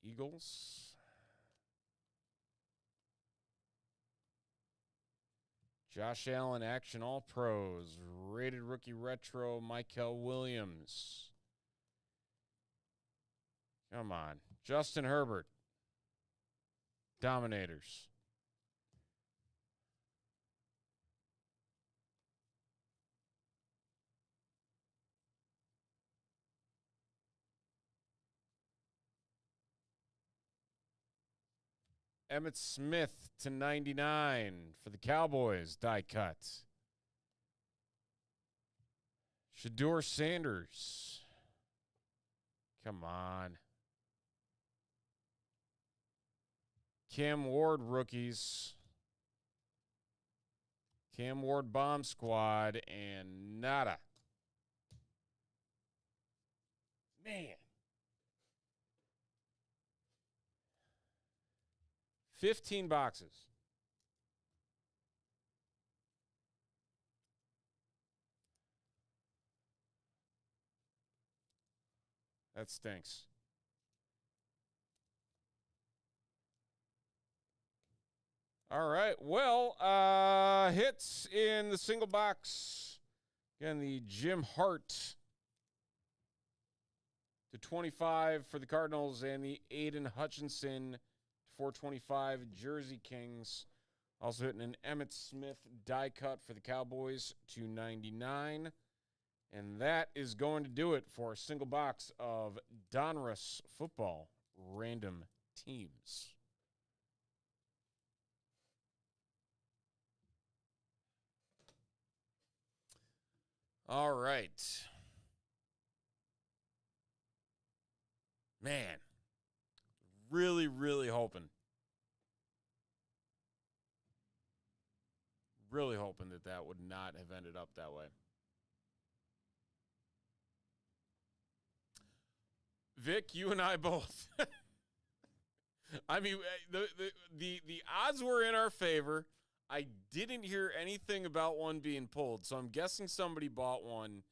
Eagles. Josh Allen, Action All Pros. Rated Rookie Retro, Michael Williams. Come on. Justin Herbert. Dominators. Emmitt Smith /99 for the Cowboys, die cut. Shedeur Sanders. Come on. Cam Ward rookies. Cam Ward Bomb Squad and nada. Man. 15 boxes. That stinks. All right. Well, hits in the single box. Again, the Jim Hart /25 for the Cardinals and the Aiden Hutchinson /425 Jersey Kings. Also hitting an Emmitt Smith die cut for the Cowboys /99. And that is going to do it for a single box of Donruss Football random teams. All right. Man, really, really hoping. Really hoping that that would not have ended up that way. Vic, you and I both. I mean, the odds were in our favor. I didn't hear anything about one being pulled, so I'm guessing somebody bought one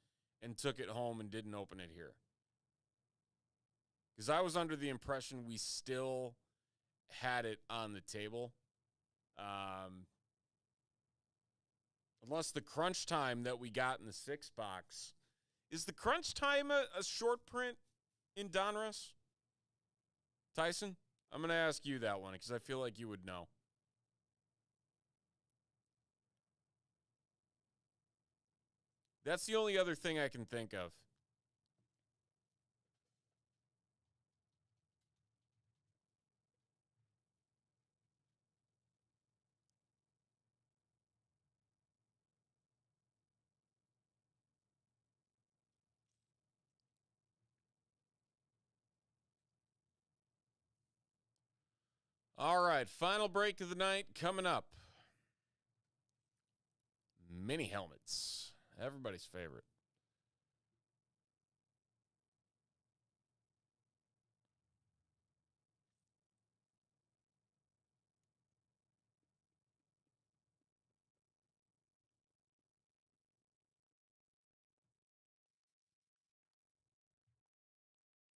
and took it home and didn't open it here. Because I was under the impression we still had it on the table. Unless the crunch time that we got in the 6-box. Is the crunch time a short print in Donruss? Tyson? I'm going to ask you that one because I feel like you would know. That's the only other thing I can think of. All right, final break of the night coming up. Mini helmets. Everybody's favorite.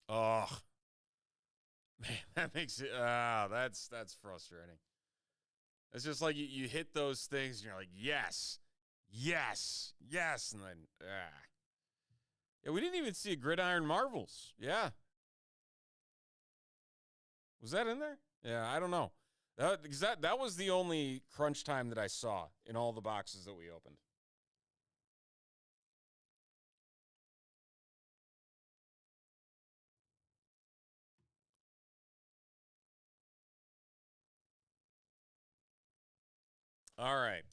Oh, man, that makes it, that's frustrating. It's just like you hit those things and you're like, yes, yes, yes. And then, Yeah, we didn't even see a Gridiron Marvels. Yeah. Was that in there? Yeah, I don't know. Because that was the only crunch time that I saw in all the boxes that we opened. All right.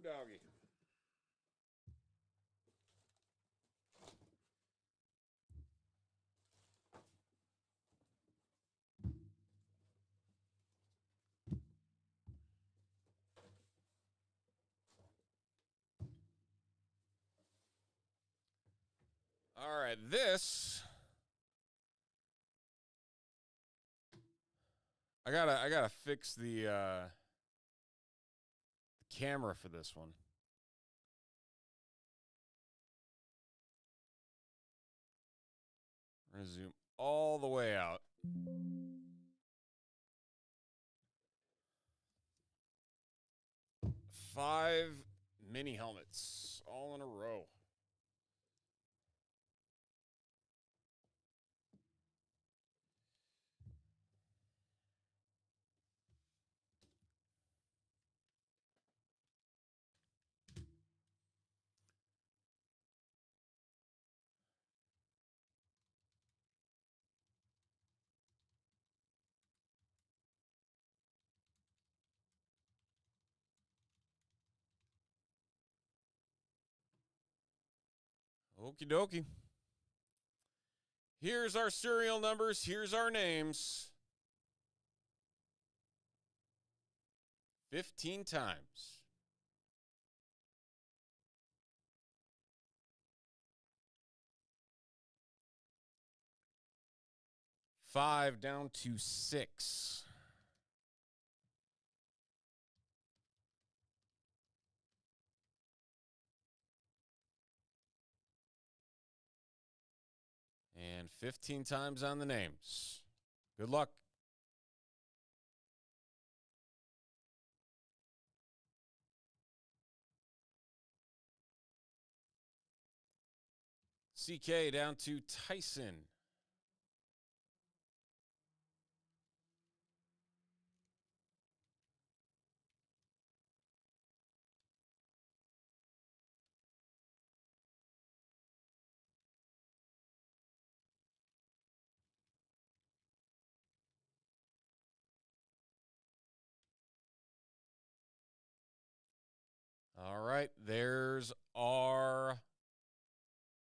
doggy. All right, this I gotta fix the camera for this one. We're gonna zoom all the way out. 5 mini helmets all in a row. Okie dokie. Here's our serial numbers. Here's our names. 15 times. Five down to 6. And 15 times on the names. Good luck. CK down to Tyson. All right, there's our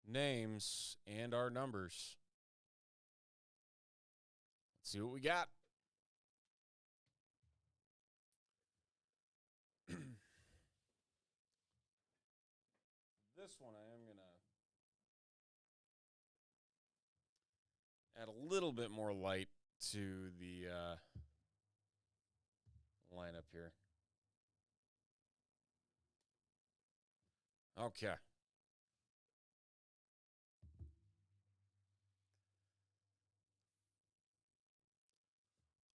names and our numbers. Let's see what we got. This one I am going to add a little bit more light to the lineup here. Okay.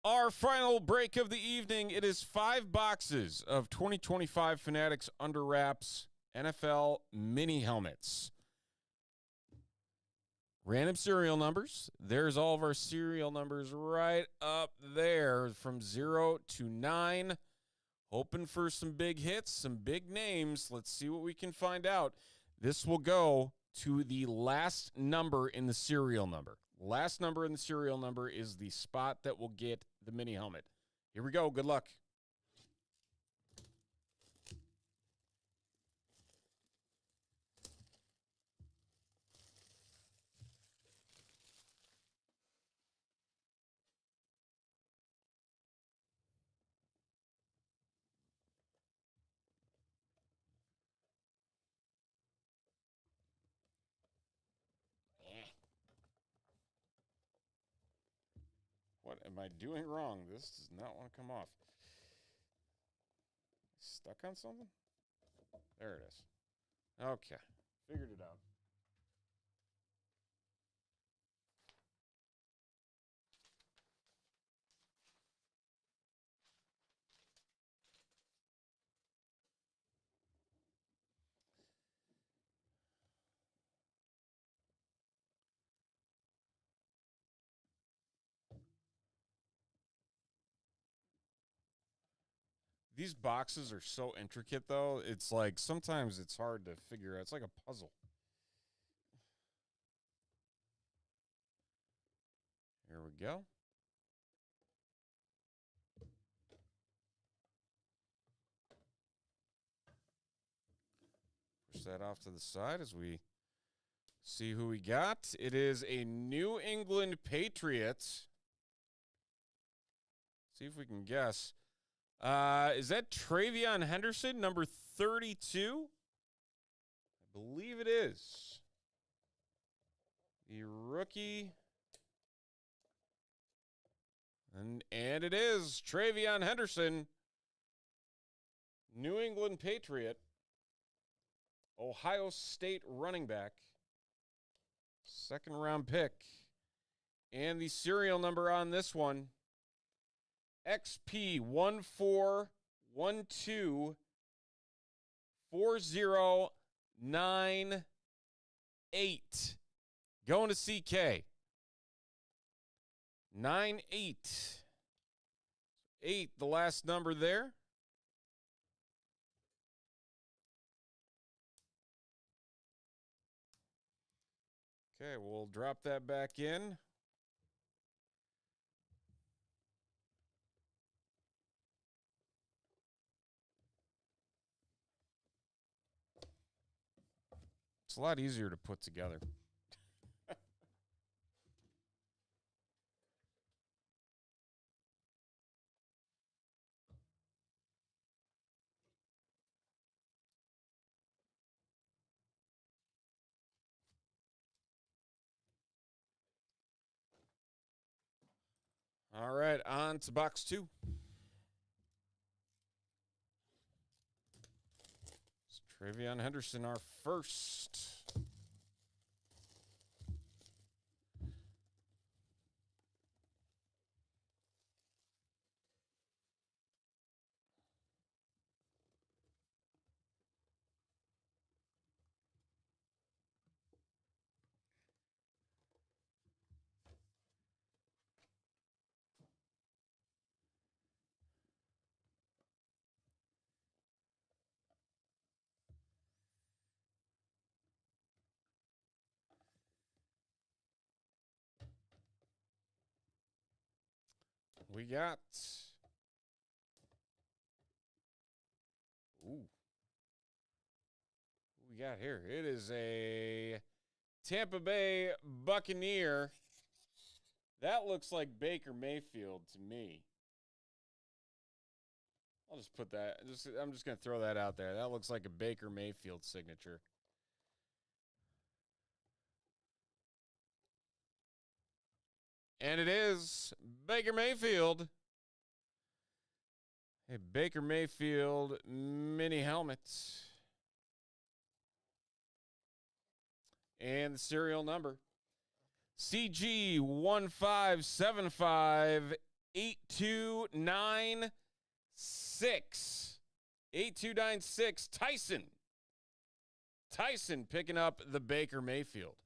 Our final break of the evening. It is 5 boxes of 2025 Fanatics Under Wraps NFL mini helmets. Random serial numbers. There's all of our serial numbers right up there from 0 to 9. Hoping for some big hits, some big names. Let's see what we can find out. This will go to the last number in the serial number. Last number in the serial number is the spot that will get the mini helmet. Here we go. Good luck. What am I doing wrong? This does not want to come off. Stuck on something? There it is. Okay. Figured it out. These boxes are so intricate, though. It's like sometimes it's hard to figure out. It's like a puzzle. Here we go. Push that off to the side as we see who we got. It is a New England Patriots. See if we can guess. Is that Travion Henderson, number 32? I believe it is. The rookie. And it is Travion Henderson, New England Patriot, Ohio State running back, second round pick. And the serial number on this one, XP144098. Going to CK. 988, the last number there. Okay, we'll drop that back in. It's a lot easier to put together. All right, on to box 2. It's Travion Henderson, our first. We got, who we got here? It is a Tampa Bay Buccaneer. That looks like Baker Mayfield to me. I'll just put that, I'm just going to throw that out there. That looks like a Baker Mayfield signature. And it is Baker Mayfield. A Baker Mayfield mini helmet. And the serial number. CG1575829 8296. Tyson picking up the Baker Mayfield.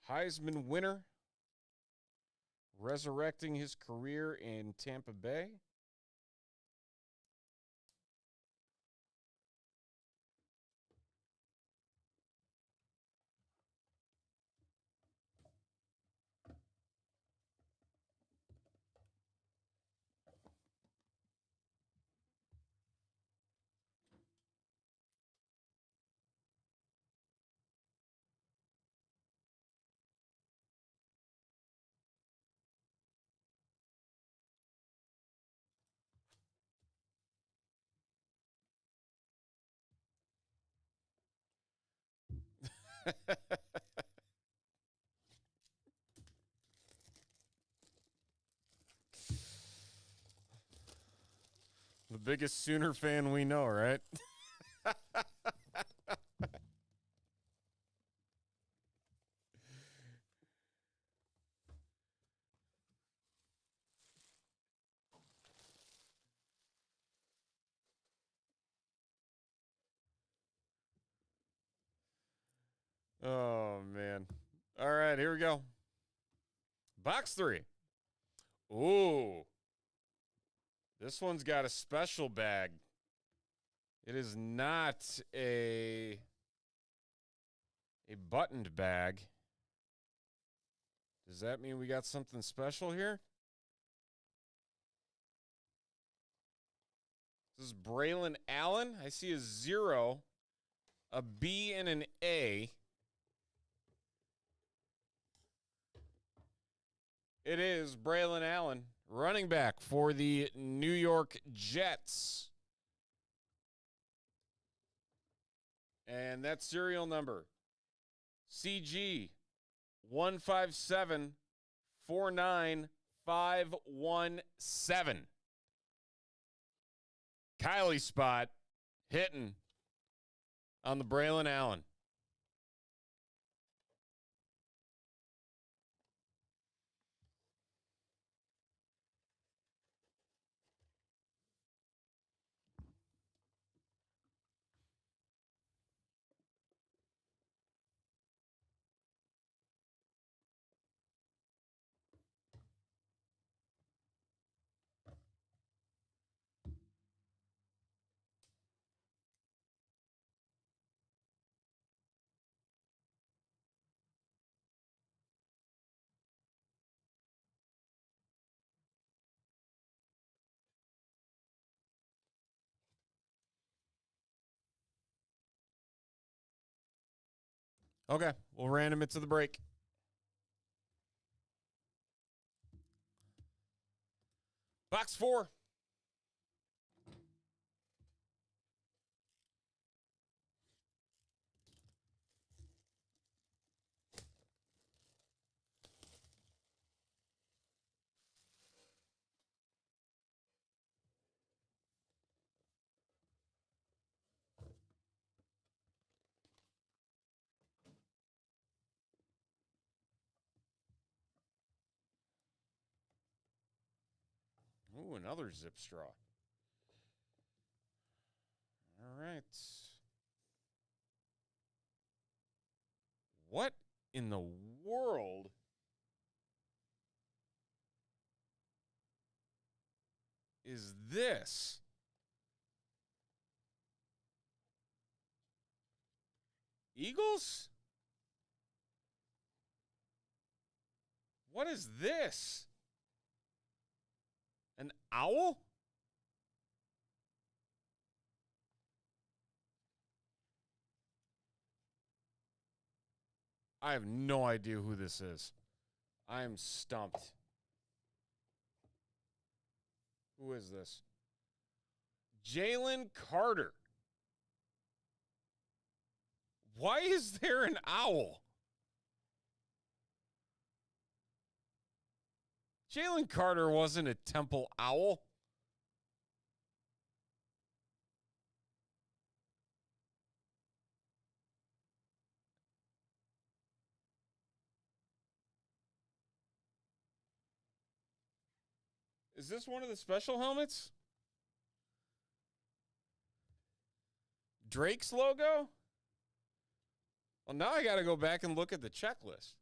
Heisman winner, resurrecting his career in Tampa Bay. The biggest Sooner fan we know, right? Oh, man. All right, here we go. Box 3. Ooh. This one's got a special bag. It is not a buttoned bag. Does that mean we got something special here? This is Braylon Allen. I see a 0, a B, and an A. It is Braylon Allen, running back for the New York Jets. And that serial number, CG 157-49517. Kylie spot hitting on the Braylon Allen. Okay, we'll random it to the break. Box 4. Ooh, another zip straw. All right. What in the world is this? Eagles? What is this? An owl? I have no idea who this is. I am stumped. Who is this? Jalen Carter. Why is there an owl? Jalen Carter wasn't a Temple Owl. Is this one of the special helmets? Drake's logo? Well, now I got to go back and look at the checklist.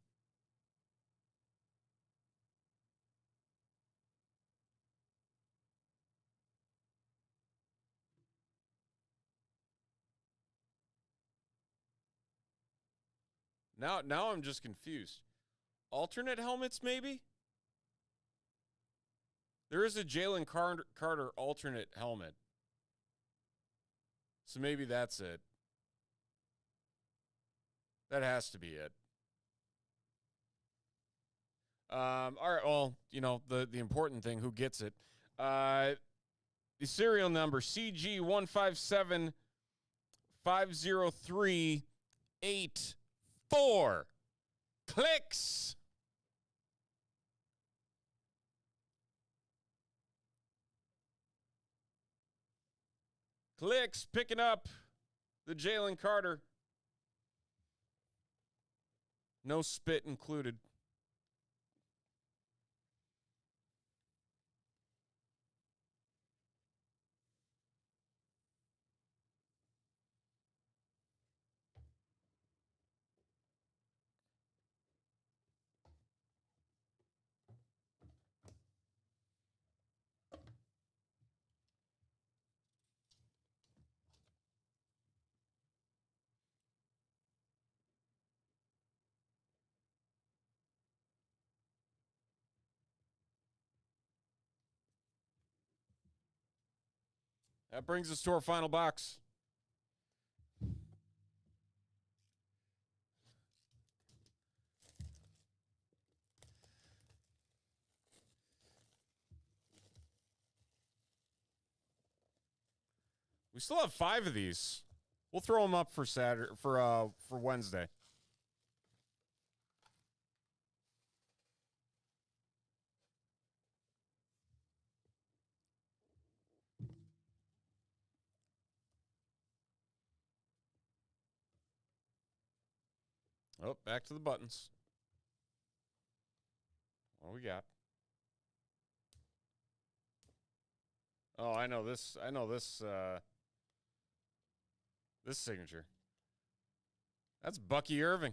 Now I'm just confused. Alternate helmets, maybe? There is a Jalen Carter alternate helmet. So maybe that's it. That has to be it. All right, well, you know, the important thing, who gets it? The serial number, CG157-50384. Clicks. Clicks picking up the Jalen Carter. No spit included. That brings us to our final box. We still have 5 of these. We'll throw them up for Saturday for Wednesday. Oh, back to the buttons. What do we got? Oh, I know this. I know this. This signature. That's Bucky Irving.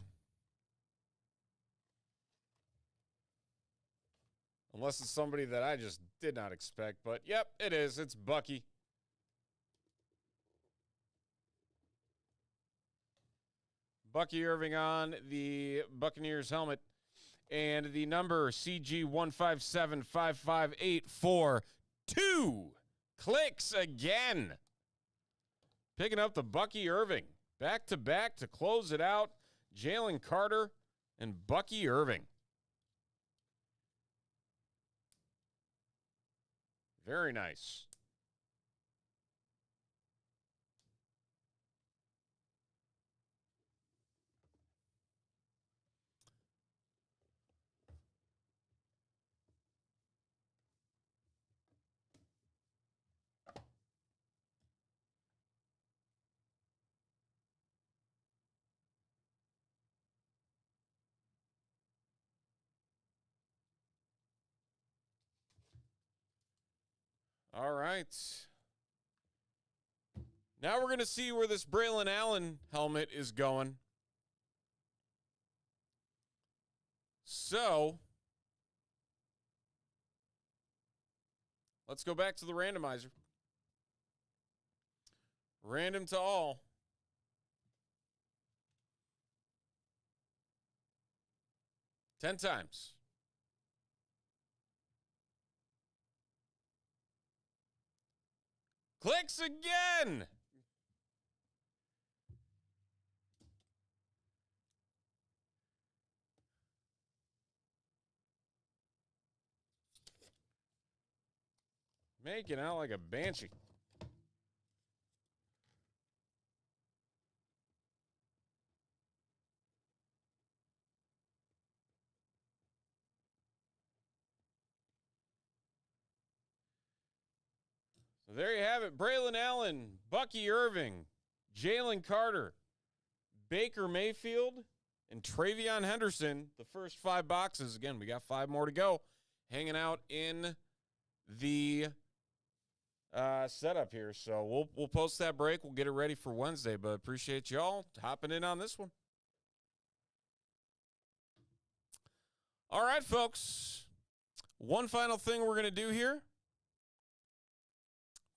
Unless it's somebody that I just did not expect. But, yep, it is. It's Bucky. Bucky Irving on the Buccaneers helmet. And the number CG15755842 clicks again. Picking up the Bucky Irving. Back-to-back to close it out. Jalen Carter and Bucky Irving. Very nice. All right. Now we're going to see where this Braylon Allen helmet is going. So, let's go back to the randomizer. Random to all. Ten times. Clicks again. Making out like a banshee. So there you have it. Braylon Allen, Bucky Irving, Jalen Carter, Baker Mayfield, and Travion Henderson. The first 5 boxes. Again, we got 5 more to go. Hanging out in the setup here. So we'll post that break. We'll get it ready for Wednesday. But appreciate y'all hopping in on this one. All right, folks. One final thing we're going to do here.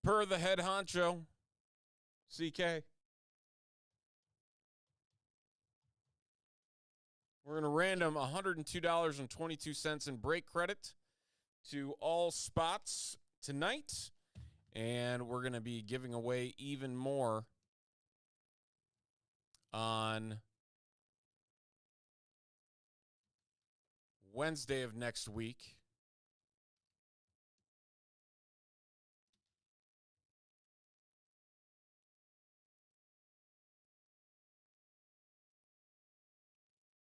Per the head honcho, CK. We're going to random $102.22 in break credit to all spots tonight. And we're going to be giving away even more on Wednesday of next week.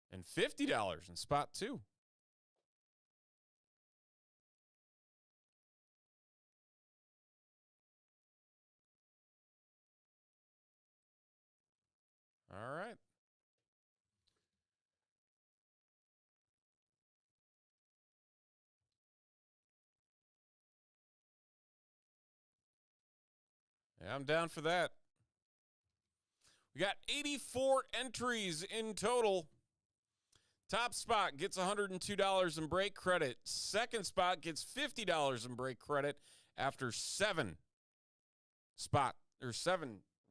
And $50 in spot 2. All right. Yeah, I'm down for that. We got 84 entries in total. Top spot gets $102 in break credit. Second spot gets $50 in break credit after 7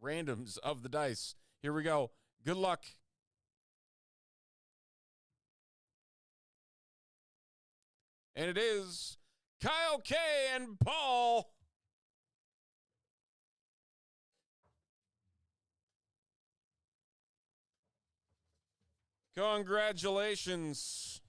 randoms of the dice. Here we go. Good luck. And it is Kyle K and Paul Congratulations.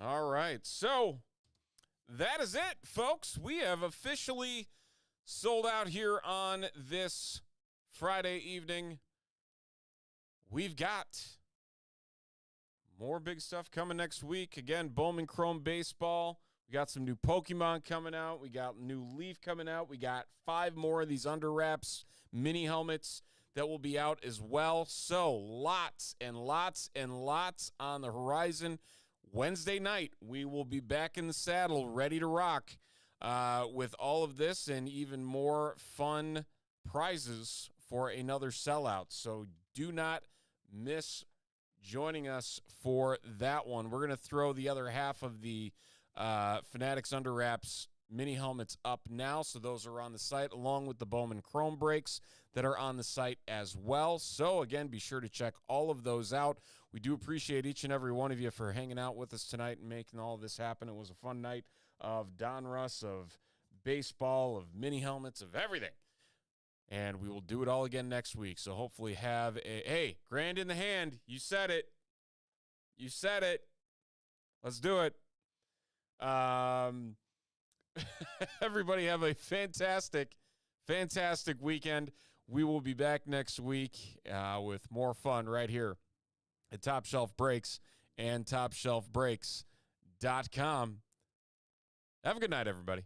All right. So that is it, folks. We have officially sold out here on this Friday evening. We've got more big stuff coming next week. Again, Bowman Chrome Baseball. We got some new Pokemon coming out. We got new Leaf coming out. We got 5 more of these under wraps mini helmets that will be out as well. So lots and lots and lots on the horizon. Wednesday night, we will be back in the saddle, ready to rock with all of this and even more fun prizes for another sellout. So do not miss joining us for that one. We're going to throw the other half of the Fanatics Under Wraps mini helmets up now, so those are on the site, along with the Bowman Chrome breaks that are on the site as well. So, again, be sure to check all of those out. We do appreciate each and every one of you for hanging out with us tonight and making all of this happen. It was a fun night of Donruss, of baseball, of mini helmets, of everything. And we will do it all again next week. So hopefully have a, hey, grand in the hand. You said it. You said it. Let's do it. Everybody have a fantastic, fantastic weekend. We will be back next week with more fun right here at Top Shelf Breaks and TopShelfBreaks.com. Have a good night, everybody.